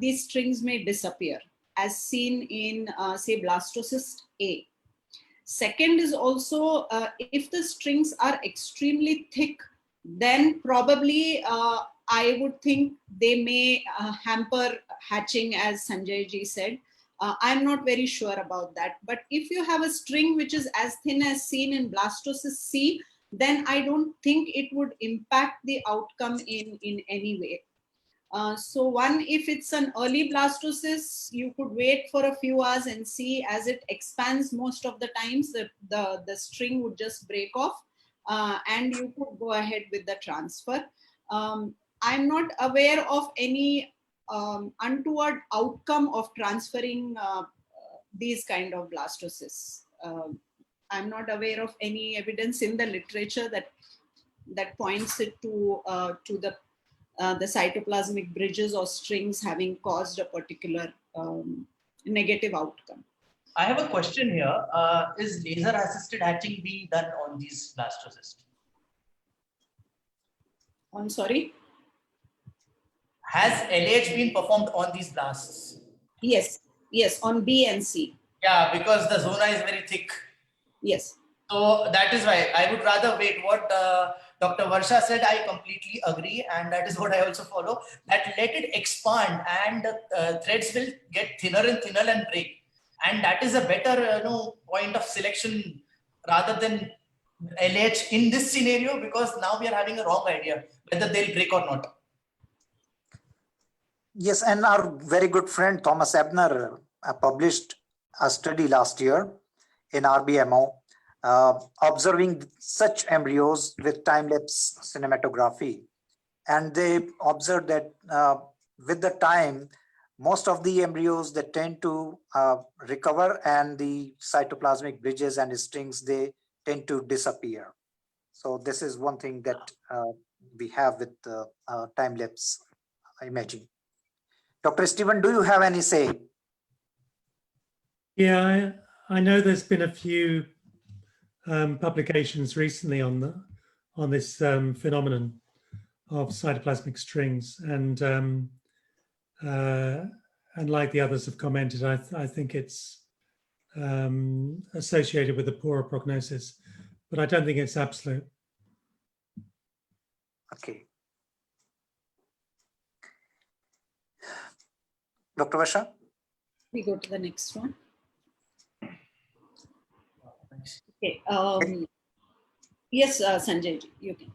these strings may disappear, as seen in, say, blastocyst A. Second is also, if the strings are extremely thick, then probably I would think they may hamper hatching, as Sanjay ji said. I'm not very sure about that. But if you have a string which is as thin as seen in blastocyst C, then I don't think it would impact the outcome in any way. So one, if it's an early blastocyst, you could wait for a few hours and see as it expands. Most of the times the string would just break off and you could go ahead with the transfer. I'm not aware of any untoward outcome of transferring these kind of blastocysts. I'm not aware of any evidence in the literature that points it to the cytoplasmic bridges or strings having caused a particular negative outcome. I have a question here. Is laser-assisted hatching being done on these blastocysts? I'm sorry? Has LH been performed on these blasts? Yes, on B and C. Yeah, because the zona is very thick. Yes. So that is why I would rather wait. What Dr. Varsha said, I completely agree, and that is what I also follow. That let it expand, and the threads will get thinner and thinner and break, and that is a better point of selection rather than LH in this scenario, because now we are having a wrong idea whether they'll break or not. Yes, and our very good friend Thomas Ebner published a study last year in RBMO observing such embryos with time-lapse cinematography. And they observed that with the time, most of the embryos that tend to recover, and the cytoplasmic bridges and strings, they tend to disappear. So this is one thing that we have with time-lapse imaging. Dr. Stephen, do you have any say? Yeah, I know there's been a few publications recently on this phenomenon of cytoplasmic strings, and like the others have commented, I think it's associated with a poorer prognosis, but I don't think it's absolute. Okay. Dr. Vasha? We go to the next one. Okay. Yes, Sanjay, you can.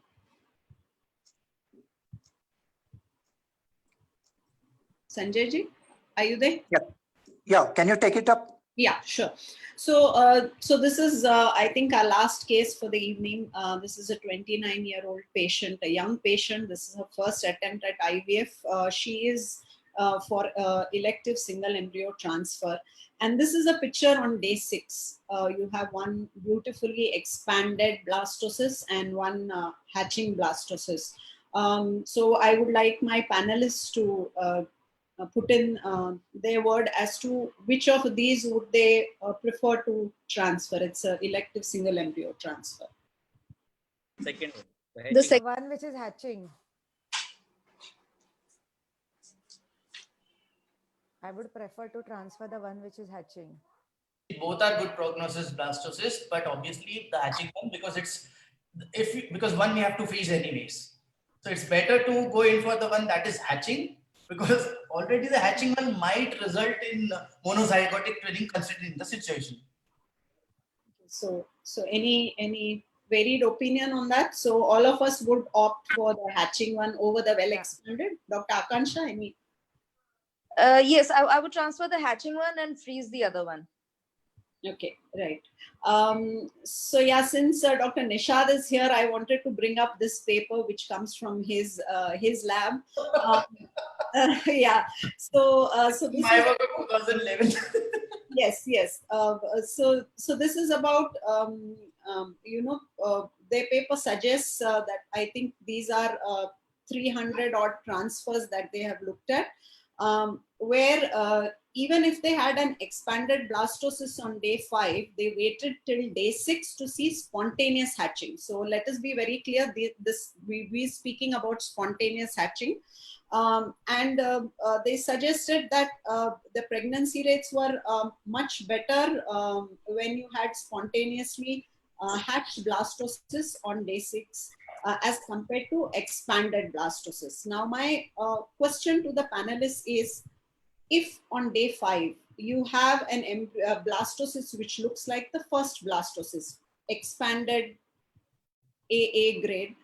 Sanjay ji, are you there? Yeah. Yeah. Can you take it up? Yeah, sure. So, so this is, I think, our last case for the evening. This is a 29-year-old patient, a young patient. This is her first attempt at IVF. She is for elective single embryo transfer. And this is a picture on day 6. You have one beautifully expanded blastocyst and one hatching blastocyst. So I would like my panelists to put in their word as to which of these would they prefer to transfer. It's an elective single embryo transfer. Second one. The one which is hatching. I would prefer to transfer the one which is hatching. Both are good prognosis blastocyst, but obviously the hatching one, because it's because one we have to freeze anyways. So it's better to go in for the one that is hatching, because already the hatching one might result in monozygotic twinning considering the situation. So any varied opinion on that? So all of us would opt for the hatching one over the well expanded. Dr. Akansha, any? Yes, I would transfer the hatching one and freeze the other one. Okay, right. So yeah, since Dr. Nishad is here, I wanted to bring up this paper which comes from his lab. Yeah. So so this My is, work of 2011. yes. So this is about their paper suggests that I think these are 300 odd transfers that they have looked at, where even if they had an expanded blastocyst on day 5, they waited till day 6 to see spontaneous hatching. So let us be very clear, we're speaking about spontaneous hatching. And they suggested that the pregnancy rates were much better when you had spontaneously hatched blastocysts on day 6 as compared to expanded blastocysts. Now, my question to the panelists is, if on day 5 you have an blastocyst which looks like the first blastocyst, expanded AA grade,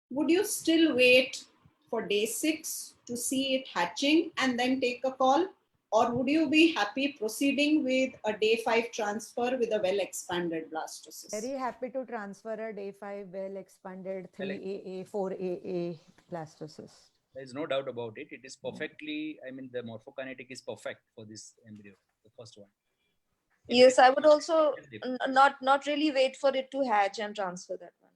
would you still wait for day 6 to see it hatching and then take a call? Or would you be happy proceeding with a day 5 transfer with a well expanded blastocyst? Very happy to transfer a day 5 well expanded 3AA, 4AA blastocyst. There's no doubt about it. It is perfectly, I mean, the morphokinetic is perfect for this embryo, the first one. Yes, I would also not really wait for it to hatch and transfer that one.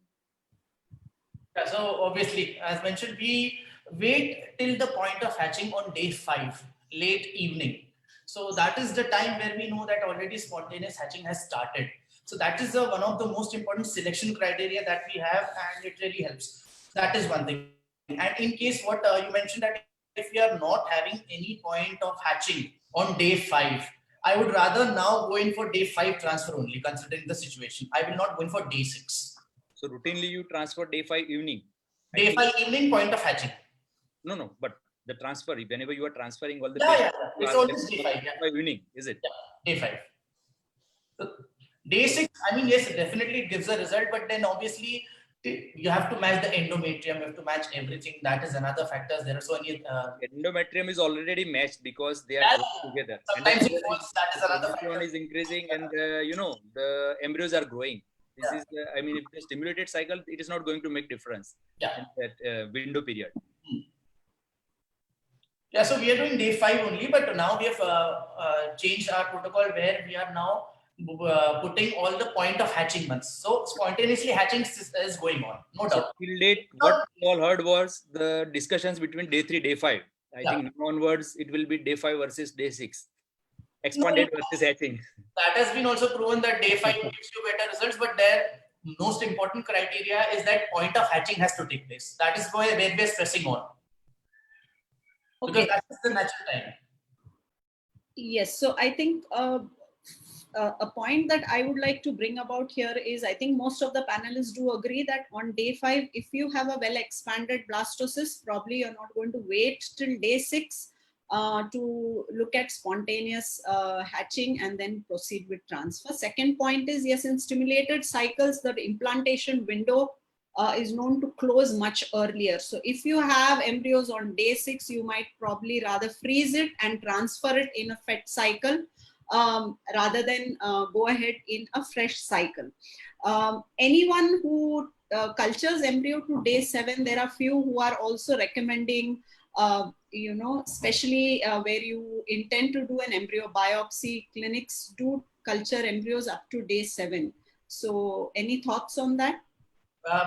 Yeah, so obviously, as mentioned, we wait till the point of hatching on day 5, late evening. So that is the time where we know that already spontaneous hatching has started. So that is one of the most important selection criteria that we have, and it really helps. That is one thing. And in case what you mentioned, that if we are not having any point of hatching on day 5, I would rather now go in for day 5 transfer only, considering the situation. I will not go in for day 6. So routinely you transfer day 5 evening. Day 5 evening point of hatching. No, but the transfer, whenever you are transferring all the patients, it's always day 5. By evening, is it? Yeah, day 5. Day 6, I mean, yes, definitely it gives a result, but then obviously you have to match the endometrium, you have to match everything. That is another factor. There are so many. Endometrium is already matched because they are Yeah, growing together. sometimes it falls. That is another Endometrium factor. is increasing, and the embryos are growing. This is the, I mean, if the stimulated cycle, it is not going to make difference in that window period. Yeah, so we are doing day 5 only, but now we have changed our protocol where we are now putting all the point of hatching months. So spontaneously hatching is going on, no So doubt. till date, what we all heard was the discussions between day 3, day 5. I think now onwards it will be day 5 versus day 6. Expanded versus hatching. That has been also proven that day 5 gives you better results, but their most important criteria is that point of hatching has to take place. That is where we are stressing on. Because that is the natural time. Yes, so I think a point that I would like to bring about here is I think most of the panelists do agree that on day 5, if you have a well expanded blastocyst, probably you're not going to wait till day 6 to look at spontaneous hatching and then proceed with transfer. Second point is, yes, in stimulated cycles, the implantation window is known to close much earlier. So if you have embryos on day 6, you might probably rather freeze it and transfer it in a fed cycle rather than go ahead in a fresh cycle. Anyone who cultures embryo to day 7, there are few who are also recommending especially where you intend to do an embryo biopsy, clinics do culture embryos up to day 7. So any thoughts on that?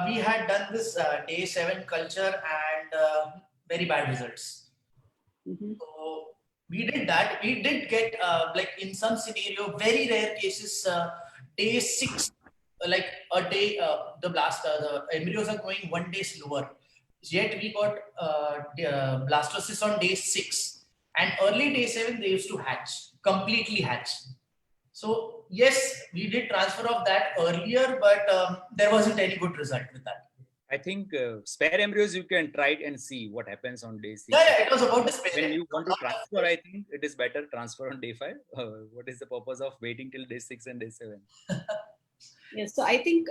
We had done this day 7 culture and very bad results. So we did that. We did get like in some scenario, very rare cases, day 6, like a day, the embryos are going 1 day slower. Yet we got blastocysts on day 6, and early day 7 they used to hatch, completely hatch. So yes, we did transfer of that earlier, but there wasn't any good result with that. I think spare embryos you can try it and see what happens on day 6. Yeah, it was about the spare. When you want to transfer, I think it is better transfer on day 5. What is the purpose of waiting till day 6 and day 7? Yes, so I think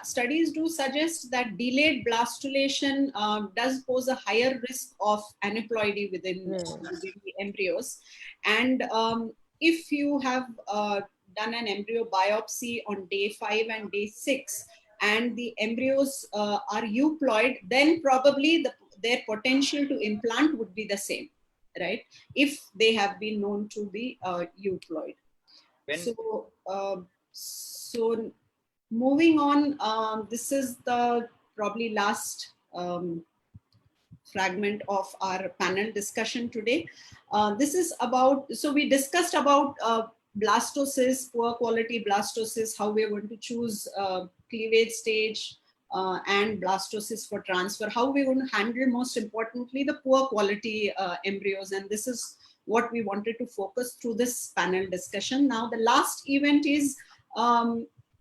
studies do suggest that delayed blastulation does pose a higher risk of aneuploidy within the embryos. And if you have done an embryo biopsy on day 5 and day 6, and the embryos are euploid, then probably their potential to implant would be the same, right? If they have been known to be euploid. So moving on, this is the probably last fragment of our panel discussion today. This is about, so we discussed about blastocysts, poor quality blastocysts, how we're going to choose cleavage stage and blastocysts for transfer, how we're going to handle, most importantly, the poor quality embryos. And this is what we wanted to focus through this panel discussion. Now, the last event is,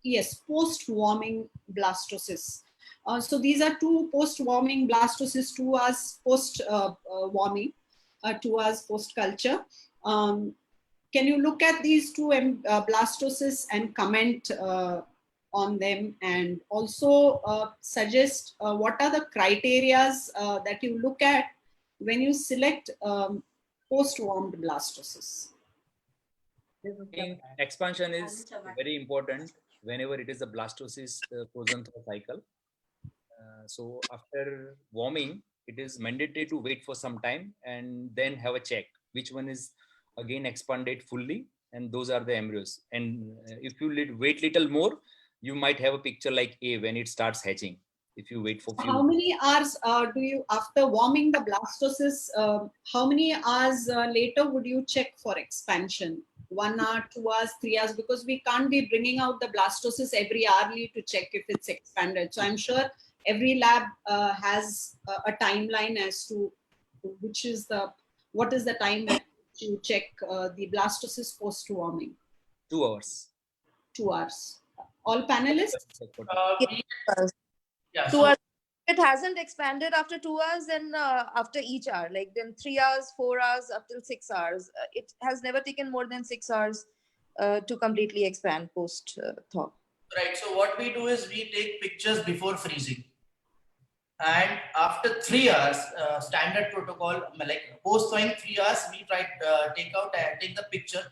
yes, post-warming blastocysts. So these are 2 post-warming blastocysts, 2 as post-warming, 2 as post-culture. Can you look at these 2 blastocysts and comment on them, and also suggest what are the criteria that you look at when you select post-warmed blastocysts? Expansion is very important whenever it is a blastocyst frozen thaw cycle. So after warming, it is mandatory to wait for some time and then have a check which one is again expanded fully, and those are the embryos. And if you wait little more, you might have a picture like A when it starts hatching. If you wait for few. How many hours do you, after warming the blastocyst, how many hours later would you check for expansion? 1 hour, 2 hours, 3 hours? Because we can't be bringing out the blastocyst every hourly to check if it's expanded. So I'm sure every lab has a timeline as to which is what is the time at which you check the blastocyst post-warming? 2 hours. 2 hours. All panelists? Yeah, 2 hours. It hasn't expanded after 2 hours, then after each hour, like then 3 hours, 4 hours, up till 6 hours. It has never taken more than 6 hours to completely expand post thaw. Right. So what we do is we take pictures before freezing. And after 3 hours, standard protocol, like post thawing 3 hours, we try take the picture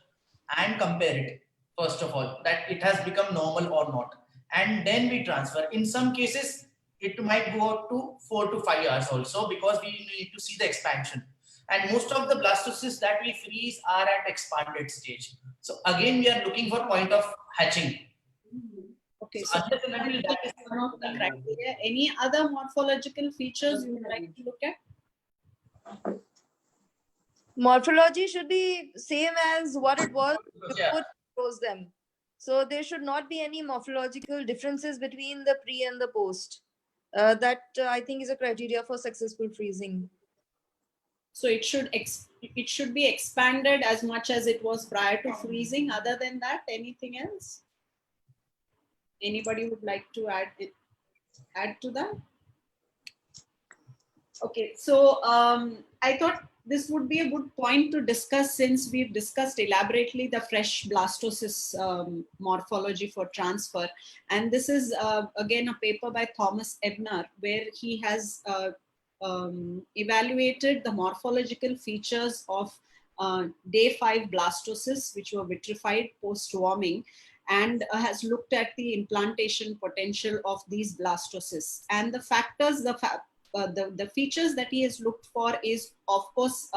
and compare it, first of all, that it has become normal or not. And then we transfer. In some cases, it might go up to 4 to 5 hours also, because we need to see the expansion. And most of the blastocysts that we freeze are at expanded stage. So again, we are looking for point of hatching. Okay, so Unless and until that is one of the criteria. Any other morphological features you would like to look at? Morphology should be same as what it was Yeah. before we froze them. So there should not be any morphological differences between the pre and the post. That I think is a criteria for successful freezing. So it should be expanded as much as it was prior to freezing. Other than that, anything else? Anybody would like to add to that? Okay, so I thought this would be a good point to discuss, since we've discussed elaborately the fresh blastocyst morphology for transfer. And this is again a paper by Thomas Ebner, where he has evaluated the morphological features of day 5 blastocysts, which were vitrified post-warming, and has looked at the implantation potential of these blastocysts. And the factors, the features that he has looked for is, of course,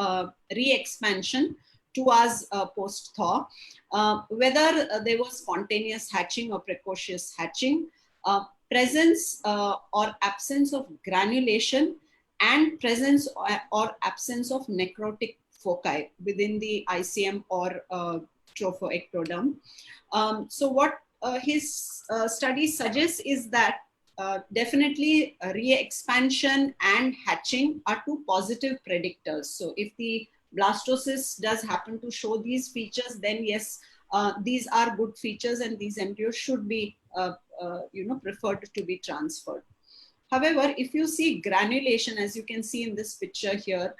re-expansion 2 hours post-thaw, whether there was spontaneous hatching or precocious hatching, presence or absence of granulation, and presence or absence of necrotic foci within the ICM or trophoectoderm. So what his study suggests is that definitely re-expansion and hatching are 2 positive predictors. So if the blastocyst does happen to show these features, then yes, these are good features, and these embryos should be preferred to be transferred. However, if you see granulation, as you can see in this picture here,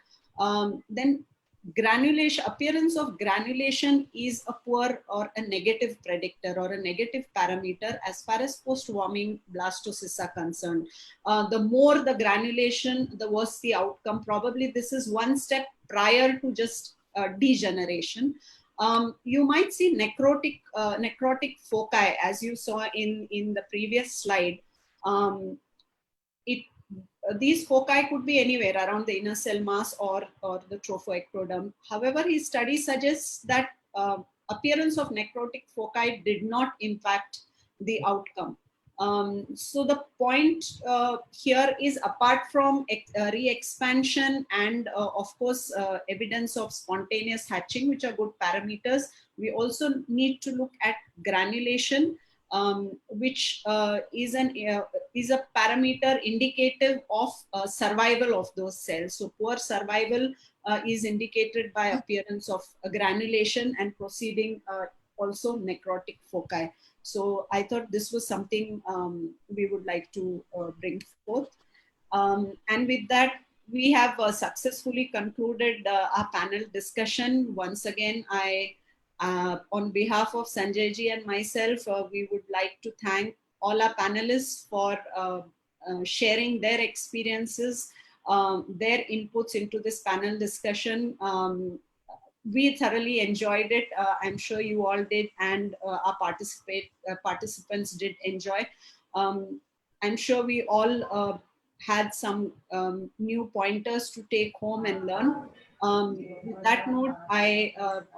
then granulation, appearance of granulation is a poor or a negative predictor or a negative parameter as far as post-warming blastocysts are concerned. The more the granulation, the worse the outcome. Probably this is one step prior to just degeneration. You might see necrotic foci, as you saw in the previous slide. These foci could be anywhere around the inner cell mass or the trophoectoderm. However, his study suggests that appearance of necrotic foci did not impact the outcome. So the point here is, apart from re-expansion and of course evidence of spontaneous hatching, which are good parameters, we also need to look at granulation, which is a parameter indicative of survival of those cells. So poor survival is indicated by appearance of granulation and proceeding also necrotic foci. So I thought this was something we would like to bring forth. And with that, we have successfully concluded our panel discussion. Once again, on behalf of Sanjay ji and myself, we would like to thank all our panelists for sharing their experiences, their inputs into this panel discussion. We thoroughly enjoyed it. I'm sure you all did, and our participants did enjoy. I'm sure we all had some new pointers to take home and learn. With that note, I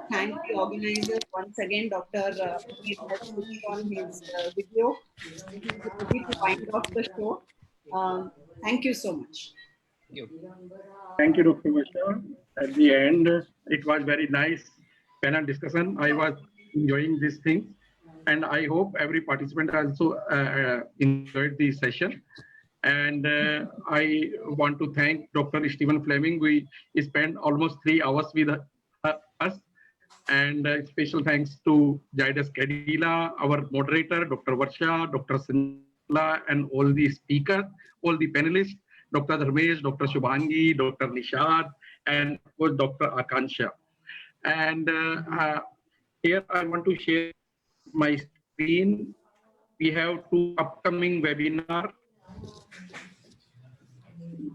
thank the organizers once again. Dr. Amit has switched on his video. He's ready to wind off the show. Thank you so much. Thank you, Dr. Varsha. At the end, it was very nice panel discussion. I was enjoying these things, and I hope every participant also enjoyed the session. And I want to thank Dr. Stephen Fleming. We spent almost 3 hours with us. And special thanks to Jaidas Kadila, our moderator, Dr. Varsha, Dr. Sanjay Shukla, and all the speakers, all the panelists, Dr. Dharmesh, Dr. Shubhangi, Dr. Nishad, and of course, Dr. Akansha. And Here I want to share my screen. We have 2 upcoming webinar.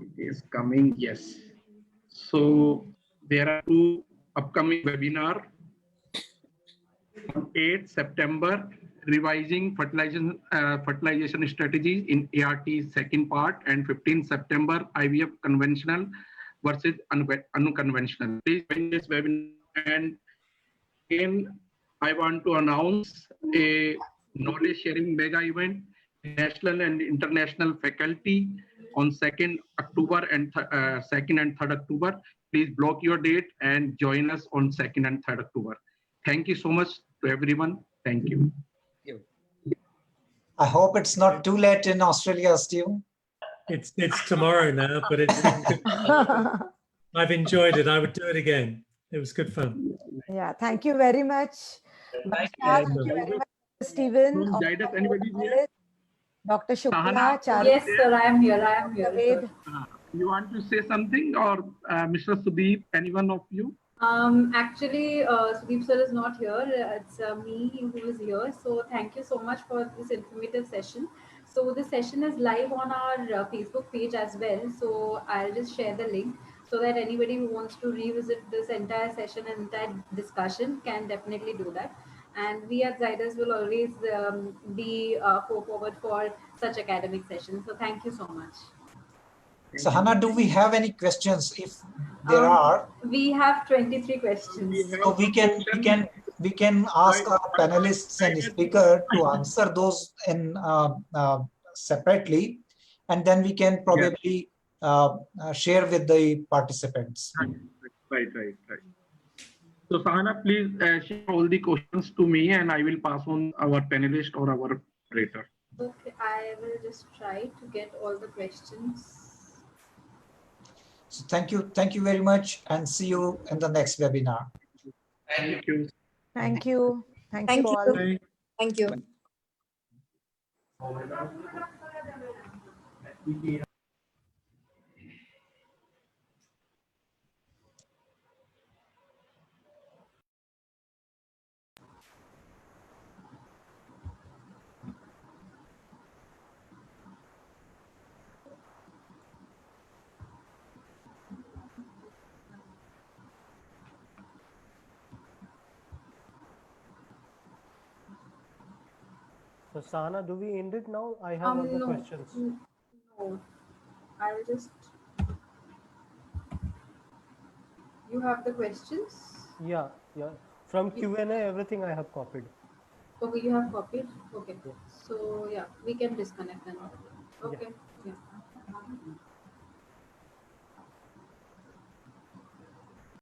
It is coming, yes. So there are 2 upcoming webinar. On 8th September, revising fertilization strategies in ART second part, and 15th September, IVF conventional versus unconventional. Please join this webinar. And again, I want to announce a knowledge sharing mega event, national and international faculty on 2nd October and 2nd and 3rd October. Please block your date and join us on 2nd and 3rd October. Thank you so much to everyone. Thank you. I hope it's not too late in Australia, Steve. It's tomorrow now, but it's been good. I've enjoyed it. I would do it again. It was good fun. Yeah, thank you very much. Thank Thank you very much, Stephen. From Zydus, anybody here? Dr. Shukla, Sahana? Charu. Yes, sir, I am here. I am here. Ved. Sir. You want to say something, or Mr. Sudeep, anyone of you? Actually, Sudeep sir is not here. It's me who is here. So thank you so much for this informative session. So the session is live on our Facebook page as well. So I'll just share the link so that anybody who wants to revisit this entire session and entire discussion can definitely do that. And we at Zydus will always be forward for such academic sessions. So thank you so much. So Hannah, do we have any questions? If there are, we have 23 questions. so we can ask our panelists and speaker to answer those in separately, and then we can probably share with the participants. Right. So Sahana, please share all the questions to me, and I will pass on our panelist or our moderator. Okay, I will just try to get all the questions. So thank you very much, and see you in the next webinar. Thank you. Thank you. Thank Thank you all. you. Thank you. So Sana, do we end it now? I have other questions. No, I'll just. You have the questions? Yeah. From Q&A, everything I have copied. Okay, you have copied? Okay. Yeah. So yeah, we can disconnect then. Okay. Yeah.